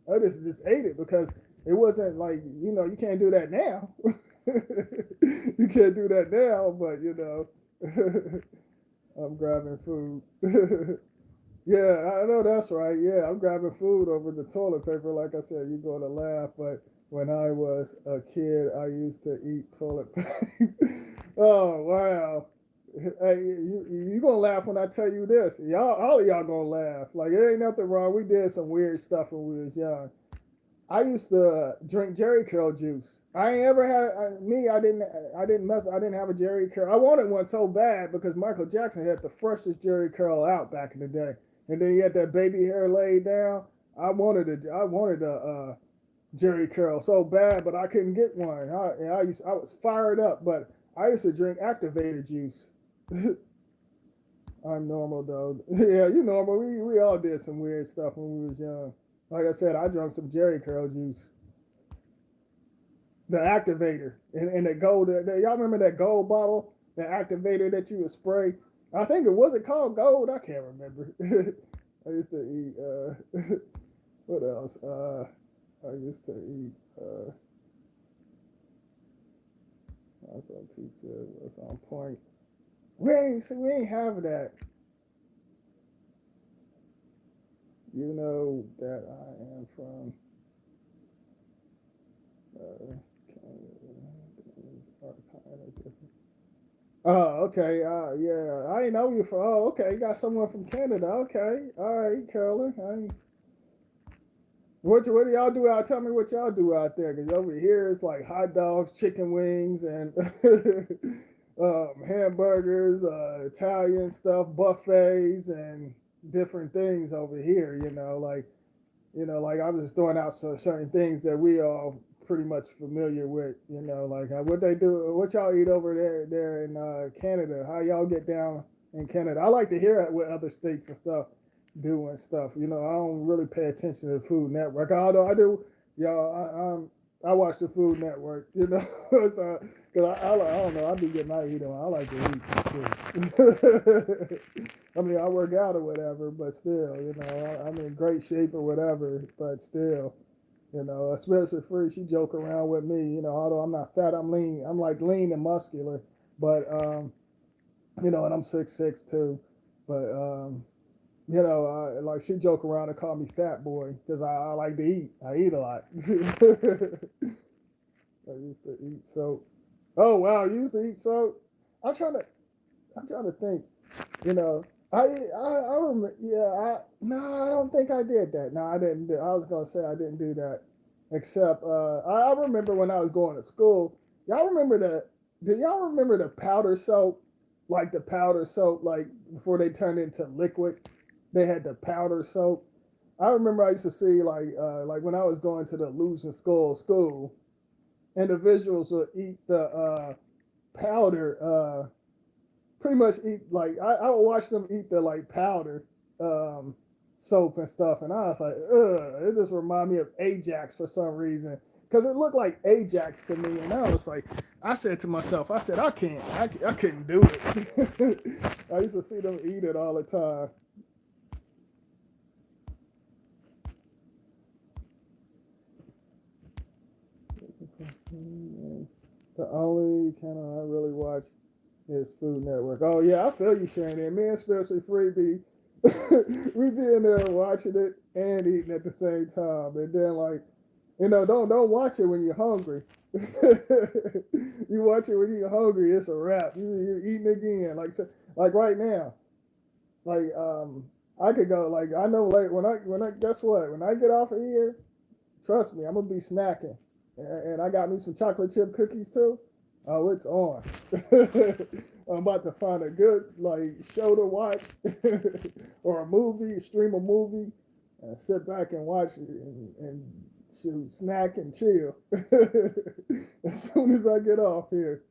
I just ate it because it wasn't like you can't do that now. You can't do that now, but I'm grabbing food. Yeah, I know that's right. Yeah, I'm grabbing food over the toilet paper. Like I said, you're going to laugh, but when I was a kid, I used to eat toilet paper. Oh wow! Hey, you gonna laugh when I tell you this? All of y'all gonna laugh. Like it ain't nothing wrong. We did some weird stuff when we was young. I used to drink Jerry Curl juice. I ain't ever had me. I didn't have a Jerry Curl. I wanted one so bad because Michael Jackson had the freshest Jerry Curl out back in the day, and then he had that baby hair laid down. I wanted a Jerry Curl so bad, but I couldn't get one. I was fired up, but I used to drink activated juice. I'm normal though. Yeah, you normal. We all did some weird stuff when we was young. Like I said, I drank some Jerry Curl juice. The activator and the gold. Y'all remember that gold bottle, the activator that you would spray? I think it was it called gold. I can't remember. I used to eat. What else? I used to eat. That's on pizza. That's on point. We ain't have that. You know that I am from Oh, okay. Yeah. I ain't know you from. Oh, okay. You got someone from Canada. Okay. All right, Carolyn. What do y'all do out? Tell me what y'all do out there, because over here it's like hot dogs, chicken wings, and hamburgers, Italian stuff, buffets, and different things over here. Like I was just throwing out some certain things that we all pretty much familiar with. Like what they do, what y'all eat over there in Canada. How y'all get down in Canada? I like to hear what other states and stuff do and stuff. I don't really pay attention to the Food Network, although I do. Y'all, I watch the Food Network. So because I don't know, I be getting my eat on. I like to eat too. I mean, I work out or whatever, but still, I'm in great shape or whatever, but still, especially Free, she joke around with me, although I'm not fat, I'm lean. I'm like lean and muscular, but, and I'm 6'6" too, but, like she joke around and call me fat boy because I like to eat. I eat a lot. I used to eat soap. Oh wow, you used to eat soap. I'm trying to. I'm trying to think. You know, I remember. Yeah, no, I don't think I did that. No, I didn't. I was gonna say I didn't do that. Except I remember when I was going to school. Y'all remember the? Do y'all remember the powder soap? Like the powder soap, like before they turned into liquid, they had the powder soap. I remember I used to see like when I was going to the Losing school, individuals would eat the powder, pretty much eat like I would watch them eat the like powder um, soap and stuff, and I was like, ugh, it just reminded me of Ajax for some reason. Because it looked like Ajax to me, and I was like, I said to myself, I said, I couldn't do it. I used to see them eat it all the time. The only channel I really watch is Food Network. Oh yeah, I feel you, Shannon. Me and Especially Freebie, we be in there watching it and eating at the same time, and then like, don't watch it when you're hungry. You watch it when you're hungry, it's a wrap. You're eating again, like right now. Like I could go like I know like when I guess what when I get off of here, trust me, I'm gonna be snacking, and I got me some chocolate chip cookies too. Oh, it's on. I'm about to find a good like show to watch, or a movie, stream a movie, and sit back and watch it and shoot, snack and chill. As soon as I get off here.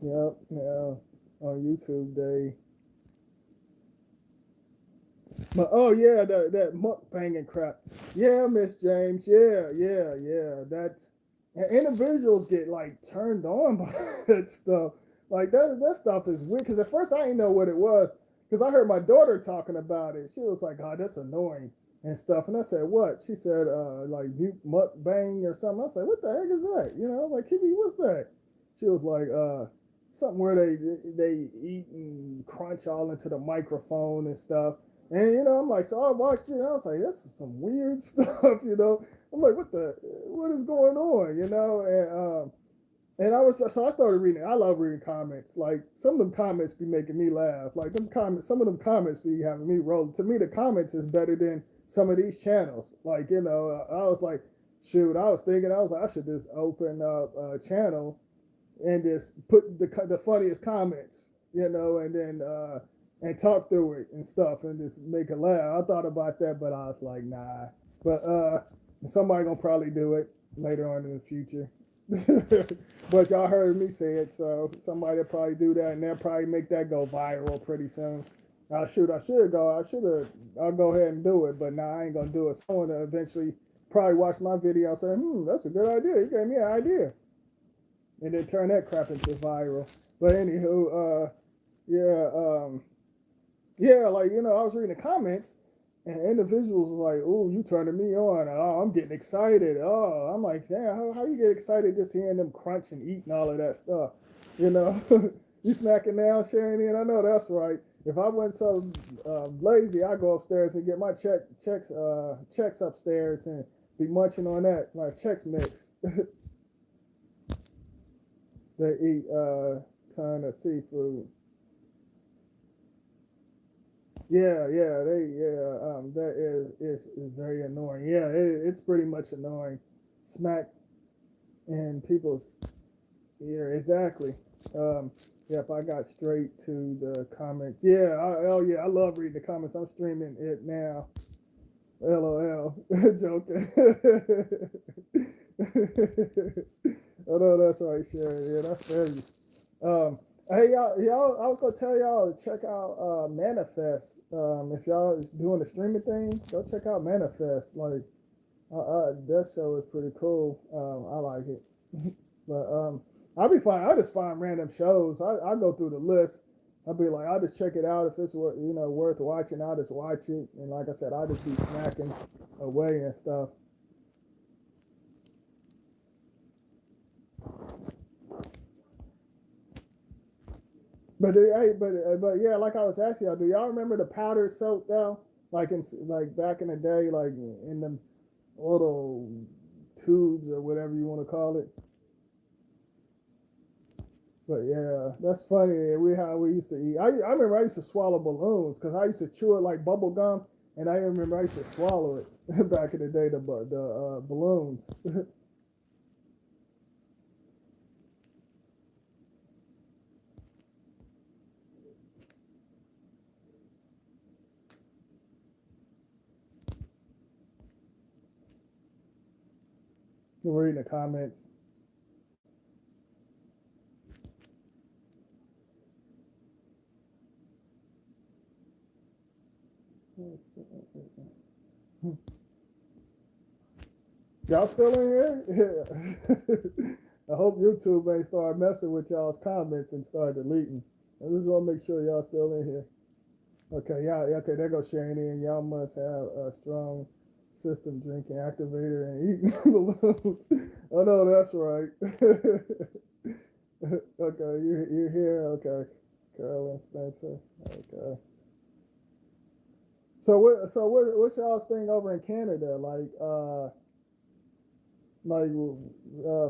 Yep, yeah. On YouTube, but oh yeah, that mukbanging crap. Yeah, Miss James. Yeah, yeah, yeah. That's and individuals get like turned on by that stuff. Like that stuff is weird. Because at first I didn't know what it was. Because I heard my daughter talking about it. She was like, "Oh, that's annoying." And stuff. And I said, "What?" She said, like mute mukbang or something." I said, "What the heck is that?" Like, Kiwi, what's that? She was like, something where they eat and crunch all into the microphone and stuff. And I'm like, so I watched it, and I was like, this is some weird stuff. I'm like, what is going on, and I started reading. I love reading comments. Like some of them comments be making me laugh. Like them comments, some of them comments be having me roll. To me, the comments is better than some of these channels. Like I was like, shoot, I was thinking, I was like, I should just open up a channel and just put the funniest comments, and then and talk through it and stuff and just make it laugh. I thought about that, but I was like, nah. But somebody gonna probably do it later on in the future. But y'all heard me say it, so somebody will probably do that, and they'll probably make that go viral pretty soon. Shoot, I should go. I'll go ahead and do it, but nah, I ain't gonna do it. Someone will eventually probably watch my video and say, that's a good idea. You gave me an idea, and then turn that crap into viral. But anywho, yeah, yeah, like I was reading the comments, and individuals was like, "Oh, you turning me on? Oh, I'm getting excited. Oh, I'm like, damn, how you get excited just hearing them crunch and eating all of that stuff? You know, you snacking now, sharing in. I know that's right. If I wasn't so lazy, I go upstairs and get my checks upstairs and be munching on that my checks mix. They eat ton of seafood. That is very annoying. Yeah, it's pretty much annoying. Smack in people's ear, exactly. Um, yep, I got straight to the comments. Oh yeah, I love reading the comments. I'm streaming it now. LOL, joking. Oh no, that's right, Sharon. Yeah, that's fair. Um, hey y'all, I was gonna tell y'all to check out Manifest. If y'all is doing the streaming thing, go check out Manifest. Like, that show is pretty cool. I like it. But I'll be fine. I just find random shows. I go through the list. I'll be like, I'll just check it out if it's worth watching. I'll just watch it. And like I said, I'll just be snacking away and stuff. But yeah, like I was asking y'all, do y'all remember the powdered soap though? Like back in the day, like in the little tubes or whatever you want to call it. But yeah, that's funny. We how we used to eat. I remember I used to swallow balloons because I used to chew it like bubble gum, and I remember I used to swallow it back in the day. The balloons. We're reading the comments. Y'all still in here? Yeah. I hope YouTube ain't start messing with y'all's comments and start deleting. I just want to make sure y'all still in here. Okay, yeah, okay, there goes Shane. Y'all must have a strong system drinking activator and eating balloons. Oh no, that's right. Okay, you're here. Okay, Carolyn Spencer. Okay. What's y'all's thing over in Canada like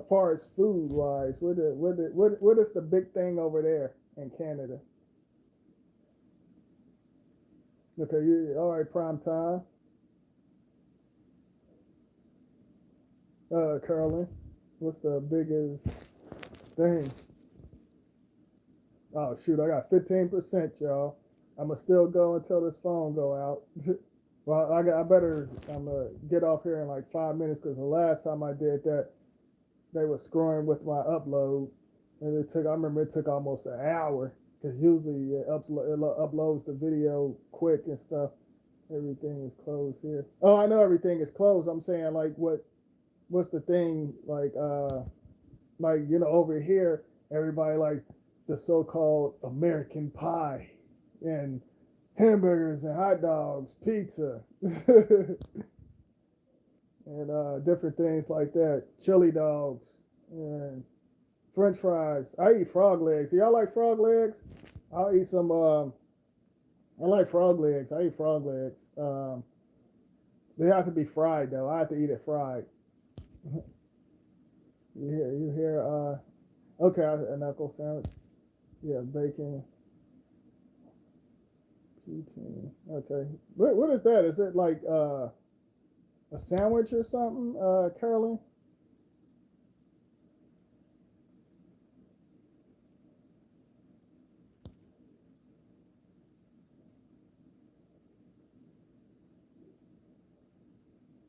far as food wise? What is the big thing over there in Canada? Okay, you all right? Prime time. Carolyn, what's the biggest thing? Oh shoot, I got 15%, y'all. I'ma still go until this phone go out. Well, I better. I'm gonna get off here in like 5 minutes because the last time I did that, they were screwing with my upload, and it took. I remember it took almost an hour because usually it uploads the video quick and stuff. Everything is closed here. Oh, I know everything is closed. I'm saying like what's the thing like over here everybody like the so-called American pie and hamburgers and hot dogs, pizza, and different things like that. Chili dogs and French fries. I eat frog legs. Do y'all like frog legs? I'll eat some. I like frog legs. I eat frog legs. They have to be fried though. I have to eat it fried. You hear? Okay, a knuckle sandwich. Yeah, bacon, poutine. Okay, what is that? Is it like a sandwich or something, Carolyn?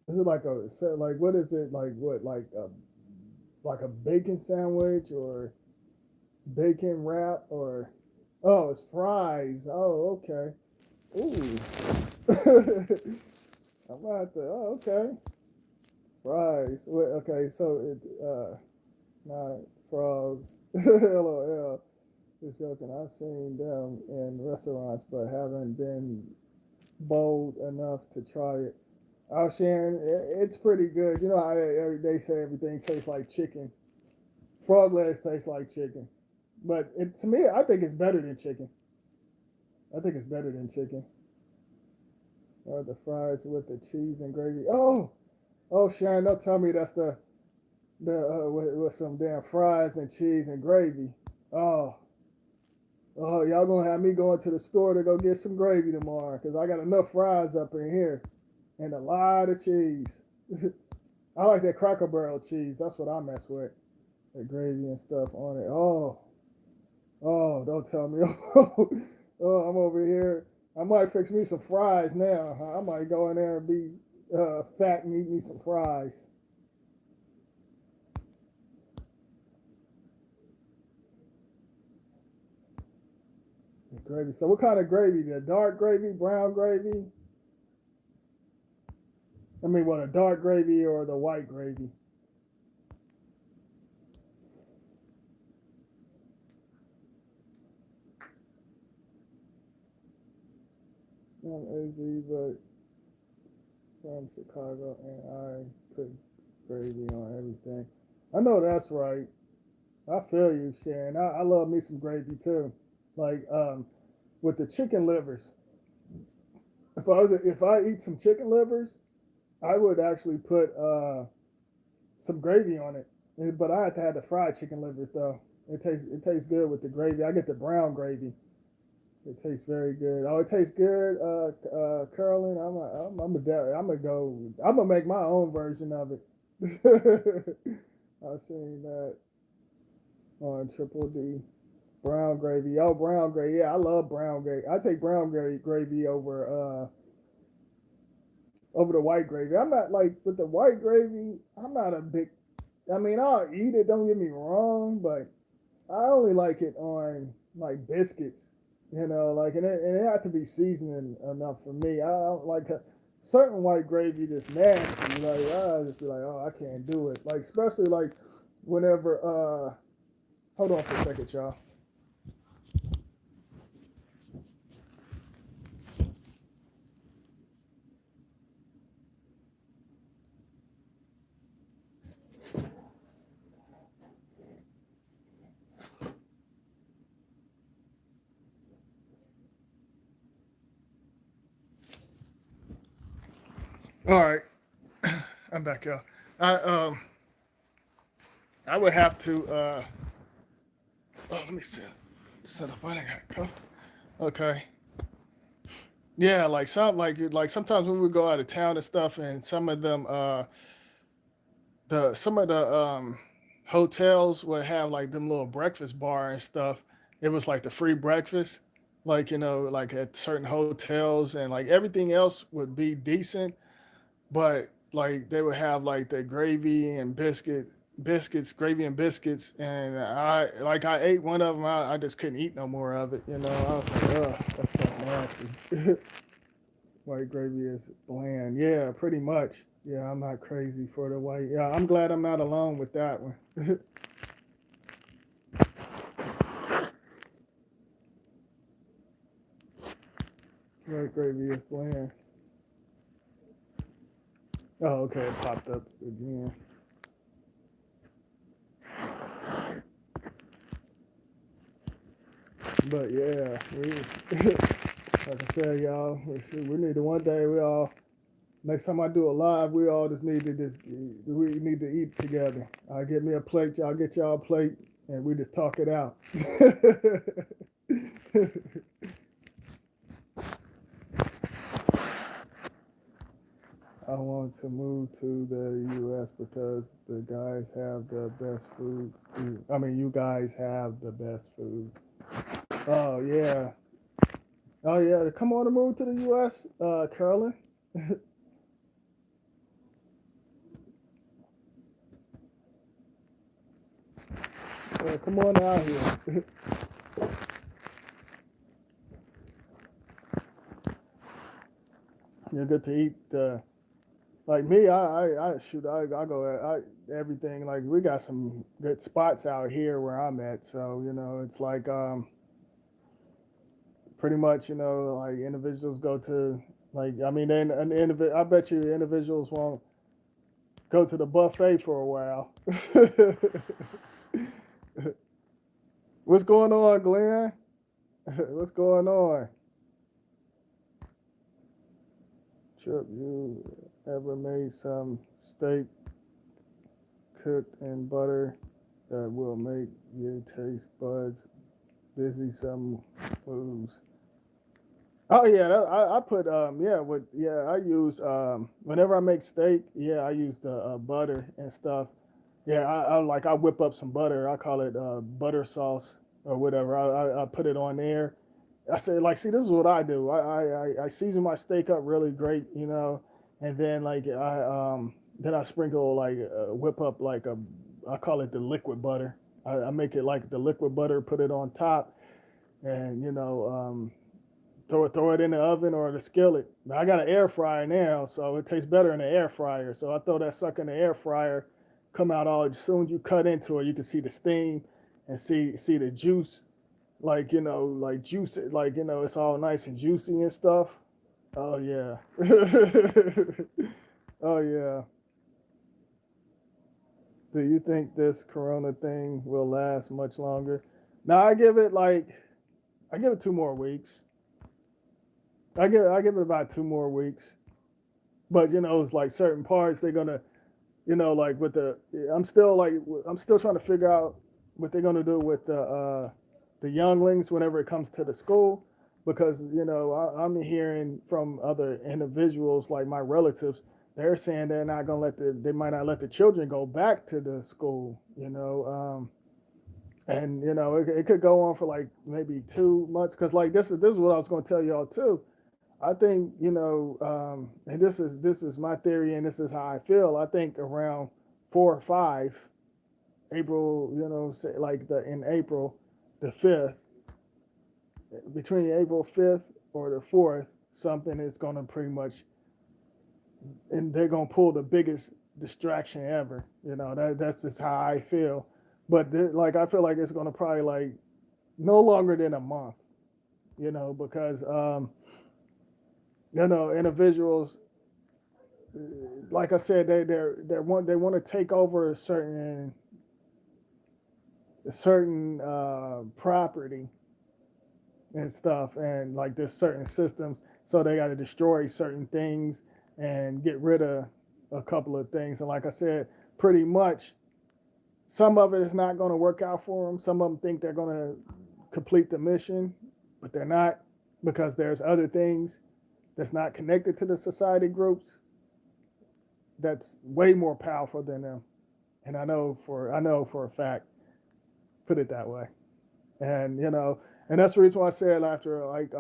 Is it like like what is it like? What like a bacon sandwich or bacon wrap or oh, it's fries. Oh, okay. Ooh. I'm about to. Oh, okay. Fries. Wait, okay, so not frogs. LOL. Just joking. I've seen them in restaurants, but haven't been bold enough to try it. Oh, Sharon, it's pretty good. You know how they say everything tastes like chicken. Frog legs taste like chicken, but to me, I think it's better than chicken. I think it's better than chicken. Or the fries with the cheese and gravy. Oh, Sharon, don't tell me that's the with some damn fries and cheese and gravy. Oh, Oh, y'all gonna have me going to the store to go get some gravy tomorrow because I got enough fries up in here and a lot of cheese. I like that Cracker Barrel cheese. That's what I mess with. The gravy and stuff on it. Oh, don't tell me. Oh, I'm over here. I might fix me some fries now. I might go in there and be fat and eat me some fries. The gravy. So, what kind of gravy? The dark gravy, brown gravy? I mean, what, a dark gravy or the white gravy? I'm AZ, but from Chicago, and I put gravy on everything. I know that's right. I feel you, Sharon. I love me some gravy too. Like with the chicken livers. If I eat some chicken livers, I would actually put some gravy on it. But I have to have the fried chicken livers though. It tastes good with the gravy. I get the brown gravy. It tastes very good. Oh, it tastes good, Carolyn. I'm gonna go. I'm gonna make my own version of it. I've seen that on Triple D. Brown gravy. Oh, brown gravy. Yeah, I love brown gravy. I take brown gravy over the white gravy. I'm not like with the white gravy. I'm not a big. I mean, I'll eat it. Don't get me wrong, but I only like it on like biscuits. Like and it had to be seasoning enough for me. I don't like a certain white gravy that's nasty. Like I just be like, oh, I can't do it. Like especially like whenever. Hold on for a second, y'all. All right, I'm back, y'all. I um I would have to. Oh, let me set up. I got cuffed. Okay. Yeah, like sometimes when we would go out of town and stuff, and some of the hotels would have like them little breakfast bar and stuff. It was like the free breakfast, like like at certain hotels, and like everything else would be decent, but like they would have like the gravy and biscuits, gravy and biscuits, and I ate one of them. I just couldn't eat no more of it. I was like, ugh, that's so nasty. White gravy is bland. Yeah, pretty much. Yeah, I'm not crazy for the white. Yeah, I'm glad I'm not alone with that one. White gravy is bland. Oh, okay, it popped up again. But yeah, like I said, y'all, we need to one day we all. Next time I do a live, we all just need to we need to eat together. I get me a plate, y'all get y'all a plate, and we just talk it out. I want to move to the U.S. because the guys have the best food. I mean, you guys have the best food. Oh yeah, oh yeah. Come on to move to the U.S., Carolyn. Come on out here. You're good to eat. Like me, I shoot. I go. Everything. Like we got some good spots out here where I'm at. So it's like pretty much like individuals go to like I mean then I bet you individuals won't go to the buffet for a while. What's going on, Glenn? What's going on? Chip, you ever made some steak cooked in butter that will make your taste buds busy some moves. Oh yeah, I put I use whenever I make steak, yeah, I use the butter and stuff. Yeah, I whip up some butter. I call it butter sauce or whatever. I put it on there. I say like, see, this is what I do. I season my steak up really great, and then like I sprinkle like whip up like a I call it the liquid butter. I make it like the liquid butter, put it on top, and throw it in the oven or the skillet. I got an air fryer now, so it tastes better in the air fryer. So I throw that sucker in the air fryer, come out all as soon as you cut into it, you can see the steam and see the juice, like like juice, like it's all nice and juicy and stuff. Oh yeah, oh yeah. Do you think this Corona thing will last much longer? Now I give it 2 more weeks. I give it about 2 more weeks. But it's like certain parts they're gonna, like with the I'm still trying to figure out what they're gonna do with the younglings whenever it comes to the school, because I'm hearing from other individuals like my relatives, they're saying they might not let the children go back to the school, and it could go on for like maybe 2 months, because like this is what I was going to tell y'all too. I think and this is my theory, and this is how I feel. I think around 4 or 5 April, say like in April the 5th, between April 5th or the 4th, something is going to pretty much, and they're going to pull the biggest distraction ever. That's just how I feel. But like I feel like it's going to probably like no longer than a month. Because individuals, like I said, they want to take over a certain property and stuff, and like there's certain systems, so they got to destroy certain things and get rid of a couple of things. And like I said, pretty much some of it is not going to work out for them. Some of them think they're going to complete the mission, but they're not, because there's other things that's not connected to the society groups that's way more powerful than them. And I know for a fact, put it that way. And and that's the reason why I said after like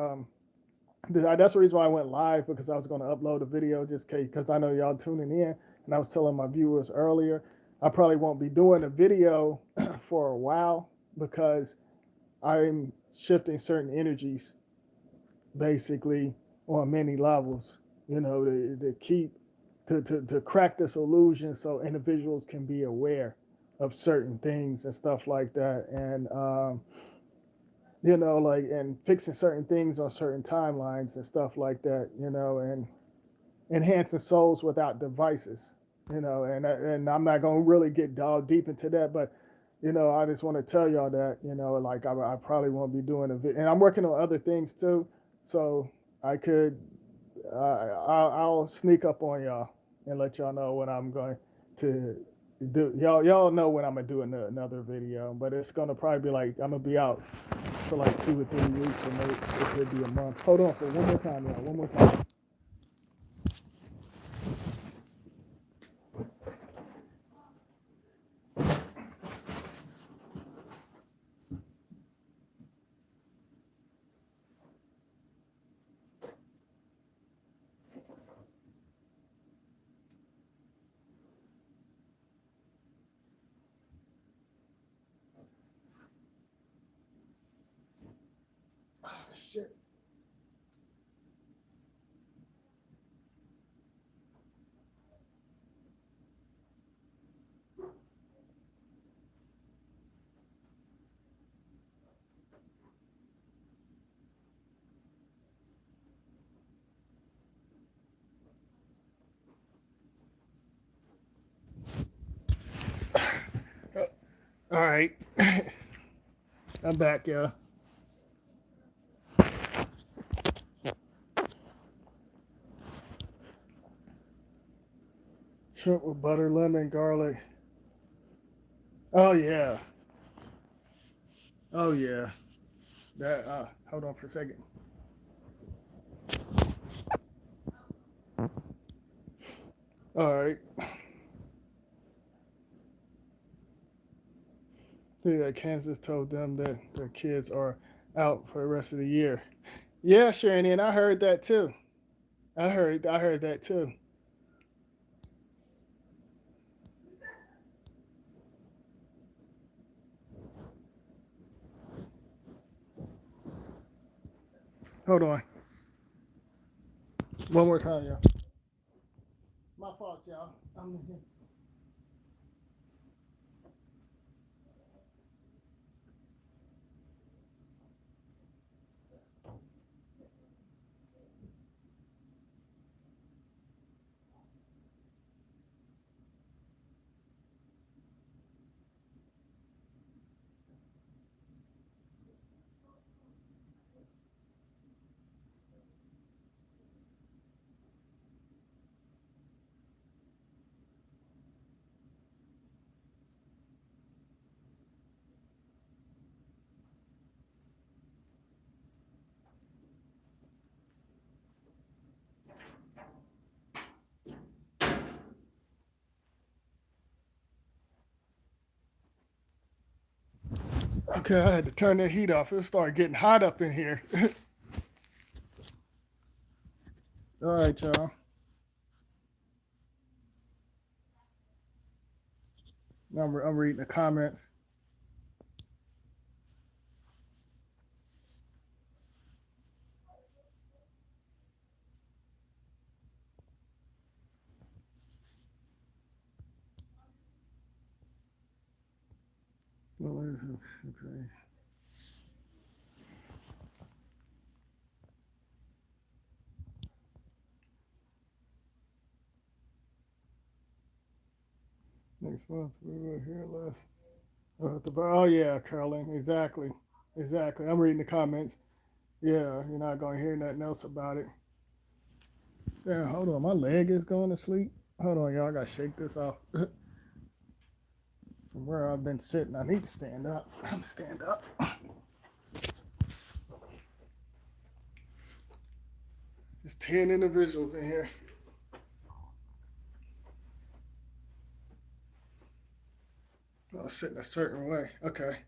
that's the reason why I went live, because I was going to upload a video just because I know y'all tuning in, and I was telling my viewers earlier I probably won't be doing a video for a while, because I'm shifting certain energies basically on many levels, to keep to crack this illusion so individuals can be aware of certain things and stuff like that. And like, and fixing certain things on certain timelines and stuff like that, and enhancing souls without devices, and I'm not going to really get dog deep into that, but I just want to tell y'all that, like I probably won't be doing a video, and I'm working on other things too, so I could I'll sneak up on y'all and let y'all know when I'm going to do. Y'all know when I'm gonna do another video, but it's gonna probably be like I'm gonna be out for like 2 or 3 weeks, or maybe it could be a month. Hold on for one more time, y'all. One more time. Oh, shit. All right, I'm back, y'all. Shrimp with butter, lemon, garlic. Oh yeah. Oh yeah. Hold on for a second. All right. Yeah, Kansas told them that their kids are out for the rest of the year. Yeah, Sharon, I heard that too. I heard that too. Hold on. One more time, y'all. My fault, y'all. Okay, I had to turn the heat off. It started getting hot up in here. All right, y'all. I'm reading the comments. Okay. Next month we will hear less. Oh yeah, Carolyn. Exactly. Exactly. I'm reading the comments. Yeah, you're not gonna hear nothing else about it. Yeah, hold on. My leg is going to sleep. Hold on, y'all. I gotta shake this off. From where I've been sitting, I need to stand up. I'm stand up. There's 10 individuals in here. I was sitting a certain way. Okay.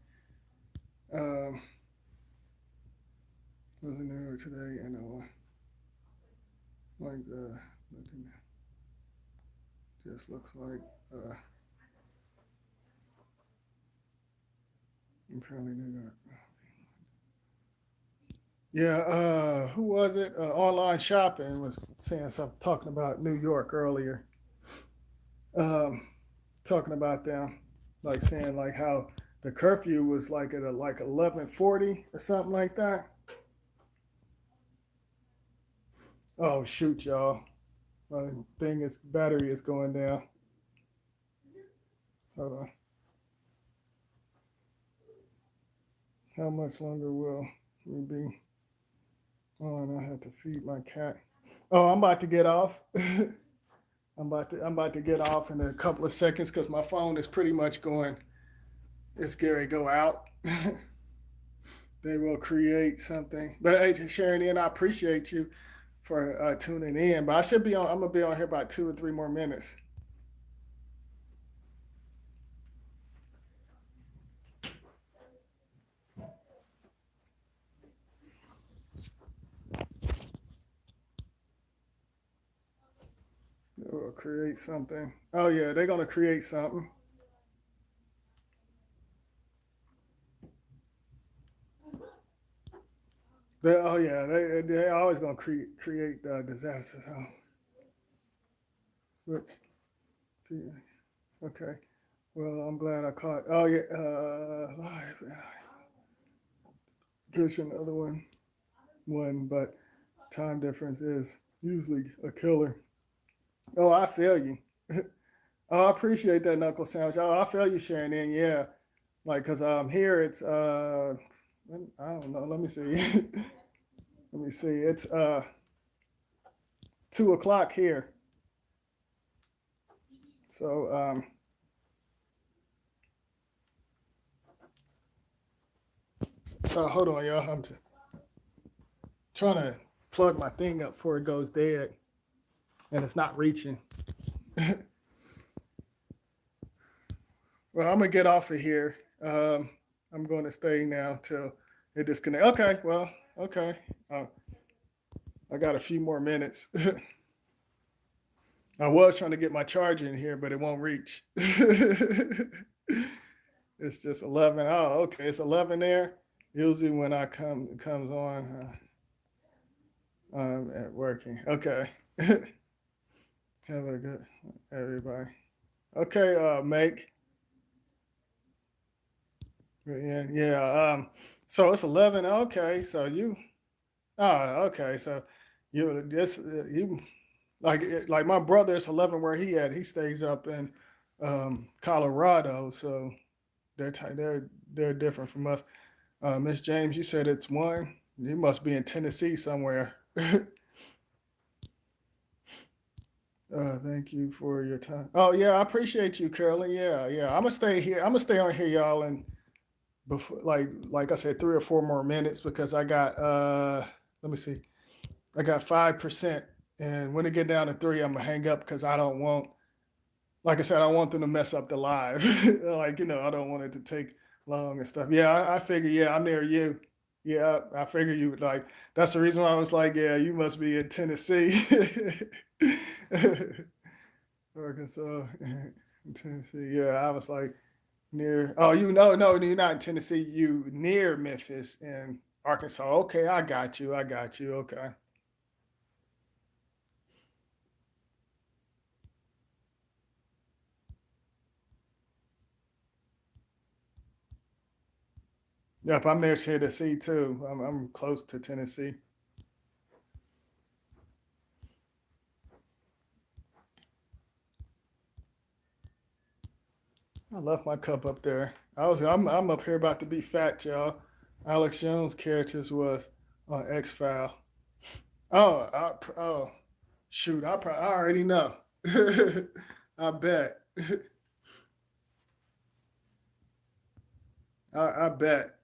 Was in New York today, and like looking, just looks like apparently New York. Yeah, who was it? Online shopping was saying something, talking about New York earlier. Um, Talking about them, like saying like how the curfew was like at like 11:40 or something like that. Oh shoot, y'all! My thing is battery is going down. Hold on. How much longer will we be on? I have to feed my cat. Oh, I'm about to get off. I'm about to get off in a couple of seconds because my phone is pretty much going. It's Gary go out. They will create something. But hey, Sharon, and I appreciate you for tuning in. But I should be on. I'm gonna be on here about 2 or 3 more minutes. They will create something. Oh yeah, they're gonna create something. Oh yeah, they're always gonna create disasters. Huh? Which, okay. Well, I'm glad I caught. Oh yeah, live. Catch another one, but time difference is usually a killer. Oh, I feel you. Oh, I appreciate that knuckle sandwich. Oh, I feel you, Sharon. And yeah, like, cause here it's I don't know. Let me see. Let me see. It's 2 o'clock here. So Hold on, y'all. I'm just trying to plug my thing up before it goes dead, and it's not reaching. Well, I'm gonna get off of here. I'm going to stay now till it disconnects. Okay. Well. Okay. I got a few more minutes. I was trying to get my charger in here, but it won't reach. It's just 11. Oh, okay. It's 11 there. Usually when I come, it comes on. I'm at working. Okay. Have a good everybody. Okay, Make. Yeah, yeah. So it's 11. Okay, so you. Oh, okay. So you like my brother. It's 11 where he at. He stays up in Colorado, so they're different from us. Miss James, you said it's 1. You must be in Tennessee somewhere. Thank you for your time. Oh yeah, I appreciate you, Curly. Yeah, yeah. I'm gonna stay here. I'm gonna stay on here, y'all, and before like I said, 3 or 4 more minutes because I got let me see. I got 5%. And when it get down to 3, I'm gonna hang up because I don't want, like I said, I don't want them to mess up the live. Like, I don't want it to take long and stuff. Yeah, I figure, yeah, I'm near you. Yeah, I figure you like that's the reason why I was like, yeah, you must be in Tennessee. Arkansas, Tennessee. Yeah, I was like near. Oh, no, you're not in Tennessee. You near Memphis and Arkansas. Okay, I got you. I got you. Okay. Yep, I'm near Tennessee too. I'm close to Tennessee. I left my cup up there. I'm up here about to be fat, y'all. Alex Jones' characters was on X File. Oh, shoot! I already know. I bet. I bet.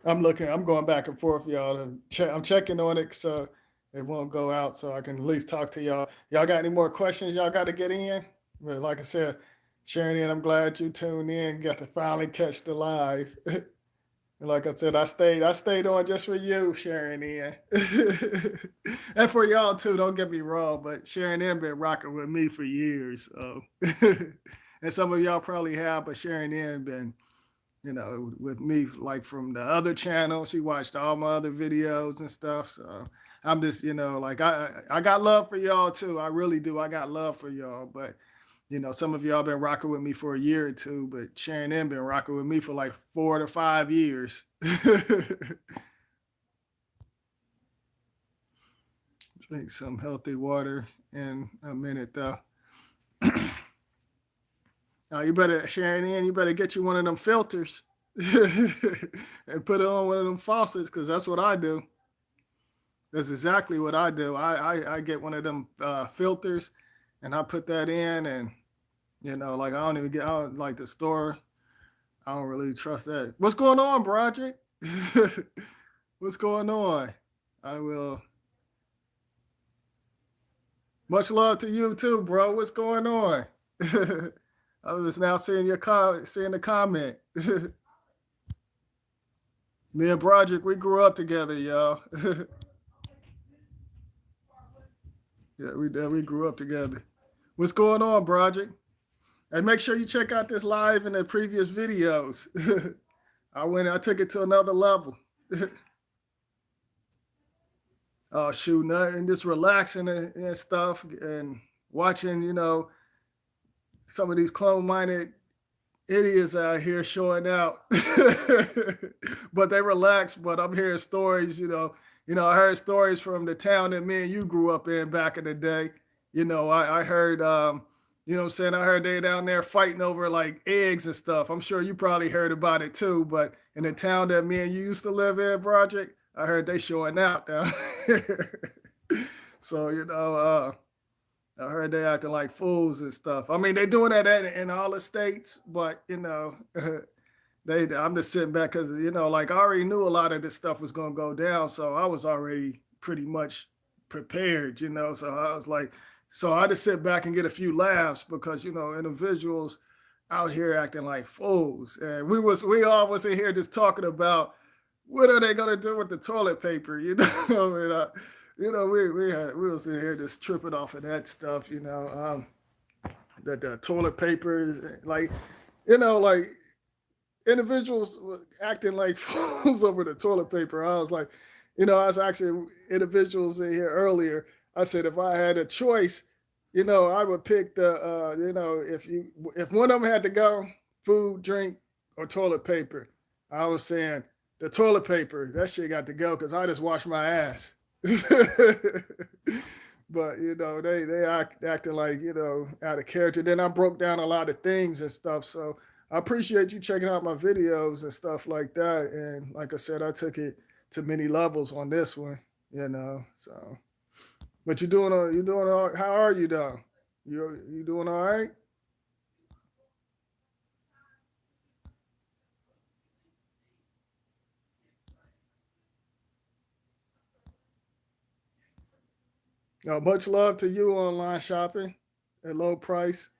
I'm looking. I'm going back and forth, y'all. I'm checking on it so it won't go out, so I can at least talk to y'all. Y'all got any more questions? Y'all got to get in. But like I said, Sharon, I'm glad you tuned in. Got to finally catch the live. And like I said, I stayed on just for you, Sharon Ann. And for y'all too, don't get me wrong, but Sharon Ann been rocking with me for years. So and some of y'all probably have, but Sharon Ann been, with me like from the other channel. She watched all my other videos and stuff. So I'm just, like I got love for y'all too. I really do. I got love for y'all, but some of y'all been rocking with me for a year or two, but Sharon M been rocking with me for like 4 to 5 years. Drink some healthy water in a minute though. You better, Sharon M, you better get you one of them filters and put it on one of them faucets because that's what I do. That's exactly what I do. I get one of them filters and I put that in and like I don't like the store. I don't really trust that. What's going on, Broderick? What's going on? I will. Much love to you too, bro. What's going on? I was now seeing seeing the comment. Me and Broderick, we grew up together, y'all. Yeah, we grew up together. What's going on, Broderick? And make sure you check out this live and the previous videos. I took it to another level. Oh shoot, nothing, just relaxing and stuff and watching, some of these clone-minded idiots out here showing out. But they relax, but I'm hearing stories, I heard stories from the town that me and you grew up in back in the day. I heard what I'm saying? I heard they down there fighting over like eggs and stuff. I'm sure you probably heard about it too, but in the town that me and you used to live in, Project, I heard they showing out down here. So, I heard they acting like fools and stuff. I mean, they doing that in all the states, but they. I'm just sitting back because like I already knew a lot of this stuff was gonna go down, so I was already pretty much prepared. So I was like, so I just sit back and get a few laughs because individuals out here acting like fools, and we all was in here just talking about what are they gonna do with the toilet paper, and we was in here just tripping off of that stuff, the toilet papers, like like individuals were acting like fools over the toilet paper. I was like, I was asking individuals in here earlier. I said if I had a choice, I would pick if one of them had to go, food, drink, or toilet paper. I was saying the toilet paper, that shit got to go because I just washed my ass. But acting like out of character. Then I broke down a lot of things and stuff. So I appreciate you checking out my videos and stuff like that. And like I said, I took it to many levels on this one. So but you're doing all. How are you though? You doing all right? Much love to you online shopping at low price.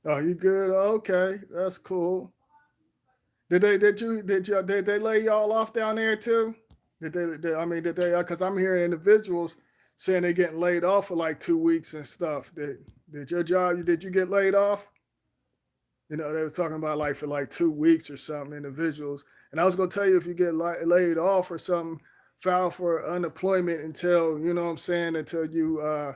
Oh, you good? Okay, that's cool. Did they lay y'all off down there too? I mean, did they? Because I'm hearing individuals saying they're getting laid off for like 2 weeks and stuff. Did your job? Did you get laid off? They were talking about like for like 2 weeks or something, individuals. And I was gonna tell you if you get laid off or something, file for unemployment until you know what I'm saying until you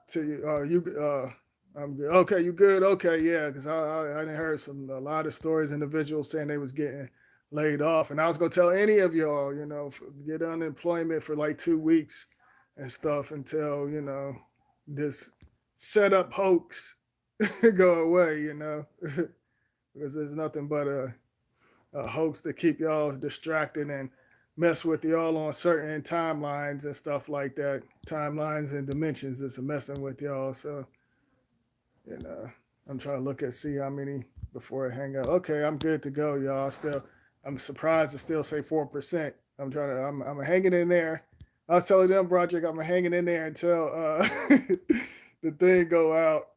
till you I'm good. Okay, you good? Okay, yeah, because I didn't heard a lot of stories, individuals saying they was getting laid off, and I was gonna tell any of y'all, get unemployment for like 2 weeks and stuff until this setup hoax go away, because there's nothing but a hoax to keep y'all distracted and mess with y'all on certain timelines and stuff like that. Timelines and dimensions is messing with y'all. So, you know, I'm trying to look at see how many before I hang up. Okay, I'm good to go, y'all. I'm surprised to still say 4%. I'm hanging in there. I was telling them, Project, I'm hanging in there until the thing go out.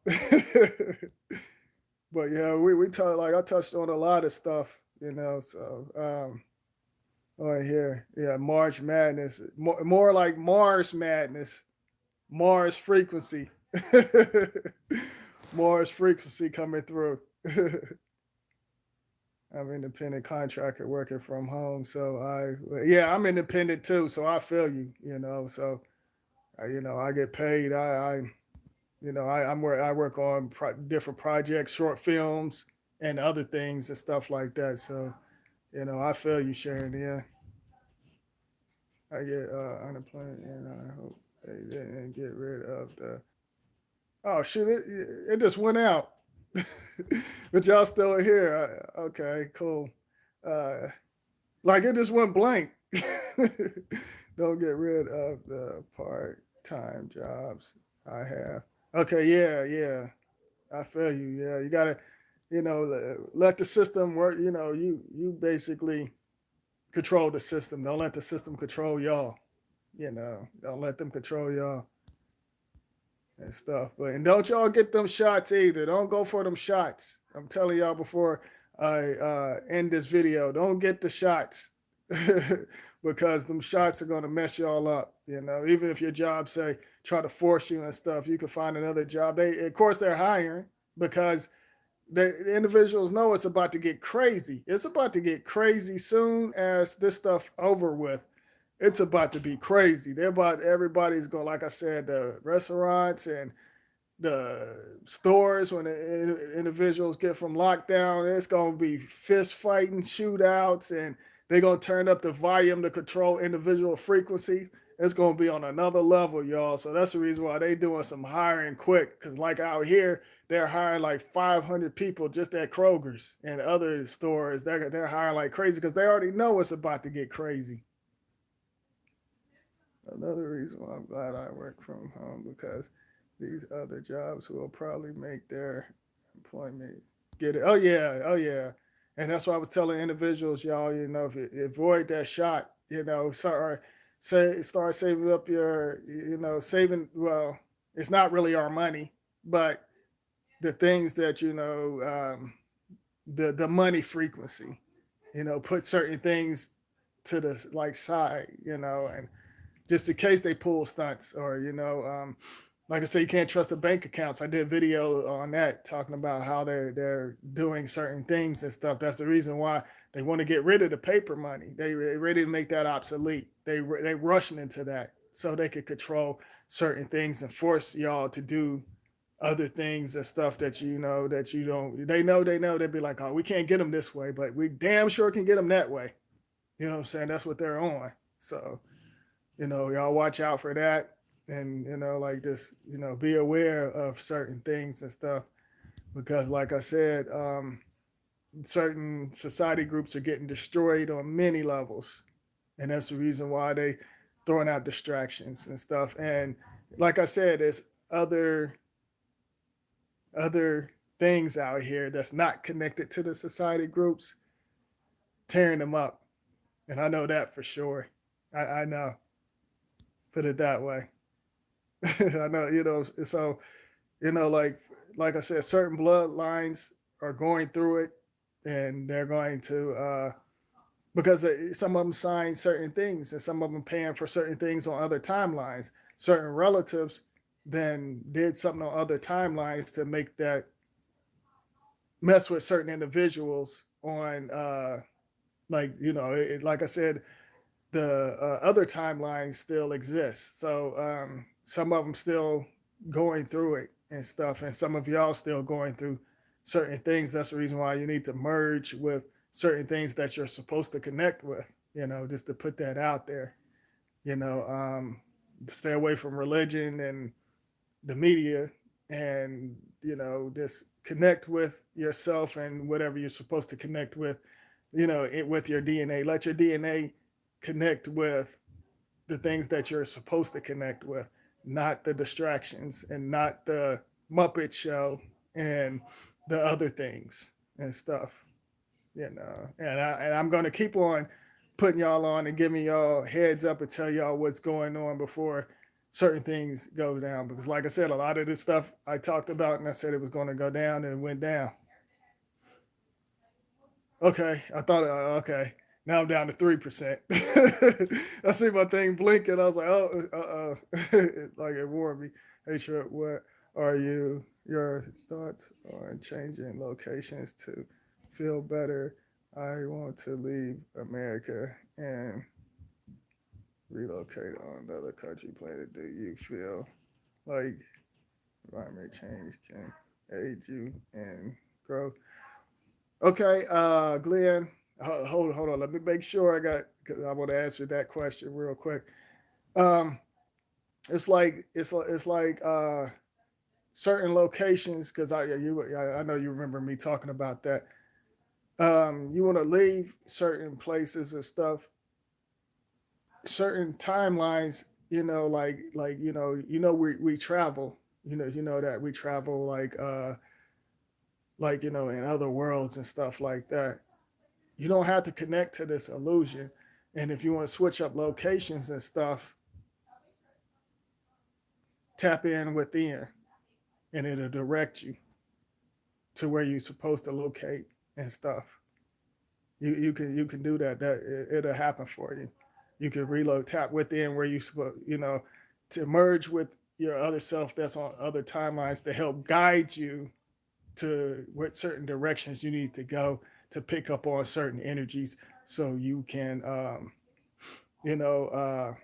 But yeah, we talked like I touched on a lot of stuff, So right here, yeah, March Madness, more like Mars Madness, Mars frequency, Mars frequency coming through. I'm independent contractor working from home, so yeah, I'm independent too, so I feel you, So I get paid. I work on different projects, short films, and other things and stuff like that. So I feel you, Sharon. Yeah, I get unemployment, and I hope they didn't get rid of the. Oh shit! It just went out, but y'all still here. Okay, cool. Uh, like it just went blank. Don't get rid of the part-time jobs I have. Okay, yeah, yeah. I feel you. Yeah, you gotta, let the system work. You basically control the system. Don't let the system control y'all. Don't let them control y'all and stuff. But and don't y'all get them shots either. Don't go for them shots. I'm telling y'all before I end this video. Don't get the shots because them shots are gonna mess y'all up. Even if your job say try to force you and stuff, you can find another job. Of course, they're hiring because the individuals know it's about to get crazy. It's about to get crazy soon as this stuff over with. It's about to be crazy. Everybody's going, like I said, the restaurants and the stores when the individuals get from lockdown, it's going to be fist fighting, shootouts, and they're going to turn up the volume to control individual frequencies. It's going to be on another level, y'all. So that's the reason why they doing some hiring quick. Because like out here, they're hiring like 500 people just at Kroger's and other stores. They're hiring like crazy because they already know it's about to get crazy. Another reason why I'm glad I work from home because these other jobs will probably make their employment get it. Oh yeah, oh yeah, and that's why I was telling individuals, y'all. If you avoid that shot, start saving up your, saving. Well, it's not really our money, but the things that the money frequency. Put certain things to the like side, and just in case they pull stunts or like I said, you can't trust the bank accounts. I did a video on that talking about how they're doing certain things and stuff. That's the reason why they want to get rid of the paper money. They ready to make that obsolete. They rushing into that so they could control certain things and force y'all to do other things and stuff that that you don't. They know they'd be like, oh, we can't get them this way, but we damn sure can get them that way. You know what I'm saying? That's what they're on. So y'all watch out for that, and like this, be aware of certain things and stuff because, like I said, certain society groups are getting destroyed on many levels, and that's the reason why they throwing out distractions and stuff. And like I said, there's other things out here that's not connected to the society groups tearing them up, and I know that for sure. I know, put it that way. I know, so like I said, certain bloodlines are going through it, and they're going to because some of them sign certain things, and some of them paying for certain things on other timelines. Certain relatives then did something on other timelines to make that mess with certain individuals on like I said, the other timelines still exist. So some of them still going through it and stuff, and some of y'all still going through certain things. That's the reason why you need to merge with certain things that you're supposed to connect with. Just to put that out there. You know, um, Stay away from religion and the media, and just connect with yourself and whatever you're supposed to connect with. With your DNA. Let your DNA connect with the things that you're supposed to connect with, not the distractions and not the Muppet Show and the other things and stuff. I'm gonna keep on putting y'all on and giving y'all heads up and tell y'all what's going on before certain things go down. Because, like I said, a lot of this stuff I talked about and I said it was going to go down and it went down. Okay, I thought, okay. Now I'm down to 3%. I see my thing blinking. I was like, oh, like it warned me. Hey, Shred, what are your thoughts on changing locations to feel better? I want to leave America and relocate on another country planet. Do you feel like environment change can aid you in growth? Okay, Glenn, hold on. Let me make sure I got because I want to answer that question real quick. Um, it's like certain locations because I know you remember me talking about that. You want to leave certain places and stuff, certain timelines. We travel. That we travel in other worlds and stuff like that. You don't have to connect to this illusion. And if you want to switch up locations and stuff, tap in within and it'll direct you to where you're supposed to locate and stuff. You can do that. It'll happen for you. You can reload, tap within where you supposed, to merge with your other self that's on other timelines to help guide you to what certain directions you need to go to pick up on certain energies so you can you know uh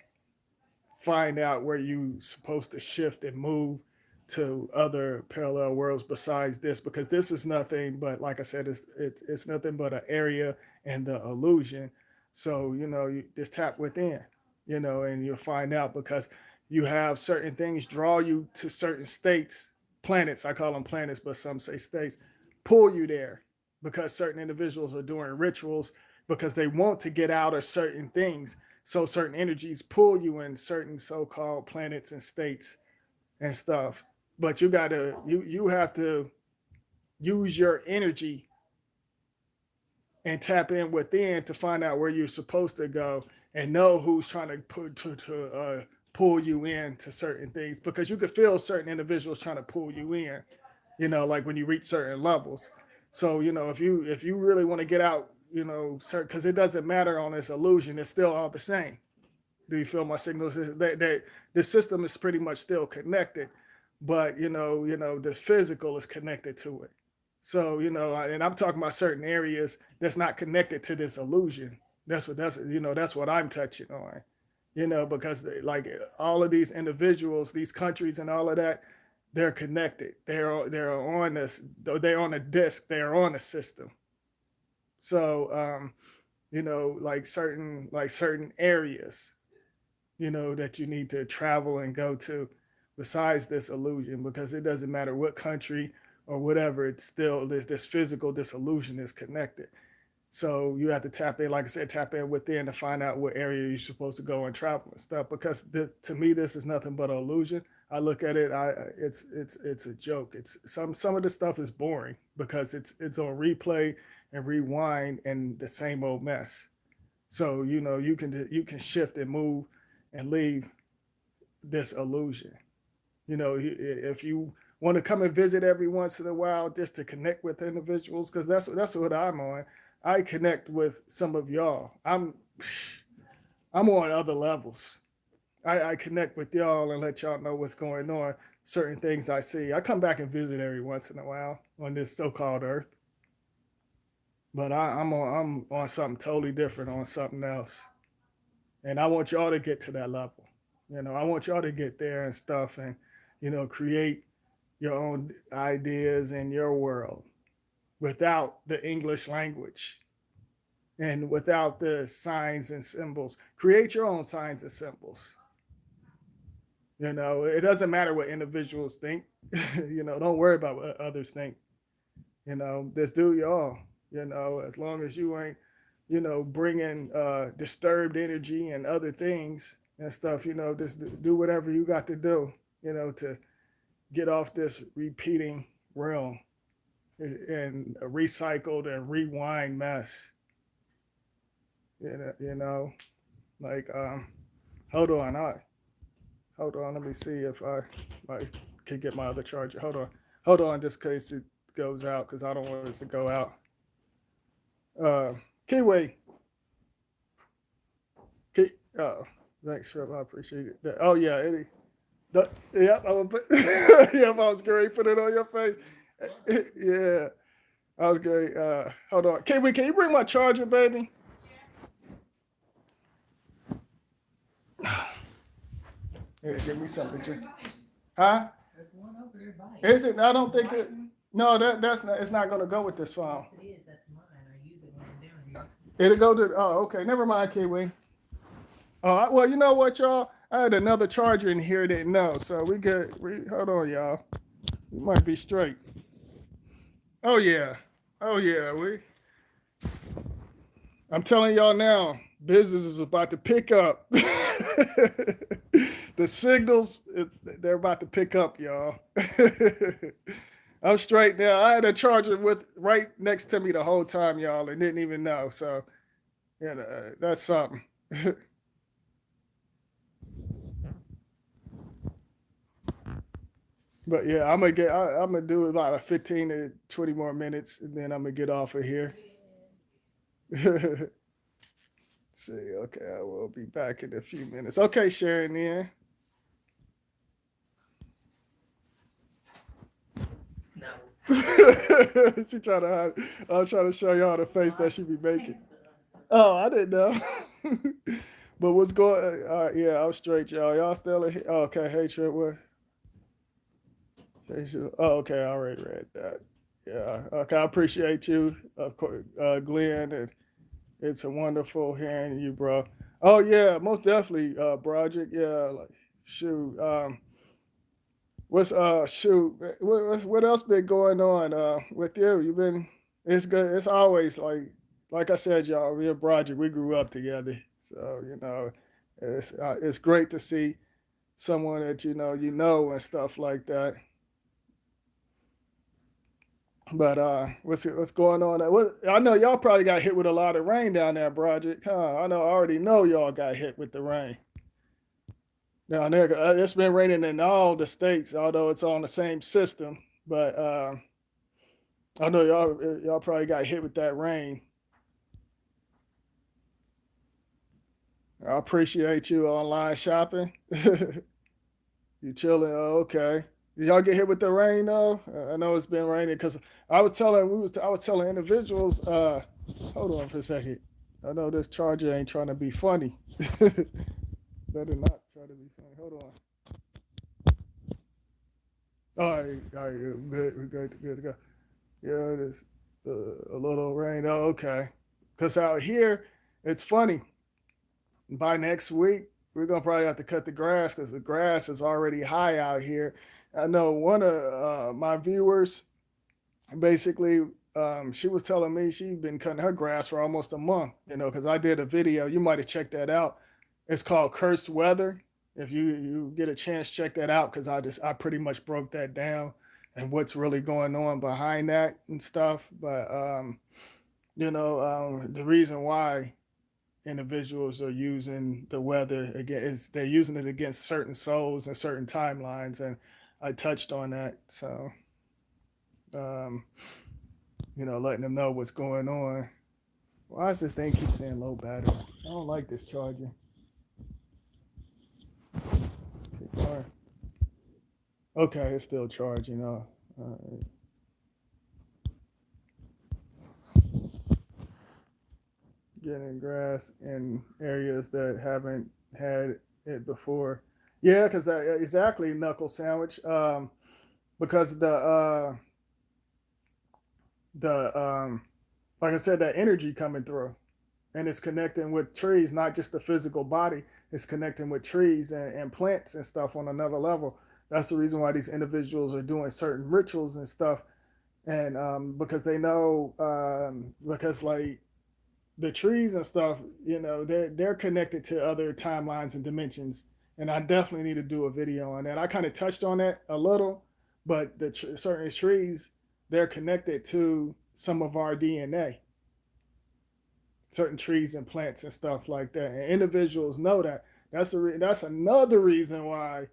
find out where you supposed to shift and move to other parallel worlds besides this, because this is nothing but, like I said, it's nothing but an area and the illusion. So you just tap within, and you'll find out, because you have certain things draw you to certain states, planets. I call them planets, but some say states, pull you there because certain individuals are doing rituals because they want to get out of certain things. So certain energies pull you in certain so-called planets and states and stuff. But you have to use your energy and tap in within to find out where you're supposed to go and know who's trying to pull you in to certain things, because you could feel certain individuals trying to pull you in, like when you reach certain levels. So if you really want to get out, because it doesn't matter on this illusion, it's still all the same. Do you feel my signals? The system is pretty much still connected, but the physical is connected to it. So and I'm talking about certain areas that's not connected to this illusion. That's what I'm touching on. Because like all of these individuals, these countries, and all of that, they're connected. They're on this. They're on a disc. They're on a system. So like certain areas, that you need to travel and go to besides this illusion, because it doesn't matter what country or whatever, it's still this physical, this illusion is connected. So you have to tap in, like I said, tap in within to find out what area you're supposed to go and travel and stuff. Because to me, this is nothing but an illusion. I look at it, it's a joke. It's some of the stuff is boring because it's on replay and rewind and the same old mess. So you can shift and move and leave this illusion. If you want to come and visit every once in a while just to connect with individuals, because that's what I'm on. I connect with some of y'all. I'm on other levels. I connect with y'all and let y'all know what's going on. Certain things I see. I come back and visit every once in a while on this so-called Earth, but I'm on something totally different, on something else, and I want y'all to get to that level. I want y'all to get there and stuff, and create your own ideas in your world without the English language and without the signs and symbols. Create your own signs and symbols. It doesn't matter what individuals think. Don't worry about what others think. Just do y'all. As long as you ain't, bringing disturbed energy and other things and stuff. Just do whatever you got to do. To get off this repeating realm and a recycled and rewind mess. Like hold on, let me see if I can get my other charger. Hold on, just in case it goes out, because I don't want it to go out. Kiwi, oh, thanks, Trevor, I appreciate it. Oh yeah, Eddie. Yep, I will put. Yep, I was going to put it on your face. Yeah, I was going. Hold on, Kiwi, can you bring my charger, baby? Here, give me something to drink. Huh? There's one over there biting. Is it? I don't think that. No, that's not. It's not going to go with this phone. Yes, it is. That's mine. I use it when I'm down here. It'll go to. Oh, okay. Never mind, Kiwi. Oh, well, you know what, y'all? I had another charger in here, didn't know. So we good. Hold on, y'all. We might be straight. Oh yeah. Oh yeah. I'm telling y'all now, business is about to pick up. The signals, they're about to pick up, y'all. I'm straight now. I had a charger with right next to me the whole time, y'all, and didn't even know. So, that's something. But yeah, I'm gonna do about 15 to 20 more minutes, and then I'm gonna get off of here. See, okay, I will be back in a few minutes. Okay, Sharon, then. No. She trying to hide. I was trying to show y'all the face that she be making. Oh, I didn't know. But what's going? Yeah, I was straight, y'all. Y'all still here? Oh, okay. Hey, Trip, what? Oh, okay. I already read that. Yeah. Okay. I appreciate you, of course, Glenn, and it's a wonderful hearing you, bro. Oh yeah, most definitely, Broderick. Yeah, like shoot. What's shoot? What else been going on with you? You've been. It's good. It's always like I said, y'all, me and Broderick, we grew up together. So, it's great to see someone that and stuff like that. But what's going on? I know y'all probably got hit with a lot of rain down there, Broderick. Huh? I already know y'all got hit with the rain down there. It's been raining in all the states, although it's on the same system. But I know y'all probably got hit with that rain. I appreciate you online shopping. You chilling? Oh, okay. Did y'all get hit with the rain though? I know it's been raining because I was telling individuals. Hold on for a second. I know this charger ain't trying to be funny. Better not try to be funny. Hold on. All right, we're good to go. Yeah, it is a little rain. Oh, okay. Because out here, it's funny. By next week, we're gonna probably have to cut the grass because the grass is already high out here. I know one of my viewers basically she was telling me she'd been cutting her grass for almost a month. Because I did a video. You might have checked that out. It's called Cursed Weather. If you get a chance, check that out because I pretty much broke that down and what's really going on behind that and stuff. But the reason why individuals are using the weather again is they're using it against certain souls and certain timelines, and I touched on that. So um, letting them know what's going on. Why does this thing keep saying low battery? I don't like this charger. Keep going. Okay, it's still charging. Getting grass in areas that haven't had it before. Yeah, because exactly, knuckle sandwich. Because the like I said, that energy coming through, and it's connecting with trees, not just the physical body. It's connecting with trees and plants and stuff on another level. That's the reason why these individuals are doing certain rituals and stuff, and because they know, because like the trees and stuff, they're connected to other timelines and dimensions. And I definitely need to do a video on that. I kind of touched on that a little, but certain trees, they're connected to some of our DNA, certain trees and plants and stuff like that. And individuals know that. That's another reason why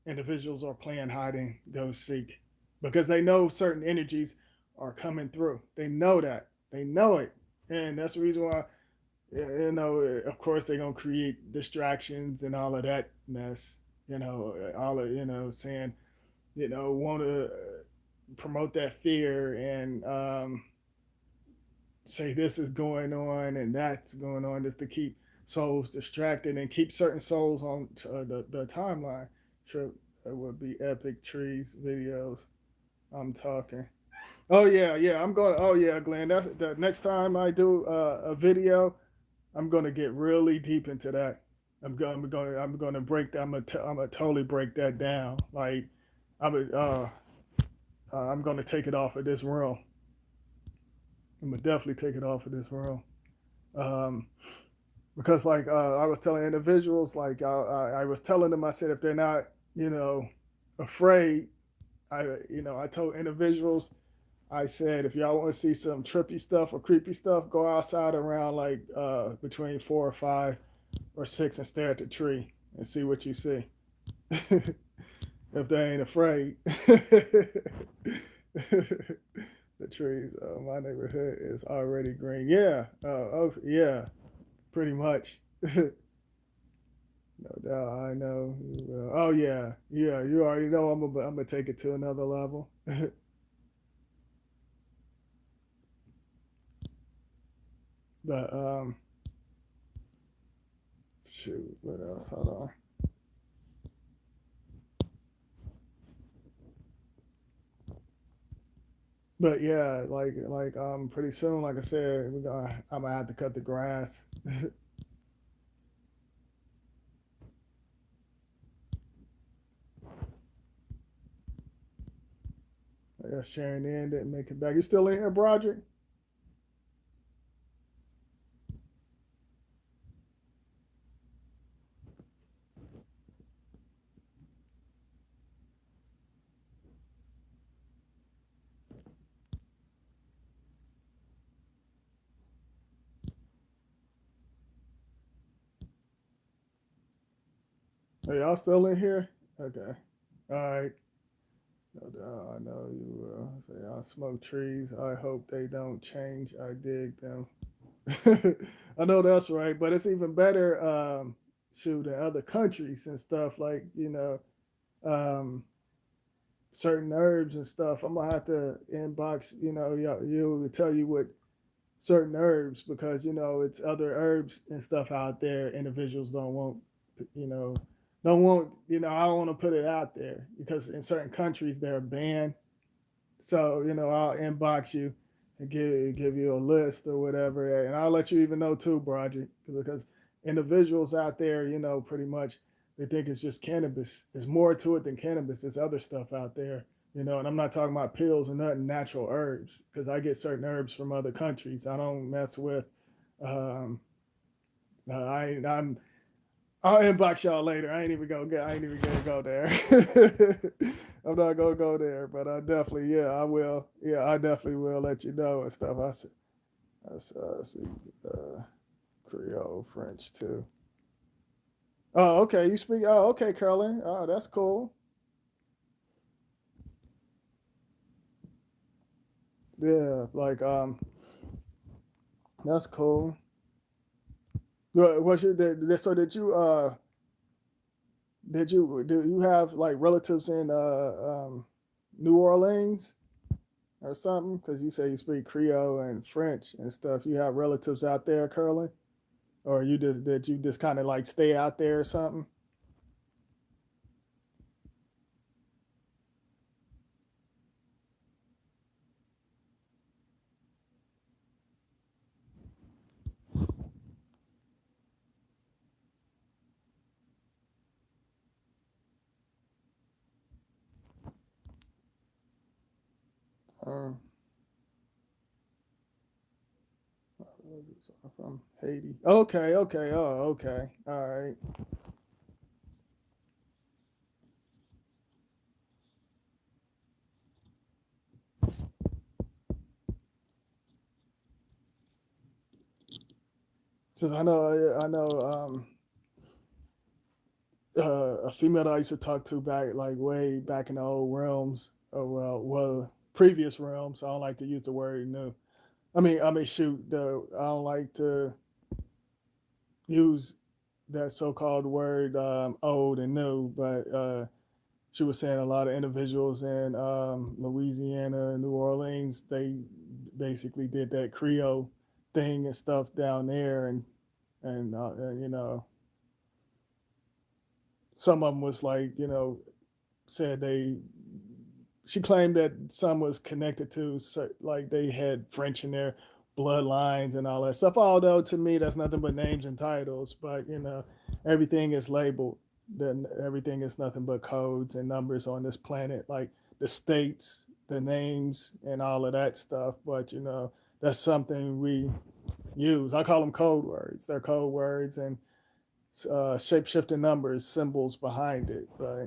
individuals are playing hide and go seek, because they know certain energies are coming through. They know that. They know it. And that's the reason why, of course, they're going to create distractions and all of that mess, all of, saying, want to promote that fear and say this is going on and that's going on, just to keep souls distracted and keep certain souls on the timeline. Sure, it would be epic trees videos. I'm talking. Oh yeah, yeah. I'm going. Oh yeah, Glenn. That's the next time I do a video. I'm going to get really deep into that. I'm going to break that. I'm gonna totally break that down. Like I'm going to take it off of this room. I'm gonna definitely take it off of this room. Um, because like I was telling individuals, like I was telling them, I said if they're not, afraid, I told individuals, I said, if y'all want to see some trippy stuff or creepy stuff, go outside around like between 4 or 5 or 6 and stare at the tree and see what you see. If they ain't afraid. The trees, my neighborhood is already green. Yeah, oh yeah, pretty much. No doubt, I know. Oh yeah, yeah. You already know I'm gonna take it to another level. But shoot, what else? Hold on. But yeah, like pretty soon, like I said, I'm gonna have to cut the grass. Yeah, Sharon Ann didn't make it back. You still in here, Broderick? Are y'all still in here? Okay. All right. I know you will. Say I smoke trees. I hope they don't change. I dig them. I know that's right, but it's even better. Shoot, in other countries and stuff like um, certain herbs and stuff. I'm gonna have to inbox. You tell you what certain herbs because it's other herbs and stuff out there. Individuals don't want, you know, don't want. I don't want to put it out there because in certain countries they're banned. So I'll inbox you and give you a list or whatever, and I'll let you even know too, Broderick, because individuals out there, pretty much they think it's just cannabis. There's more to it than cannabis. There's other stuff out there, and I'm not talking about pills or nothing. Natural herbs, because I get certain herbs from other countries. I don't mess with. Um, I'm I'll inbox y'all later. I ain't even gonna go there. I'm not gonna go there, but I definitely, yeah, I will. Yeah, I definitely will let you know and stuff. I speak Creole, French too. Oh, okay. You speak. Oh, okay, Carolyn. Oh, that's cool. Yeah, like that's cool. Was you so do you have like relatives in New Orleans or something? Because you say you speak Creole and French and stuff. You have relatives out there, Curly, or you just did you just kind of like stay out there or something? Um, from Haiti. Okay, okay. Oh, okay. All right. Because I know a female that I used to talk to back like way back in the old realms, or well, previous realms. I don't like to use the word new. I mean, shoot, I don't like to use that so-called word old and new, but she was saying a lot of individuals in Louisiana, New Orleans, they basically did that Creole thing and stuff down there, and some of them was like said they. She claimed that some was connected to like they had French in their bloodlines and all that stuff. Although to me that's nothing but names and titles, but everything is labeled. Then everything is nothing but codes and numbers on this planet, like the states, the names, and all of that stuff. But that's something we use. I call them code words. They're code words and shape shifting numbers, symbols behind it. But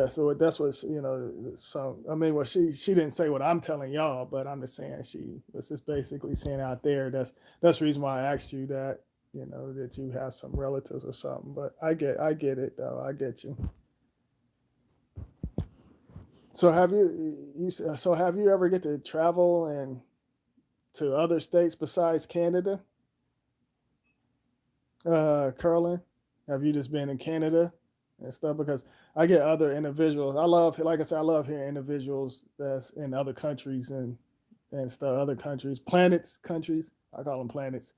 so that's what So I mean, well, she didn't say what I'm telling y'all, but I'm just saying she was just basically saying out there. That's the reason why I asked you that. That you have some relatives or something. But I get it though. I get you. So have you ever get to travel and to other states besides Canada, Curling? Have you just been in Canada and stuff? Because I get other individuals. I love, like I said, I love hearing individuals that's in other countries and stuff, other countries, planets, countries. I call them planets,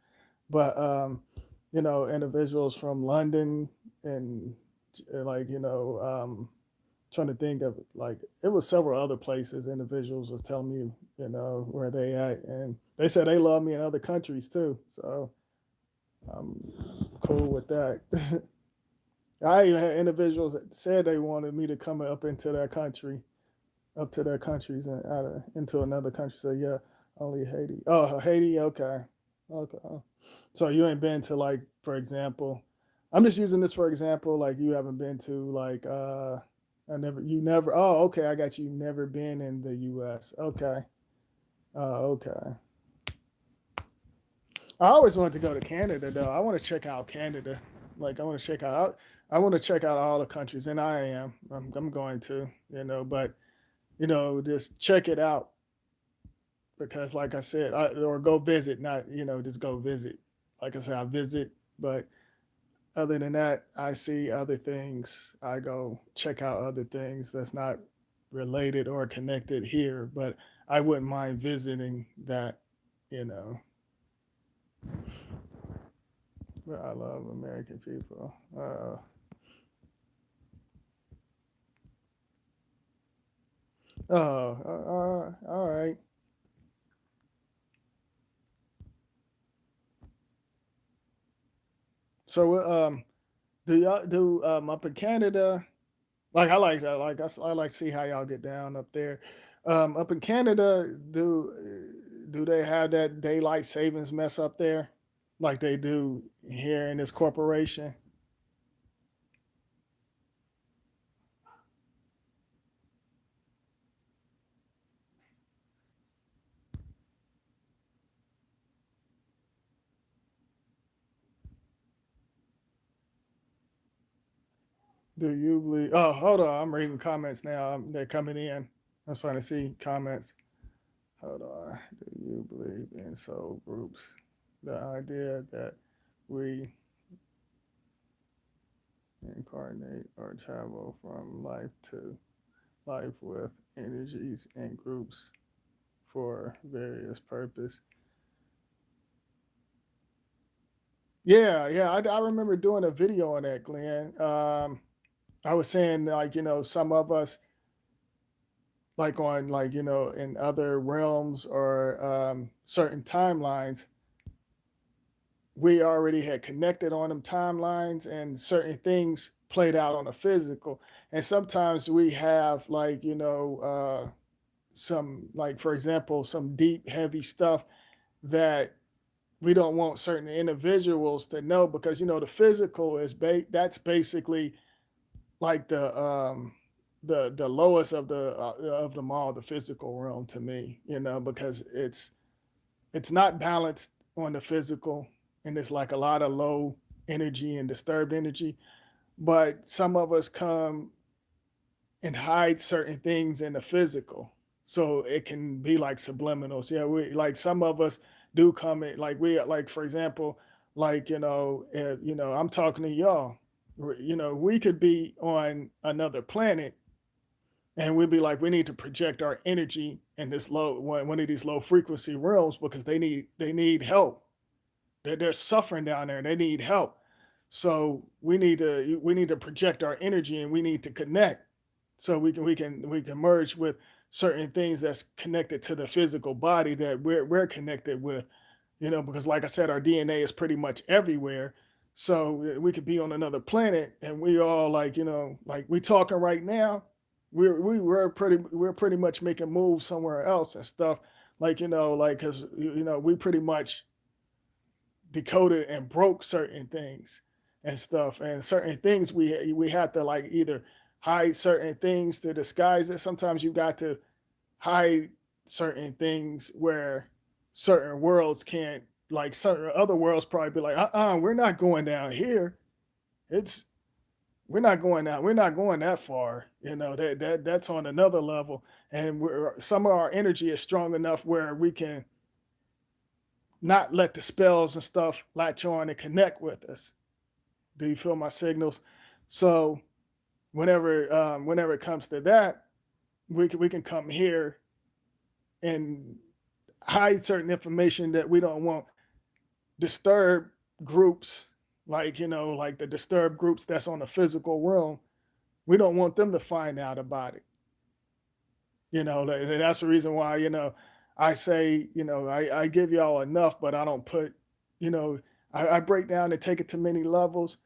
but individuals from London and like trying to think of like it was several other places. Individuals was telling me where they at, and they said they love me in other countries too. So I'm cool with that. I even had individuals that said they wanted me to come up into their country, up to their countries and out of, into another country. So yeah, only Haiti. Oh, Haiti. Okay, okay. So you ain't been to like, for example, I'm just using this for example. Like you haven't been to like, you never. Oh, okay. I got you. Never been in the U.S. Okay. Okay. I always wanted to go to Canada though. I want to check out Canada. Like I want to check out. I want to check out all the countries, and I am. I'm going to, but just check it out because, like I said, or go visit, not just go visit. Like I said, I visit, but other than that, I see other things. I go check out other things that's not related or connected here, but I wouldn't mind visiting that, you know. But I love American people. Oh, all right. So, do y'all do up in Canada? Like I like that. I like to see how y'all get down up there. Up in Canada, do they have that daylight savings mess up there, like they do here in this corporation? Do you believe? Oh, hold on. I'm reading comments now. They're coming in. I'm starting to see comments. Hold on. Do you believe in soul groups? The idea that we incarnate or travel from life to life with energies and groups for various purpose. Yeah, yeah, I remember doing a video on that, Glenn. I was saying like some of us like on like in other realms or certain timelines we already had connected on them timelines and certain things played out on the physical, and sometimes we have like some like for example some deep heavy stuff that we don't want certain individuals to know because the physical is that's basically like the lowest of them all, the physical realm to me, because it's not balanced on the physical, and it's like a lot of low energy and disturbed energy. But some of us come and hide certain things in the physical, so it can be like subliminals. Yeah, we like some of us do come in like we like for example, like I'm talking to y'all. We could be on another planet and we'd be like we need to project our energy in this one of these low frequency realms because they need help. They're suffering down there and they need help. So we need to project our energy and we need to connect so we can merge with certain things that's connected to the physical body that we're connected with, because like I said, our DNA is pretty much everywhere. So we could be on another planet and we all like, like we talking right now, we're pretty much making moves somewhere else and stuff. Like, like because we pretty much decoded and broke certain things and stuff, and certain things we have to like either hide certain things to disguise it. Sometimes you got to hide certain things where certain worlds can't, like certain other worlds probably be like, we're not going down here. It's we're not going that far. That's on another level. And some of our energy is strong enough where we can not let the spells and stuff latch on and connect with us. Do you feel my signals? So whenever it comes to that, we can come here and hide certain information that we don't want disturbed groups, like like the disturbed groups that's on the physical realm. We don't want them to find out about it. That's the reason why I say I give y'all enough, but I don't put you know I break down and take it to many levels.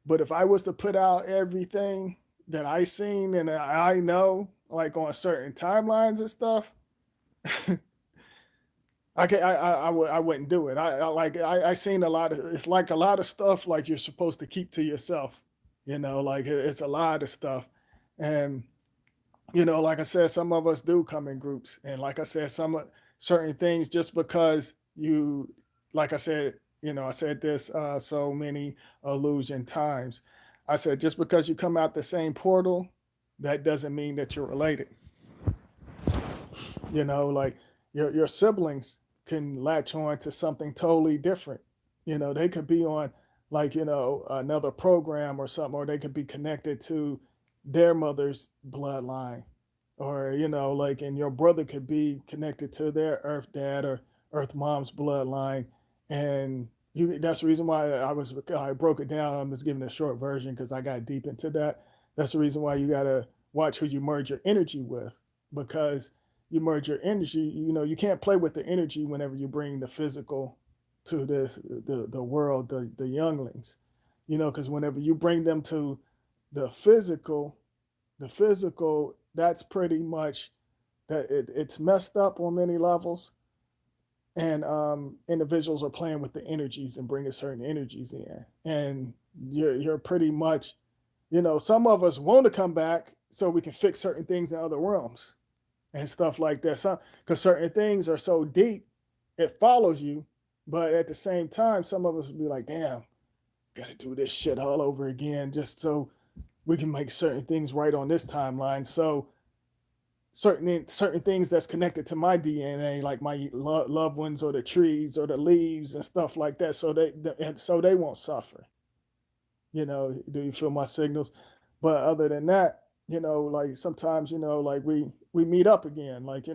But if I was to put out everything that I seen and I know, like on certain timelines and stuff, I wouldn't do it. I seen a lot of, it's like a lot of stuff like you're supposed to keep to yourself. Like it's a lot of stuff, and like I said, some of us do come in groups, and like I said, certain things just because you, like I said, I said this so many illusion times. I said, just because you come out the same portal, that doesn't mean that you're related. Like your siblings can latch on to something totally different. They could be on like, another program or something, or they could be connected to their mother's bloodline. Or, like, and your brother could be connected to their earth dad or earth mom's bloodline. And that's the reason why I broke it down. I'm just giving a short version because I got deep into that. That's the reason why you gotta watch who you merge your energy with, because you merge your energy, you can't play with the energy whenever you bring the physical to the world, the younglings, because whenever you bring them to the physical, that's pretty much that it's messed up on many levels. And individuals are playing with the energies and bringing certain energies in, and you're pretty much, some of us want to come back so we can fix certain things in other realms and stuff like that. Some, because certain things are so deep, it follows you. But at the same time, some of us will be like, damn, got to do this shit all over again just so we can make certain things right on this timeline. So certain things that's connected to my DNA, like my loved ones or the trees or the leaves and stuff like that, so they won't suffer. Do you feel my signals? But other than that, like sometimes, like we meet up again, like,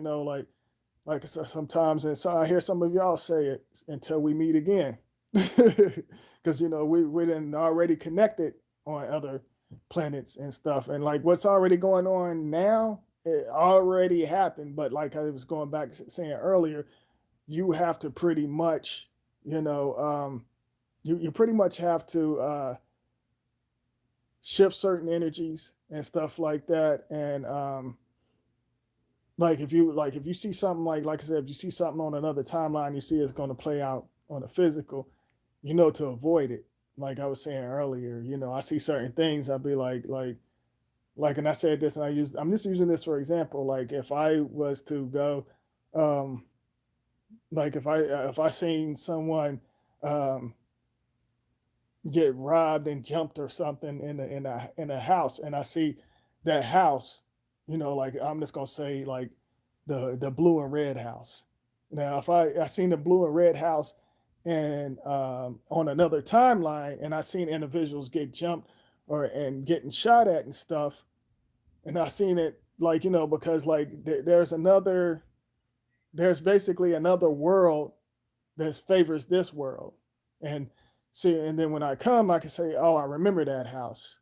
like sometimes, and so I hear some of y'all say it, until we meet again, because we didn't already connected on other planets and stuff, and like what's already going on now, it already happened. But like I was going back saying earlier, you have to pretty much, you pretty much have to shift certain energies and stuff like that. And like if you see something, like I said, if you see something on another timeline, you see it's going to play out on a physical, to avoid it. Like I was saying earlier, I see certain things, I'll be like, and I said this, and I'm just using this for example. Like if I was to go, um, like if I seen someone um, get robbed and jumped or something in a house, and I see that house, like I'm just gonna say like the blue and red house. Now, if I seen the blue and red house and on another timeline, and I seen individuals get jumped or and getting shot at and stuff, and I seen it like, because like there's basically another world that favors this world. And see, and then when I come, I can say, oh, I remember that house.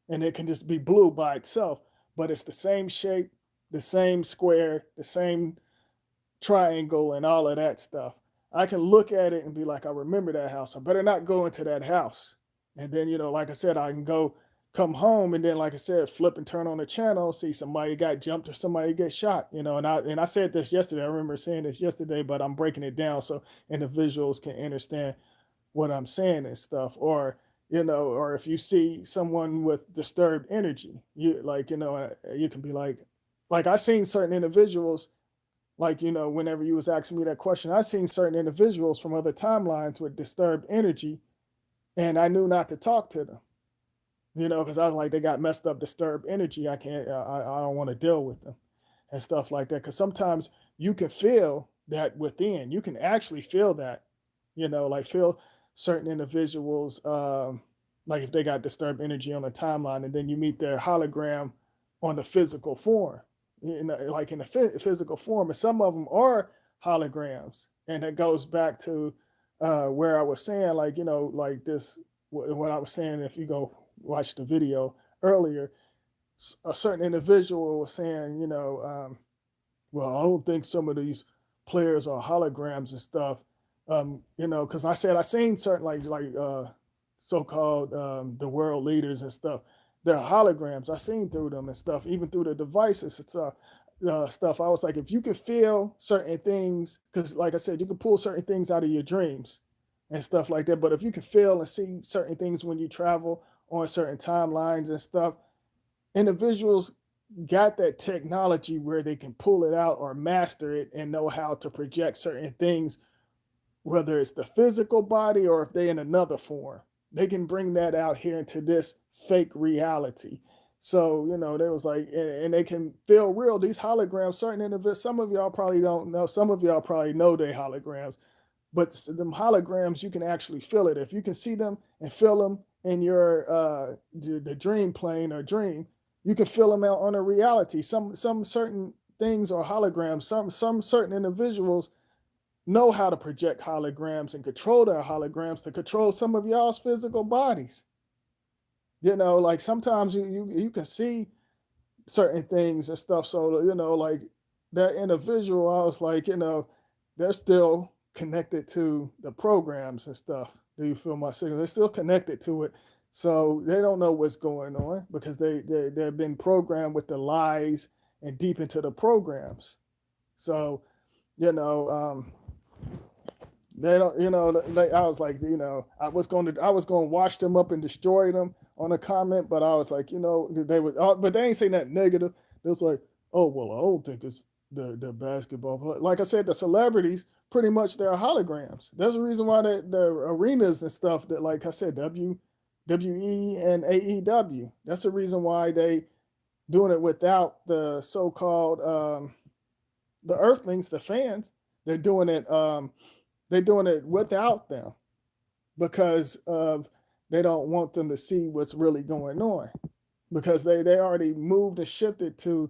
And it can just be blue by itself, but it's the same shape, the same square, the same triangle, and all of that stuff. I can look at it and be like, I remember that house. I better not go into that house. And then, like I said, I can go come home, and then, like I said, flip and turn on the channel, see somebody got jumped or somebody get shot, and I said this yesterday. I remember saying this yesterday, but I'm breaking it down so individuals can understand what I'm saying and stuff. Or, or if you see someone with disturbed energy, you like, you can be like I seen certain individuals, like, whenever you was asking me that question, I seen certain individuals from other timelines with disturbed energy, and I knew not to talk to them, because I was like, they got messed up, disturbed energy. I can't, I don't want to deal with them and stuff like that. Because sometimes you can feel that within, you can actually feel that, like feel certain individuals, like if they got disturbed energy on a timeline, and then you meet their hologram on the physical form, like in the physical form, and some of them are holograms, and it goes back to where I was saying, like, like this, what I was saying, if you go watch the video earlier, a certain individual was saying, well, I don't think some of these players are holograms and stuff, because I said I seen certain so-called the world leaders and stuff. They're holograms. I seen through them and stuff, even through the devices and stuff. I was like, if you can feel certain things, because like I said, you can pull certain things out of your dreams and stuff like that. But if you can feel and see certain things when you travel on certain timelines and stuff, individuals got that technology where they can pull it out or master it and know how to project certain things whether it's the physical body or if they're in another form. They can bring that out here into this fake reality. So, they was like, and they can feel real. These holograms, certain individuals, some of y'all probably don't know, some of y'all probably know they holograms, but them holograms, you can actually feel it. If you can see them and feel them in your the dream plane or dream, you can feel them out on a reality. Some certain things are holograms. Some certain individuals know how to project holograms and control their holograms to control some of y'all's physical bodies. Like sometimes you can see certain things and stuff. So, like that individual, I was like, they're still connected to the programs and stuff. Do you feel my signal? They're still connected to it. So they don't know what's going on because they've been programmed with the lies and deep into the programs. So, you know, they don't, I was like, I was going to wash them up and destroy them on a comment, but I was like, they would, but they ain't say nothing negative. It was like, oh, well, I don't think it's the basketball. Like I said, the celebrities, pretty much they're holograms. There's a reason why the arenas and stuff that, like I said, WWE and AEW, that's the reason why they doing it without the so-called, the earthlings, the fans. They're doing it, without them because of they don't want them to see what's really going on because they already moved and shifted to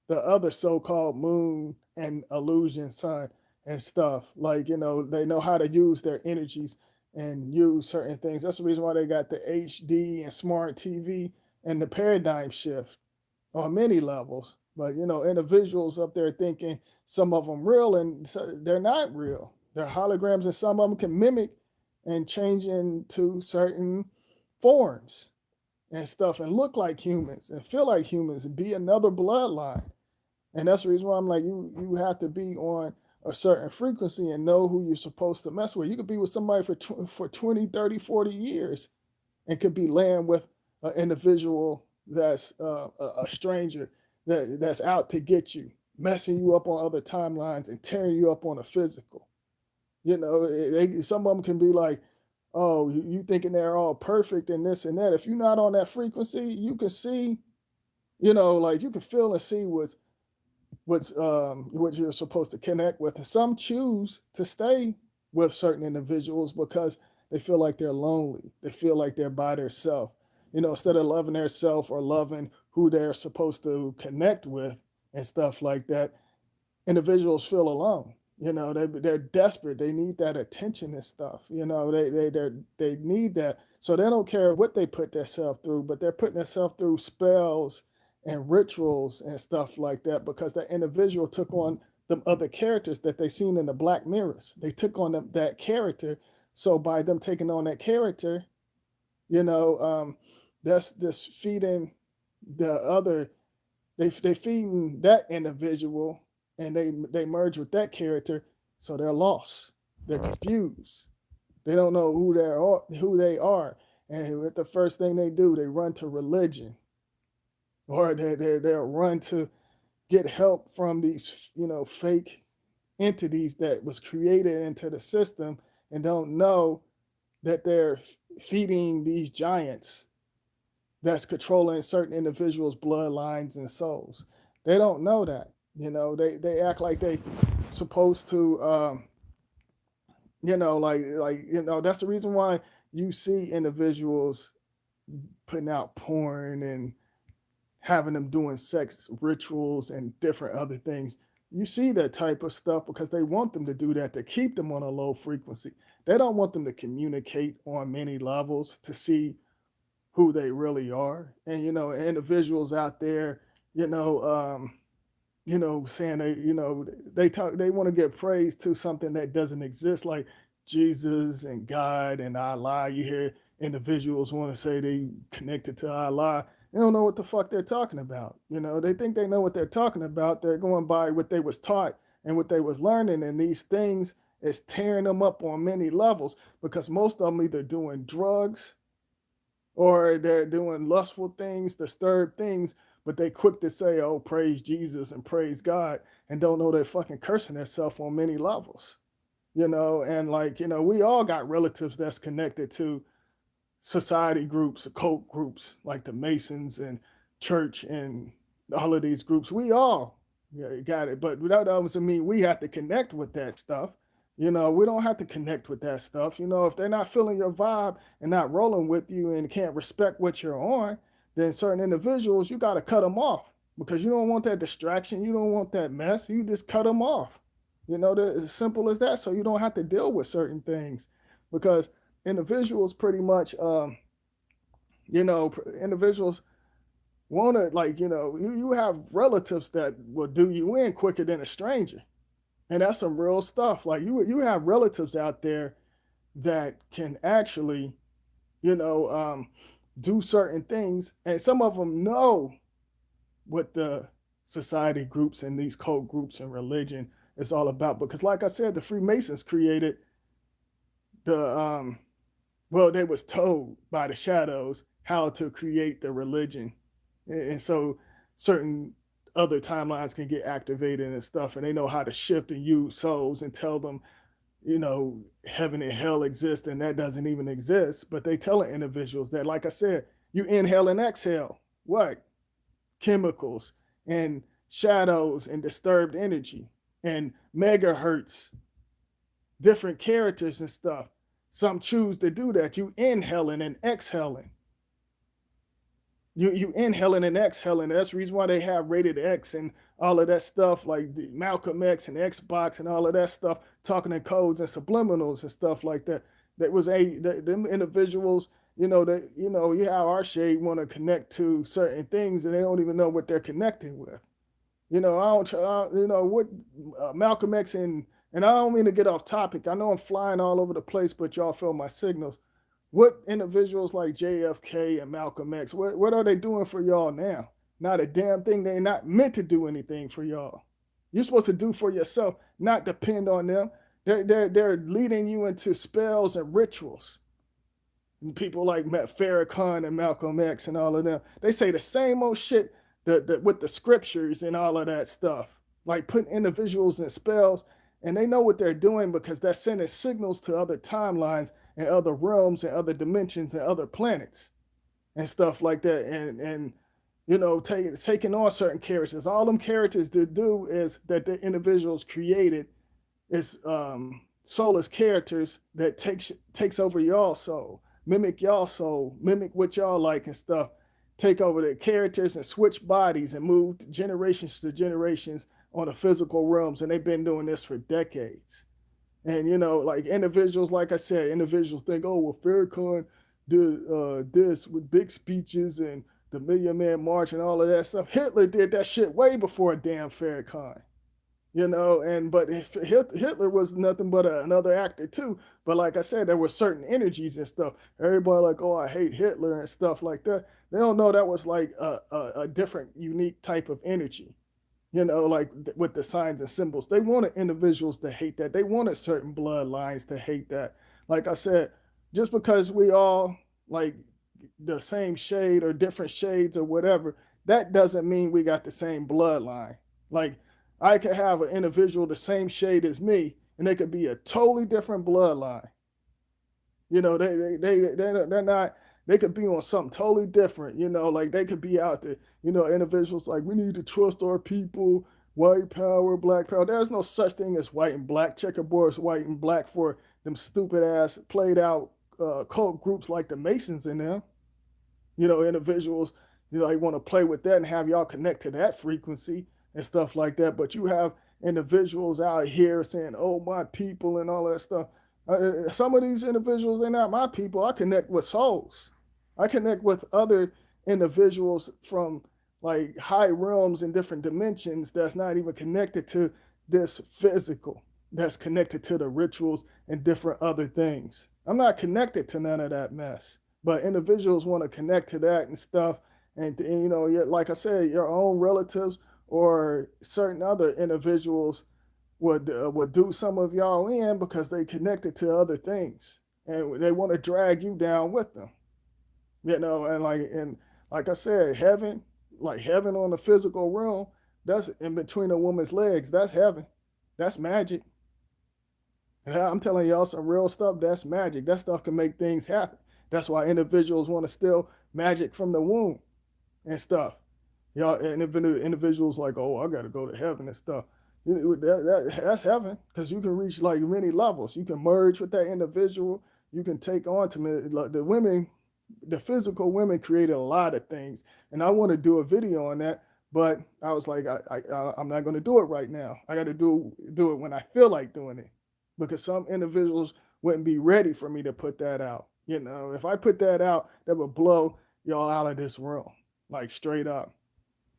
the other so-called moon and illusion sun and stuff. Like, they know how to use their energies and use certain things. That's the reason why they got the HD and smart TV and the paradigm shift on many levels. But, individuals up there thinking some of them real and they're not real. They're holograms, and some of them can mimic and change into certain forms and stuff and look like humans and feel like humans and be another bloodline. And that's the reason why I'm like, you have to be on a certain frequency and know who you're supposed to mess with. You could be with somebody for 20, 30, 40 years and could be laying with an individual that's a stranger that's out to get you, messing you up on other timelines and tearing you up on a physical. Some of them can be like, oh, you thinking they're all perfect and this and that. If you're not on that frequency, you can see, like you can feel and see what you're supposed to connect with. And some choose to stay with certain individuals because they feel like they're lonely. They feel like they're by themselves. Instead of loving their self or loving who they're supposed to connect with and stuff like that, individuals feel alone. They're desperate. They need that attention and stuff. They need that. So they don't care what they put themselves through, but they're putting themselves through spells and rituals and stuff like that because that individual took on them other characters that they seen in the Black Mirrors. They took on that character. So by them taking on that character, that's just feeding the other. They feeding that individual and they merge with that character, so they're lost. They're confused. They don't know who they are. And the first thing they do, they run to religion, or they'll run to get help from these fake entities that was created into the system and don't know that they're feeding these giants that's controlling certain individuals' bloodlines and souls. They don't know that. They act like they supposed to that's the reason why you see individuals putting out porn and having them doing sex rituals and different other things. You see that type of stuff because they want them to do that to keep them on a low frequency. They don't want them to communicate on many levels to see who they really are. And individuals out there, saying they want to get praise to something that doesn't exist, like Jesus and God and Allah. You hear individuals want to say they connected to Allah. They don't know what the fuck they're talking about. They think they know what they're talking about. They're going by what they was taught and what they was learning, and these things is tearing them up on many levels because most of them either doing drugs or they're doing lustful things, disturbed things, but they quick to say, oh, praise Jesus and praise God, and don't know they're fucking cursing themselves on many levels. And like, we all got relatives that's connected to society groups, occult groups like the Masons and church and all of these groups. We all got it, but that doesn't mean we have to connect with that stuff. We don't have to connect with that stuff. If they're not feeling your vibe and not rolling with you and can't respect what you're on, then certain individuals, you got to cut them off because you don't want that distraction. You don't want that mess. You just cut them off. As simple as that. So you don't have to deal with certain things because individuals pretty much individuals want to, like, you have relatives that will do you in quicker than a stranger, and that's some real stuff. Like, you have relatives out there that can actually you know do certain things, and some of them know what the society groups and these cult groups and religion is all about, because like I said, the Freemasons created the well, they was told by the shadows how to create the religion, and so certain other timelines can get activated and stuff, and they know how to shift and use souls and tell them, heaven and hell exist, and that doesn't even exist. But they telling individuals that, like I said, you inhale and exhale what chemicals and shadows and disturbed energy and megahertz, different characters and stuff. Some choose to do that. You inhaling and exhaling. You inhaling and exhaling. That's the reason why they have rated X and all of that stuff, like the Malcolm X and Xbox and all of that stuff, talking in codes and subliminals and stuff like that. That was them individuals. You have our shade want to connect to certain things and they don't even know what they're connecting with. I don't. What Malcolm X and I don't mean to get off topic. I know I'm flying all over the place, but y'all feel my signals. What individuals like JFK and Malcolm X, what are they doing for y'all now? Not a damn thing. They're not meant to do anything for y'all. You're supposed to do for yourself, not depend on them. They're leading you into spells and rituals. And people like Farrakhan and Malcolm X and all of them, they say the same old shit with the scriptures and all of that stuff, like putting individuals in spells, and they know what they're doing because they're sending signals to other timelines and other realms and other dimensions and other planets and stuff like that, and taking on certain characters. All them characters to do is that the individuals created is soulless characters that takes over y'all soul, mimic y'all soul, mimic what y'all like and stuff, take over the characters and switch bodies and move generations to generations on the physical realms, and they've been doing this for decades. And like individuals, like I said, individuals think, oh well, Farrakhan did this with big speeches and the Million Man March and all of that stuff. Hitler did that shit way before damn Farrakhan. But Hitler was nothing but another actor too. But like I said, there were certain energies and stuff. Everybody like, oh, I hate Hitler and stuff like that. They don't know that was like a different, unique type of energy. Like with the signs and symbols. They wanted individuals to hate that. They wanted certain bloodlines to hate that. Like I said, just because we all like the same shade or different shades or whatever, that doesn't mean we got the same bloodline. Like I could have an individual the same shade as me, and they could be a totally different bloodline. They're not. They could be on something totally different. Like they could be out there. Individuals like, we need to trust our people. White power, black power. There's no such thing as white and black. Checkerboard is white and black for them stupid ass played out cult groups like the Masons in them. Individuals, they want to play with that and have y'all connect to that frequency and stuff like that. But you have individuals out here saying, oh, my people and all that stuff. Some of these individuals, they're not my people. I connect with souls. I connect with other individuals from like high realms and different dimensions that's not even connected to this physical, that's connected to the rituals and different other things. I'm not connected to none of that mess, but individuals want to connect to that and stuff. And like I said, your own relatives or certain other individuals would do some of y'all in because they connected to other things and they want to drag you down with them. And like I said, heaven, like heaven on the physical realm, that's in between a woman's legs. That's heaven. That's magic. And I'm telling y'all some real stuff. That's magic. That stuff can make things happen. That's why individuals want to steal magic from the womb and stuff. Y'all, and individuals like, oh, I got to go to heaven and stuff. That's heaven because you can reach like many levels. You can merge with that individual. You can take on to me. Like the women, the physical women created a lot of things, and I want to do a video on that. But I was like, I'm not going to do it right now. I got to do it when I feel like doing it, because some individuals wouldn't be ready for me to put that out. You know, if I put that out, that would blow y'all out of this room, like straight up.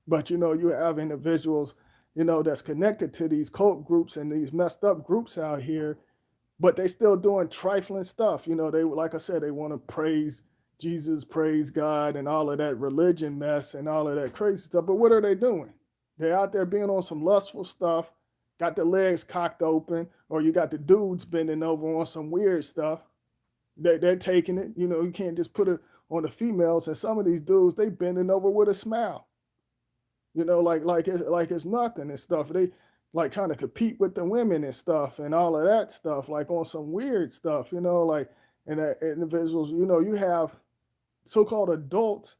But you have individuals, that's connected to these cult groups and these messed up groups out here, but they still doing trifling stuff. They, like I said, they want to praise Jesus, praise God, and all of that religion mess and all of that crazy stuff. But what are they doing? They're out there being on some lustful stuff, got their legs cocked open, or you got the dudes bending over on some weird stuff. They're taking it. You can't just put it on the females. And some of these dudes, they bending over with a smile. Like it's nothing and stuff. They like kind of compete with the women and stuff and all of that stuff, like on some weird stuff, like and that individuals, you have so-called adults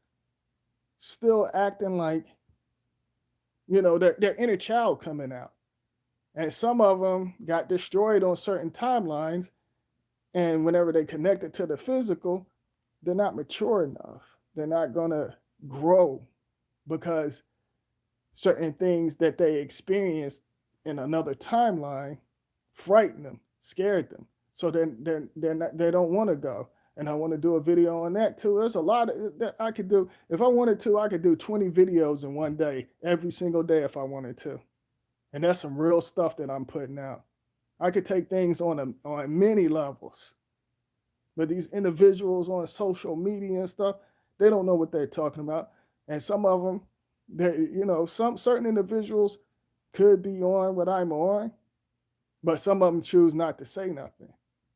still acting like, their inner child coming out. And some of them got destroyed on certain timelines. And whenever they connect it to the physical, they're not mature enough. They're not gonna grow because certain things that they experienced in another timeline frightened them, scared them. So they don't want to go. And I want to do a video on that too. There's a lot that I could do. If I wanted to, I could do 20 videos in one day, every single day if I wanted to. And that's some real stuff that I'm putting out. I could take things on many levels. But these individuals on social media and stuff, they don't know what they're talking about. And some of them, some certain individuals could be on what I'm on, but some of them choose not to say nothing.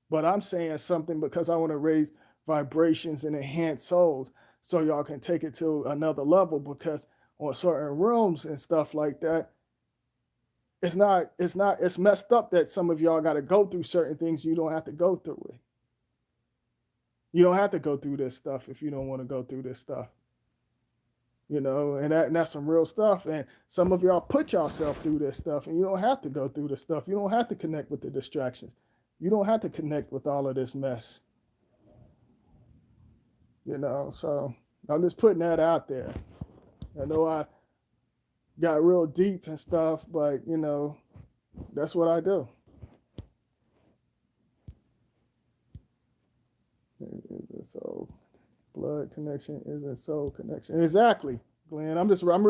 But I'm saying something because I want to raise vibrations and enhance souls so y'all can take it to another level, because on certain rooms and stuff like that, it's messed up that some of y'all got to go through certain things you don't have to go through it. You don't have to go through this stuff if you don't want to go through this stuff. And that's some real stuff. And some of y'all put yourself through this stuff, and you don't have to go through the stuff. You don't have to connect with the distractions. You don't have to connect with all of this mess. So I'm just putting that out there. I know I got real deep and stuff, but that's what I do. So blood connection isn't soul connection. Exactly, Glenn. I'm just not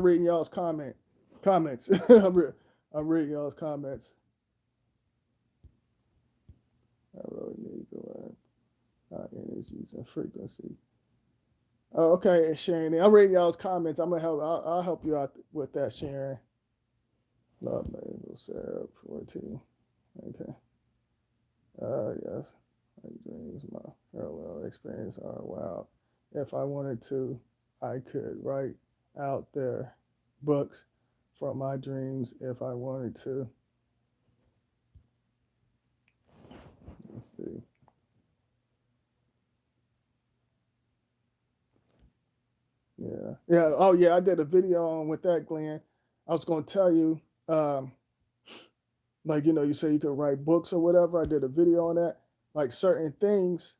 reading y'all's comments. I'm reading y'all's comments. I really need to learn our energies and frequency. Oh, okay, Sharon. I'm reading y'all's comments. I'm gonna help. I'll help you out with that, Sharon. Love maple syrup 14. Okay. Yes. My dreams, my parallel experience are wild. If I wanted to, I could write out their books from my dreams if I wanted to. Let's see. Yeah. Oh, yeah. I did a video on with that, Glenn. I was going to tell you, like, you say you could write books or whatever. I did a video on that. Like certain things,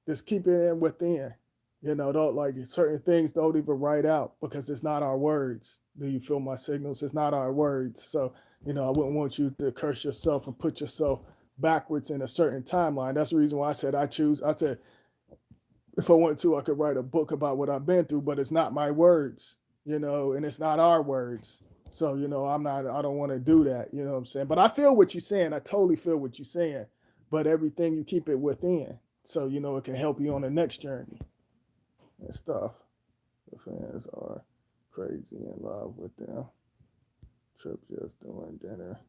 just keep it in within. Don't like certain things don't even write out because it's not our words. Do you feel my signals? It's not our words. So, I wouldn't want you to curse yourself and put yourself backwards in a certain timeline. That's the reason why I said I said, if I wanted to, I could write a book about what I've been through, but it's not my words, and it's not our words. So, I don't want to do that. You know what I'm saying? But I feel what you're saying. I totally feel what you're saying. But everything you keep it within. So, it can help you on the next journey and stuff. The fans are crazy in love with them. Trip just doing dinner.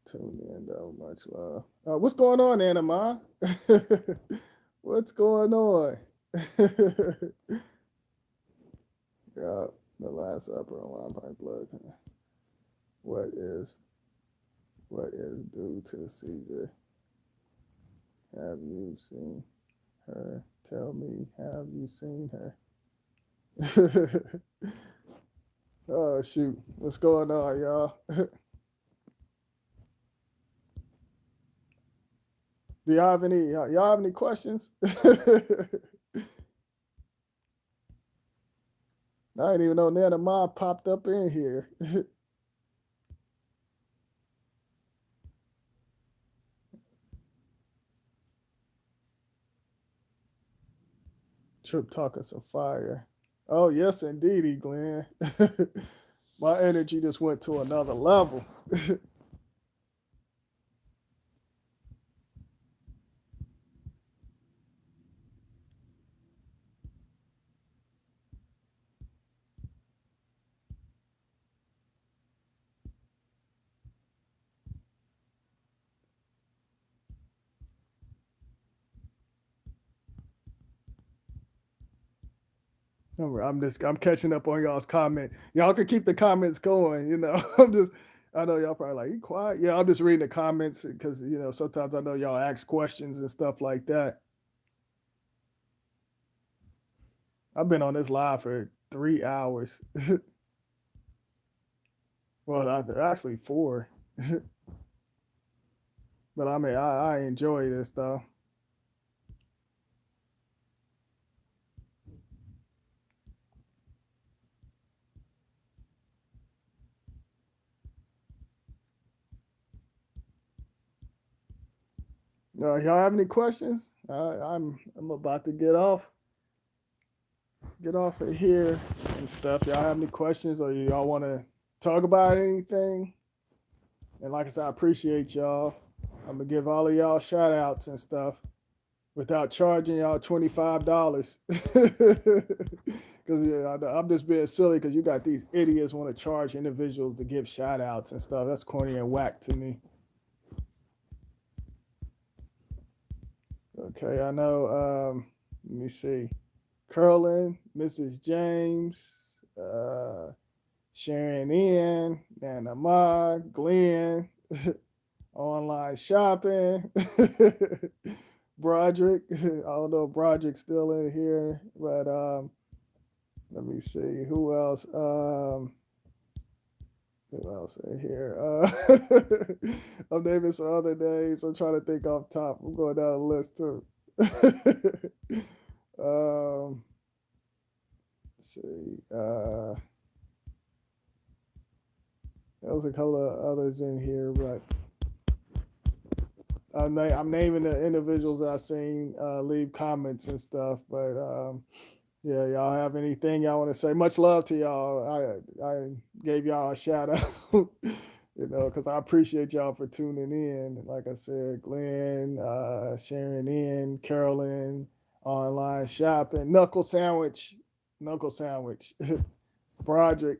Tune in though. Much love. What's going on, Anima? What's going on? Yeah, the last upper line by blood. What is What is due to Caesar? Have you seen her? Tell me, have you seen her? Oh shoot, what's going on, y'all? Do y'all have any questions? I didn't even know Nana Mom popped up in here. Trip talking some fire. Oh yes, indeedy, Glenn. My energy just went to another level. I'm catching up on y'all's comment. Y'all can keep the comments going, I know y'all probably like, you quiet. Yeah, I'm just reading the comments because sometimes I know y'all ask questions and stuff like that. I've been on this live for 3 hours. Well, actually 4. But I mean, I enjoy this though. Y'all have any questions? I'm about to get off of here and stuff. Y'all have any questions or y'all want to talk about anything? And like I said, I appreciate y'all. I'm gonna give all of y'all shout outs and stuff without charging y'all $25. Because I'm just being silly because you got these idiots want to charge individuals to give shout outs and stuff. That's corny and whack to me. Okay, I know. Let me see. Curlin, Mrs. James, Sharon Ian, Nana Ma, Glenn, online shopping, Broderick. I don't know if Broderick's still in here, but let me see who else. Who else in here? I'm naming some other names. I'm trying to think off top. I'm going down the list too. Let's see. There was a couple of others in here, but I'm naming the individuals that I've seen leave comments and stuff. But yeah, y'all have anything y'all want to say? Much love to y'all. I gave y'all a shout out, because I appreciate y'all for tuning in. Like I said, Glenn, Sharon in, Carolyn, online shopping, Knuckle Sandwich, Broderick.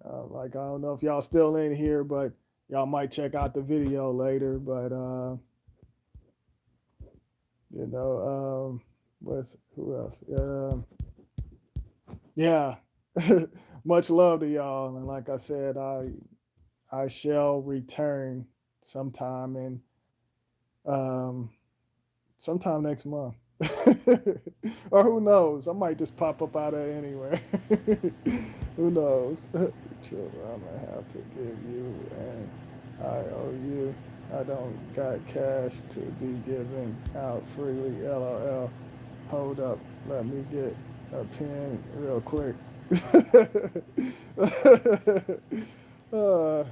Like I don't know if y'all still in here, but y'all might check out the video later. But who else? Yeah, much love to y'all, and like I said, I shall return sometime in sometime next month. Or who knows? I might just pop up out of anywhere. Who knows? Children, I'm gonna have to give you, and I owe you. I don't got cash to be given out freely. LOL. Hold up. Let me get a pen real quick. uh,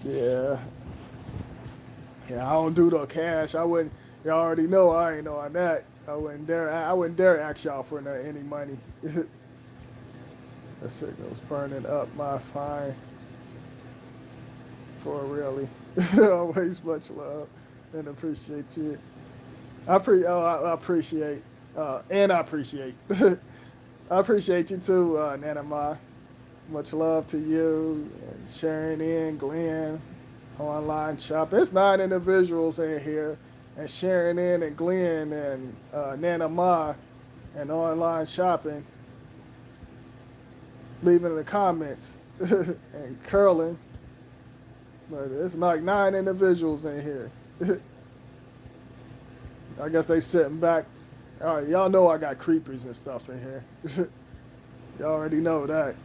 yeah. Yeah, I don't do no cash. I wouldn't. Y'all already know I ain't on that. I wouldn't dare. I wouldn't dare ask y'all for any money. That signal's burning up my fine for really. Always much love and appreciate you. I appreciate and I appreciate. I appreciate you too, Nana Ma. Much love to you and Sharon in Glenn online shop. There's 9 individuals in here, and Sharon in and Glenn and Nana Ma and online shopping. leaving in the comments and curling. But it's like 9 individuals in here. I guess they sitting back. All right, y'all know I got creepers and stuff in here. Y'all already know that.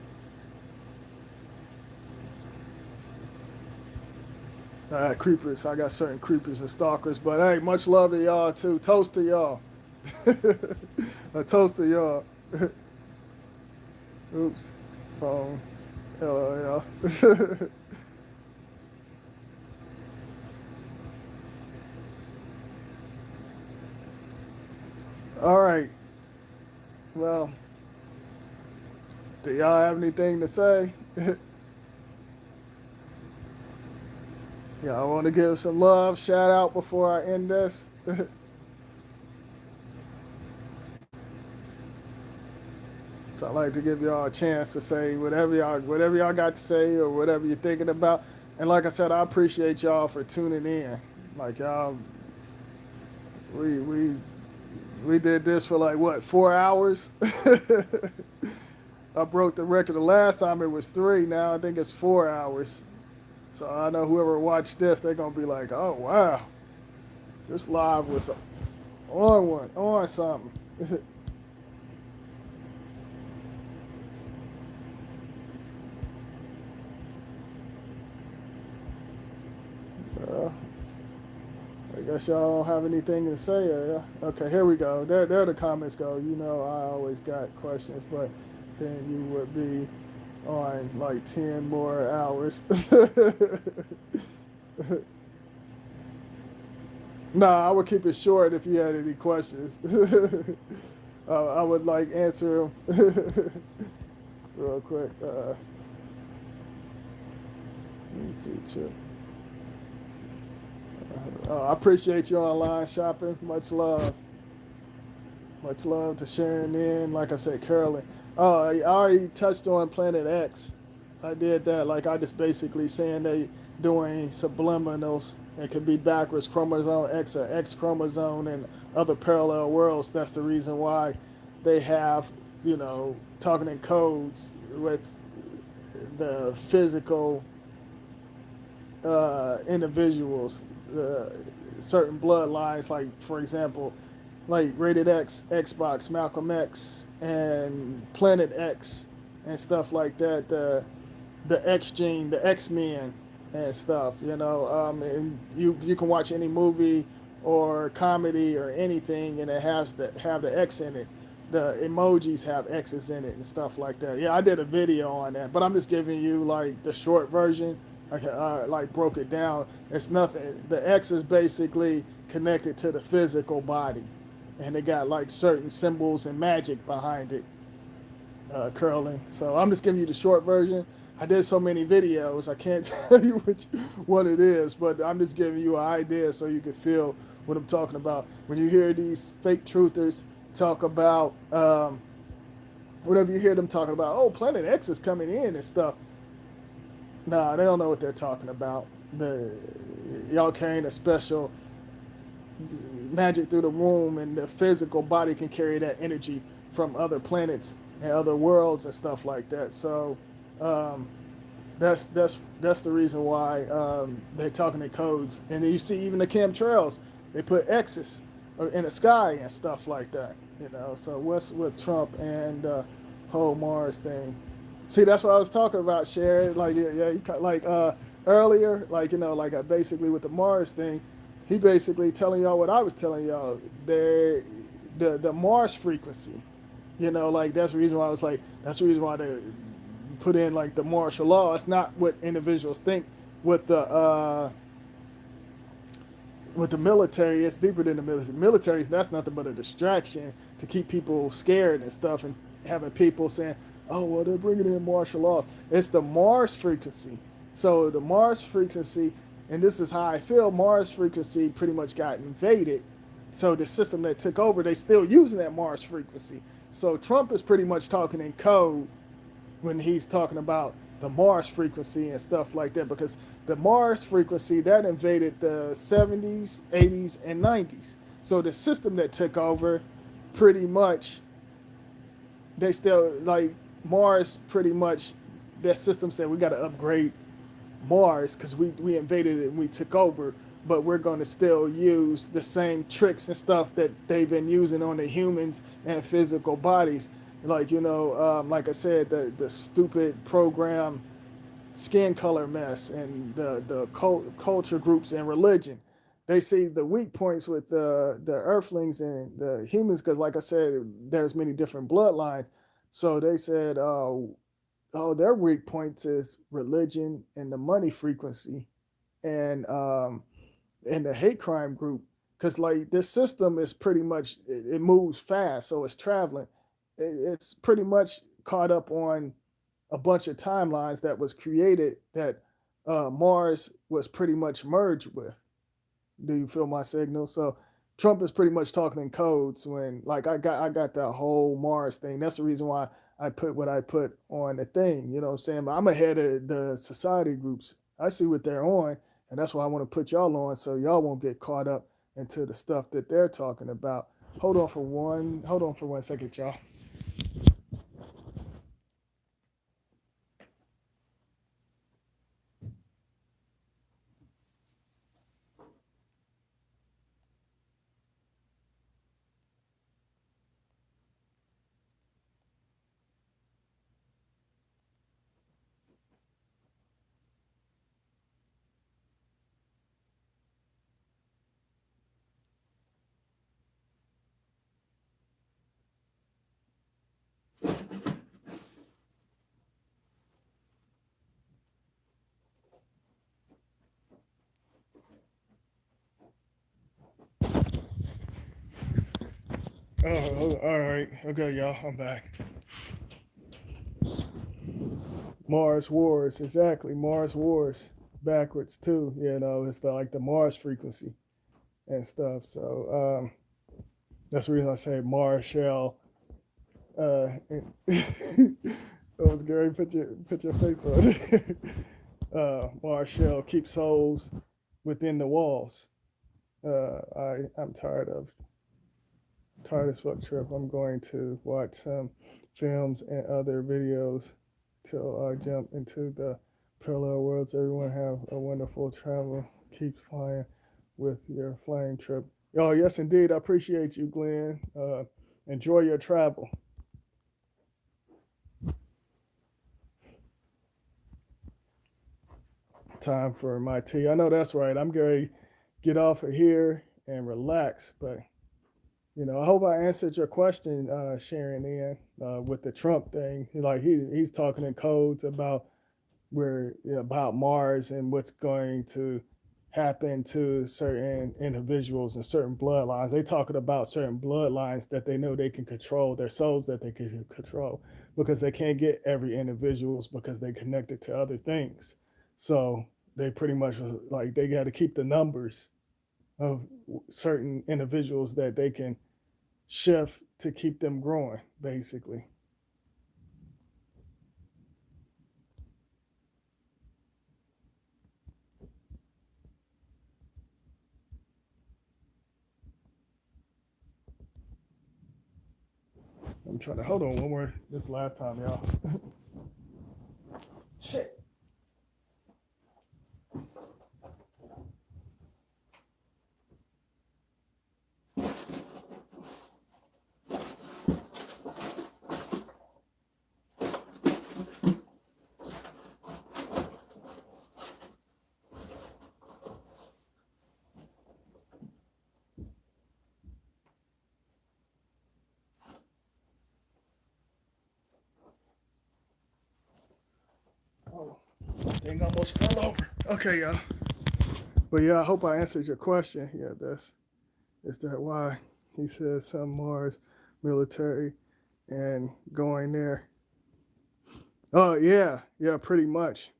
I got creepers. I got certain creepers and stalkers. But hey, much love to y'all too. Toast to y'all. A toast to y'all. Oops. Phone. LOL. All right. Well, do y'all have anything to say? Y'all want to give some love, shout out before I end this? So I'd like to give y'all a chance to say whatever y'all got to say or whatever you're thinking about. And like I said, I appreciate y'all for tuning in. Like y'all, we we we did this for like what 4 hours. I broke the record the last time it was 3. Now I think it's 4 hours. So I know whoever watched this, they're gonna be like, "Oh wow, this live was on something." uh, I guess y'all don't have anything to say. Okay, here we go. There the comments go. You know, I always got questions, but then you would be on like 10 more hours. Nah, I would keep it short if you had any questions. I would like answer them real quick. Let me see, Trip. I appreciate you online shopping. Much love. Much love to sharing in. Like I said, Carolyn. Oh, I already touched on Planet X. I did that. Like I just basically saying they doing subliminals. It could be backwards chromosome X or X chromosome and other parallel worlds. That's the reason why they have, talking in codes with the physical individuals, certain bloodlines, like for example, like Rated X, Xbox, Malcolm X, and Planet X, and stuff like that. The X gene, the X Men, and stuff. And you can watch any movie or comedy or anything, and it has have the X in it. The emojis have X's in it and stuff like that. Yeah, I did a video on that, but I'm just giving you like the short version. I like broke it down. It's nothing. The X is basically connected to the physical body, and it got like certain symbols and magic behind it, curling. So I'm just giving you the short version. I did so many videos, I can't tell you which one it is, but I'm just giving you an idea so you can feel what I'm talking about. When you hear these fake truthers talk about, whenever you hear them talking about, oh, Planet X is coming in and stuff, nah, they don't know what they're talking about. Y'all carrying a special magic through the womb, and the physical body can carry that energy from other planets and other worlds and stuff like that. So um, that's the reason why they're talking in codes. And then you see even the chemtrails, they put X's in the sky and stuff like that. So what's with Trump and whole Mars thing? See, that's what I was talking about, Sharon. Like, yeah, like earlier, like basically with the Mars thing, he basically telling y'all what I was telling y'all. The Mars frequency, like that's the reason why I was like, that's the reason why they put in like the martial law. It's not what individuals think with the military. It's deeper than the military. Military, that's nothing but a distraction to keep people scared and stuff, and having people saying, oh, well, they're bringing in martial law. It's the Mars frequency. So the Mars frequency, and this is how I feel, Mars frequency pretty much got invaded. So the system that took over, they still using that Mars frequency. So Trump is pretty much talking in code when he's talking about the Mars frequency and stuff like that, because the Mars frequency that invaded the 70s, 80s, and 90s. So the system that took over, pretty much, they still like Mars pretty much, that system said we got to upgrade Mars because we invaded it and we took over, but we're going to still use the same tricks and stuff that they've been using on the humans and physical bodies. Like, like I said, the stupid program skin color mess and the culture groups and religion. They see the weak points with the Earthlings and the humans because, like I said, there's many different bloodlines. So they said, their weak points is religion and the money frequency and the hate crime group. Because like this system is pretty much it moves fast, so it's traveling. It's pretty much caught up on a bunch of timelines that was created that Mars was pretty much merged with. Do you feel my signal? So Trump is pretty much talking in codes when like I got that whole Mars thing. That's the reason why I put what I put on the thing. You know what I'm saying? But I'm ahead of the society groups. I see what they're on, and that's why I want to put y'all on so y'all won't get caught up into the stuff that they're talking about. Hold on for 1 second, y'all. Oh, all right. Okay, y'all. I'm back. Mars Wars, exactly. Mars Wars, backwards too. It's like the Mars frequency and stuff. So that's the reason I say Mars shall. That was Gary. Put your face on it. Mars shall keep souls within the walls. I'm tired as fuck trip. I'm going to watch some films and other videos till I jump into the parallel worlds. Everyone have a wonderful travel. Keep flying with your flying trip. Oh, yes, indeed. I appreciate you, Glenn. Enjoy your travel. Time for my tea. I know that's right. I'm going to get off of here and relax, but I hope I answered your question, Sharon, with the Trump thing. Like he's talking in codes about about Mars and what's going to happen to certain individuals and certain bloodlines. They talking about certain bloodlines that they know they can control, their souls that they can control, because they can't get every individuals because they connected to other things. So they pretty much like they got to keep the numbers of certain individuals that they can shift to keep them growing, basically. I'm trying to hold on one more this last time, y'all. Shit. Oh, thing almost fell over. Okay, y'all. But yeah, I hope I answered your question. Yeah, is that why he says some Mars military and going there. Oh yeah, pretty much.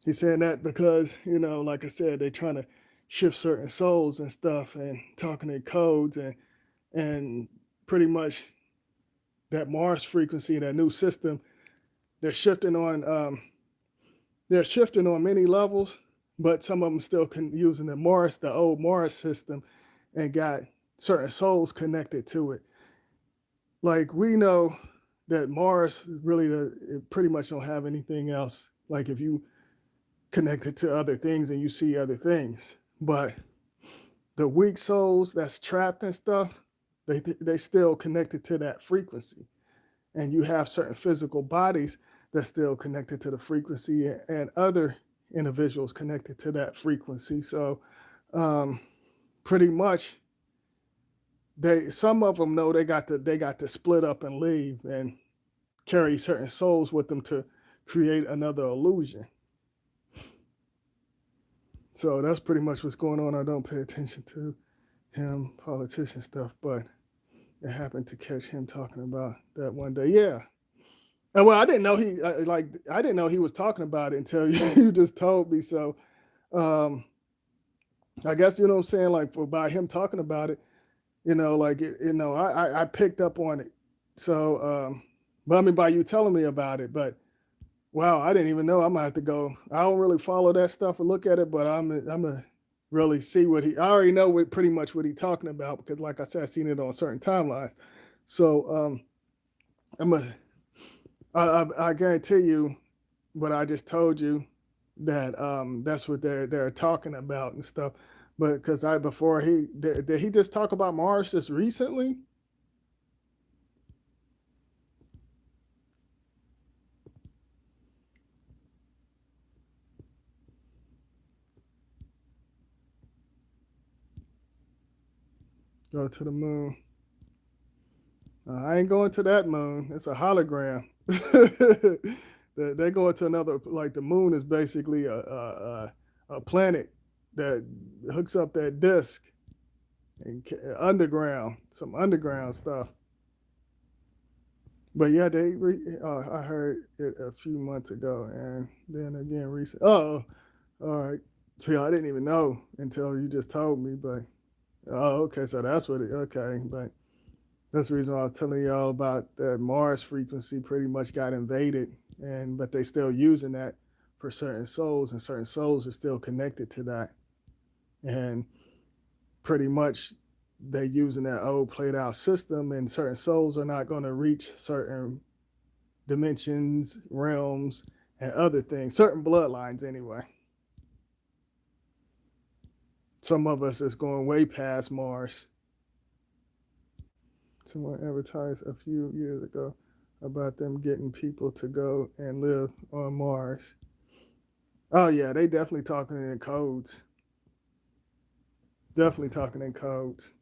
He's saying that because, like I said, they're trying to shift certain souls and stuff and talking in codes and pretty much that Mars frequency, that new system, they're shifting on many levels, but some of them still can using the old Mars system, and got certain souls connected to it. like we know that Mars really it pretty much don't have anything else. Like if you connect it to other things and you see other things, but the weak souls that's trapped and stuff, they still connected to that frequency, and you have certain physical bodies that's still connected to the frequency, and other individuals connected to that frequency. So um, pretty much they some of them know they got to split up and leave and carry certain souls with them to create another illusion. So that's pretty much what's going on. I don't pay attention to him politician stuff, but it happened to catch him talking about that one day. Yeah. And well, I didn't know I didn't know he was talking about it until you just told me. So um I guess you know what I'm saying, like for by him talking about it, I picked up on it. So but I mean by you telling me about it, but wow, I didn't even know. I'm gonna have to go. I don't really follow that stuff or look at it, but I'm gonna really see what he. I already know what pretty much what he's talking about because, like I said, I've seen it on certain timelines. So I'm a. I guarantee you what I just told you that that's what they're talking about and stuff. But because I before he did he just talk about Mars just recently? Go to the moon. I ain't going to that moon. It's a hologram. They're going to another. Like the moon is basically a planet that hooks up that disk and underground, some underground stuff. But yeah, I heard it a few months ago, and then again recent. Oh, all right. See, I didn't even know until you just told me. But oh, okay. So that's what it. Okay, but that's the reason why I was telling y'all about that Mars frequency pretty much got invaded, and but they still using that for certain souls, and certain souls are still connected to that, and pretty much they using that old played out system, and certain souls are not going to reach certain dimensions, realms, and other things, certain bloodlines anyway. Some of us is going way past Mars. Someone advertised a few years ago about them getting people to go and live on Mars. Oh yeah, they definitely talking in codes. Definitely talking in codes.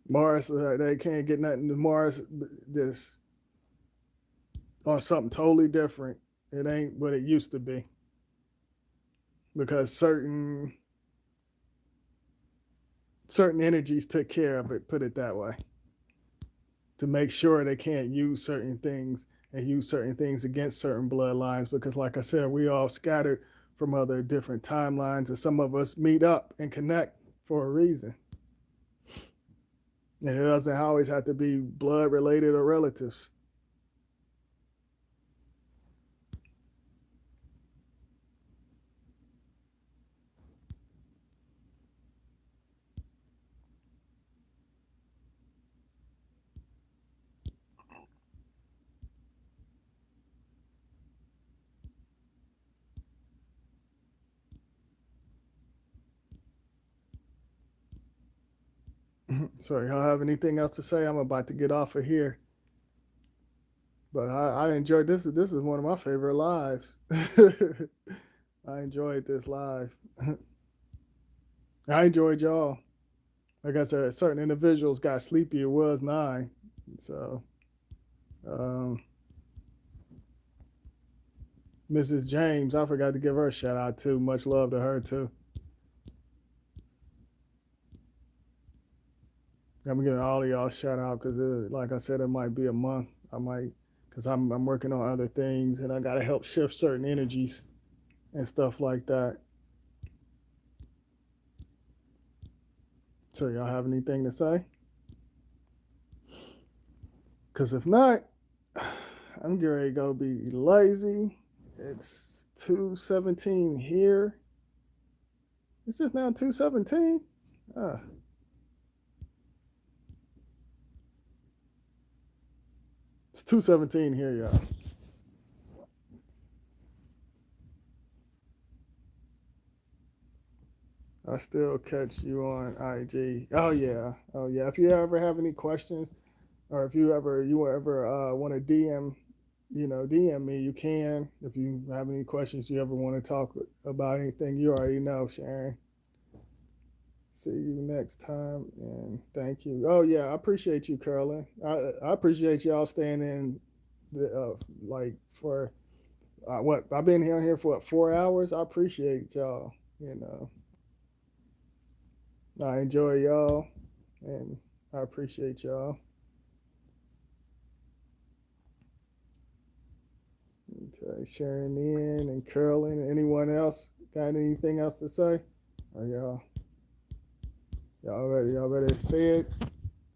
Mars, they can't get nothing to Mars. This on something totally different. It ain't what it used to be because certain energies took care of it. Put it that way to make sure they can't use certain things and use certain things against certain bloodlines because, like I said, we all scattered from other different timelines, and some of us meet up and connect for a reason. And it doesn't always have to be blood related or relatives. So, y'all have anything else to say? I'm about to get off of here, but I enjoyed this. This is one of my favorite lives. I enjoyed this live. I enjoyed y'all. Like I said, certain individuals got sleepy. It was 9, so um, Mrs. James, I forgot to give her a shout out too. Much love to her too. I'm giving all of y'all a shout out because, like I said, it might be a month. I might, because I'm working on other things and I got to help shift certain energies and stuff like that. So y'all have anything to say? Because if not, I'm getting ready to go be lazy. It's 2:17 here. It's just now 2:17. Ah, It's 2:17 here, y'all. I still catch you on IG. Oh yeah, oh yeah. If you ever have any questions, or if you ever want to DM me, you can. If you have any questions, you ever want to talk about anything, you already know, Sharon. See you next time, and thank you. Oh yeah, I appreciate you, Carolyn. I appreciate y'all staying in, like for what I've been here for what, 4 hours. I appreciate y'all. You know, I enjoy y'all, and I appreciate y'all. Okay, Sharon in and Carolyn. Anyone else got anything else to say? Or y'all ready to say it?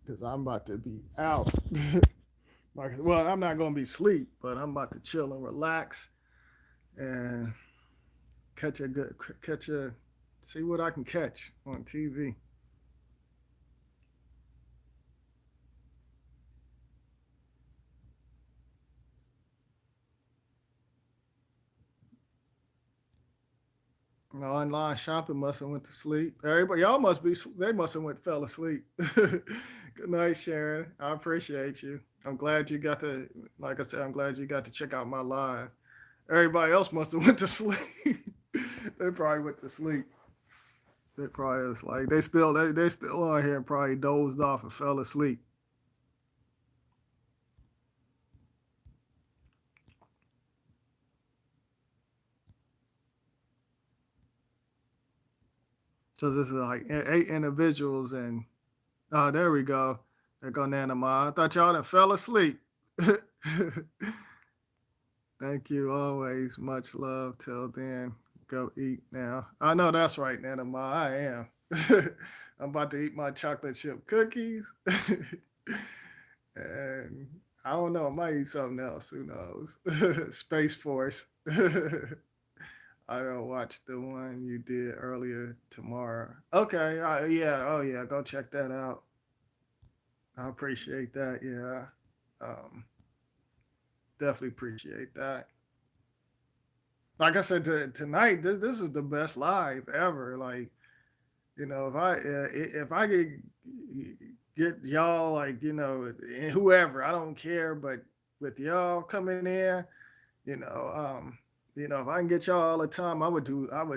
Cause I'm about to be out. Like, well, I'm not gonna be asleep, but I'm about to chill and relax and catch a see what I can catch on TV. Online shopping must have went to sleep. Everybody, y'all must be. They must have fell asleep. Good night, Sharon. I appreciate you. I'm glad you got to. Like I said, I'm glad you got to check out my live. Everybody else must have went to sleep. They probably went to sleep. They probably was like they still on here and probably dozed off and fell asleep. So this is like 8 individuals, and oh, there we go. There go Nanama. I thought y'all done fell asleep. Thank you always. Much love. Till then, go eat now. I know that's right, Nanama. I am. I'm about to eat my chocolate chip cookies. And I don't know. I might eat something else. Who knows? Space Force. I'll watch the one you did earlier tomorrow. Okay. Yeah. Oh, yeah. Go check that out. I appreciate that. Yeah. Um, Definitely appreciate that. Like I said tonight, this is the best live ever. Like, if I could get y'all, like, whoever, I don't care, but with y'all coming in, you know, if I can get y'all all the time, I would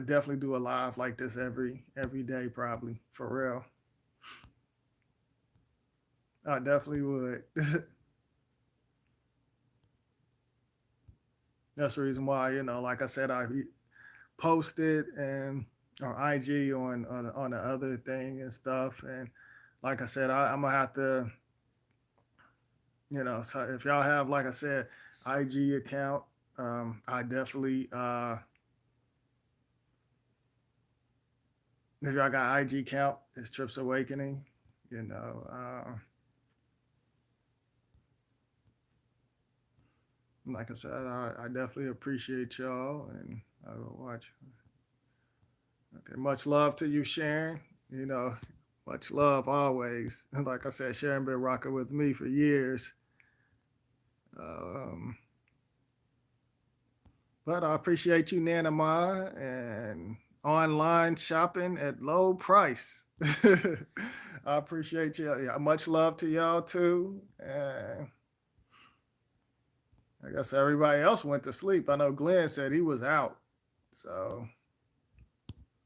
definitely do a live like this every day, probably, for real. I definitely would. That's the reason why, like I said, I posted and on IG on the other thing and stuff. And like I said, I'm gonna have to, so if y'all have, like I said, IG account, I definitely, if y'all got IG account, it's Trips Awakening, you know. Like I said, I definitely appreciate y'all, and I will watch. Okay, much love to you, Sharon. You know, much love always. And like I said, Sharon been rocking with me for years. Um, but I appreciate you, Nana Ma, and online shopping at low price. I appreciate you. Yeah, much love to y'all too. And I guess everybody else went to sleep. I know Glenn said he was out. So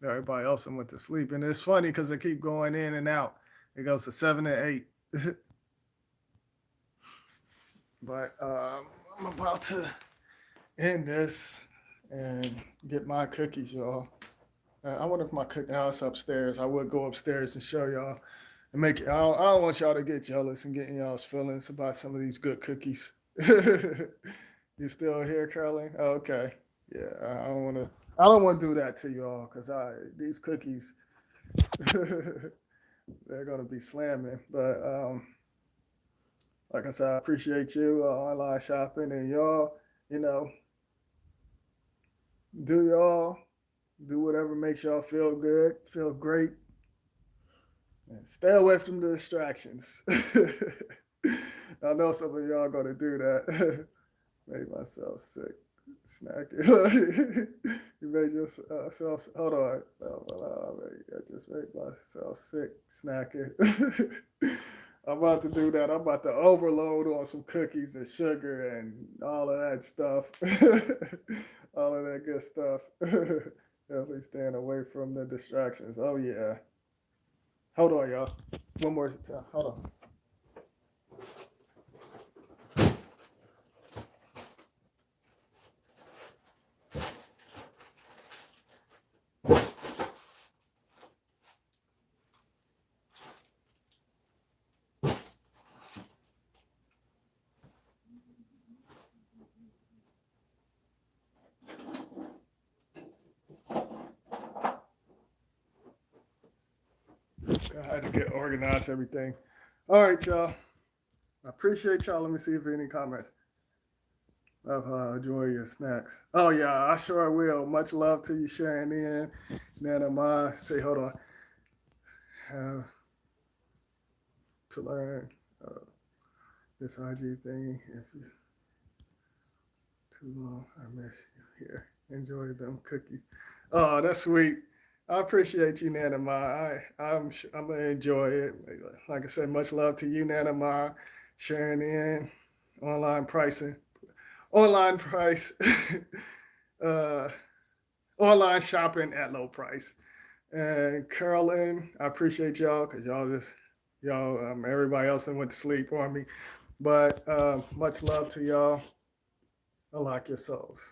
everybody else went to sleep. And it's funny because they keep going in and out. It goes to 7 and 8. But I'm about to end this and get my cookies, y'all. I wonder if my cooking house upstairs. I would go upstairs and show y'all and make it. I don't want y'all to get jealous and getting y'all's feelings about some of these good cookies. You still here, Caroline? Oh, okay. Yeah, I don't want to. I don't want to do that to y'all because these cookies, they're gonna be slamming. But like I said, I appreciate you online shopping and y'all. You know, do y'all do whatever makes y'all feel good, feel great, and stay away from the distractions. I know some of y'all gonna do that. Made myself sick. Snacking. You made yourself. Hold on. I just made myself sick snacking. I'm about to do that. I'm about to overload on some cookies and sugar and all of that stuff. All of that good stuff. Definitely staying away from the distractions. Oh yeah. Hold on, y'all. One more time. Hold on. I had to get organized everything. All right, y'all. I appreciate y'all. Let me see if any comments. Enjoy your snacks. Oh yeah, I sure will. Much love to you, sharing in. Nana Ma, say hold on. Have to learn this IG thing. If you too long, I miss you here. Enjoy them cookies. Oh, that's sweet. I appreciate you, Nana Ma. I'm gonna enjoy it. Like I said, much love to you, Nana Ma, sharing in online pricing, online price, uh, online shopping at low price. And Carolyn, I appreciate y'all because everybody else went to sleep on me. But much love to y'all. Unlock your souls.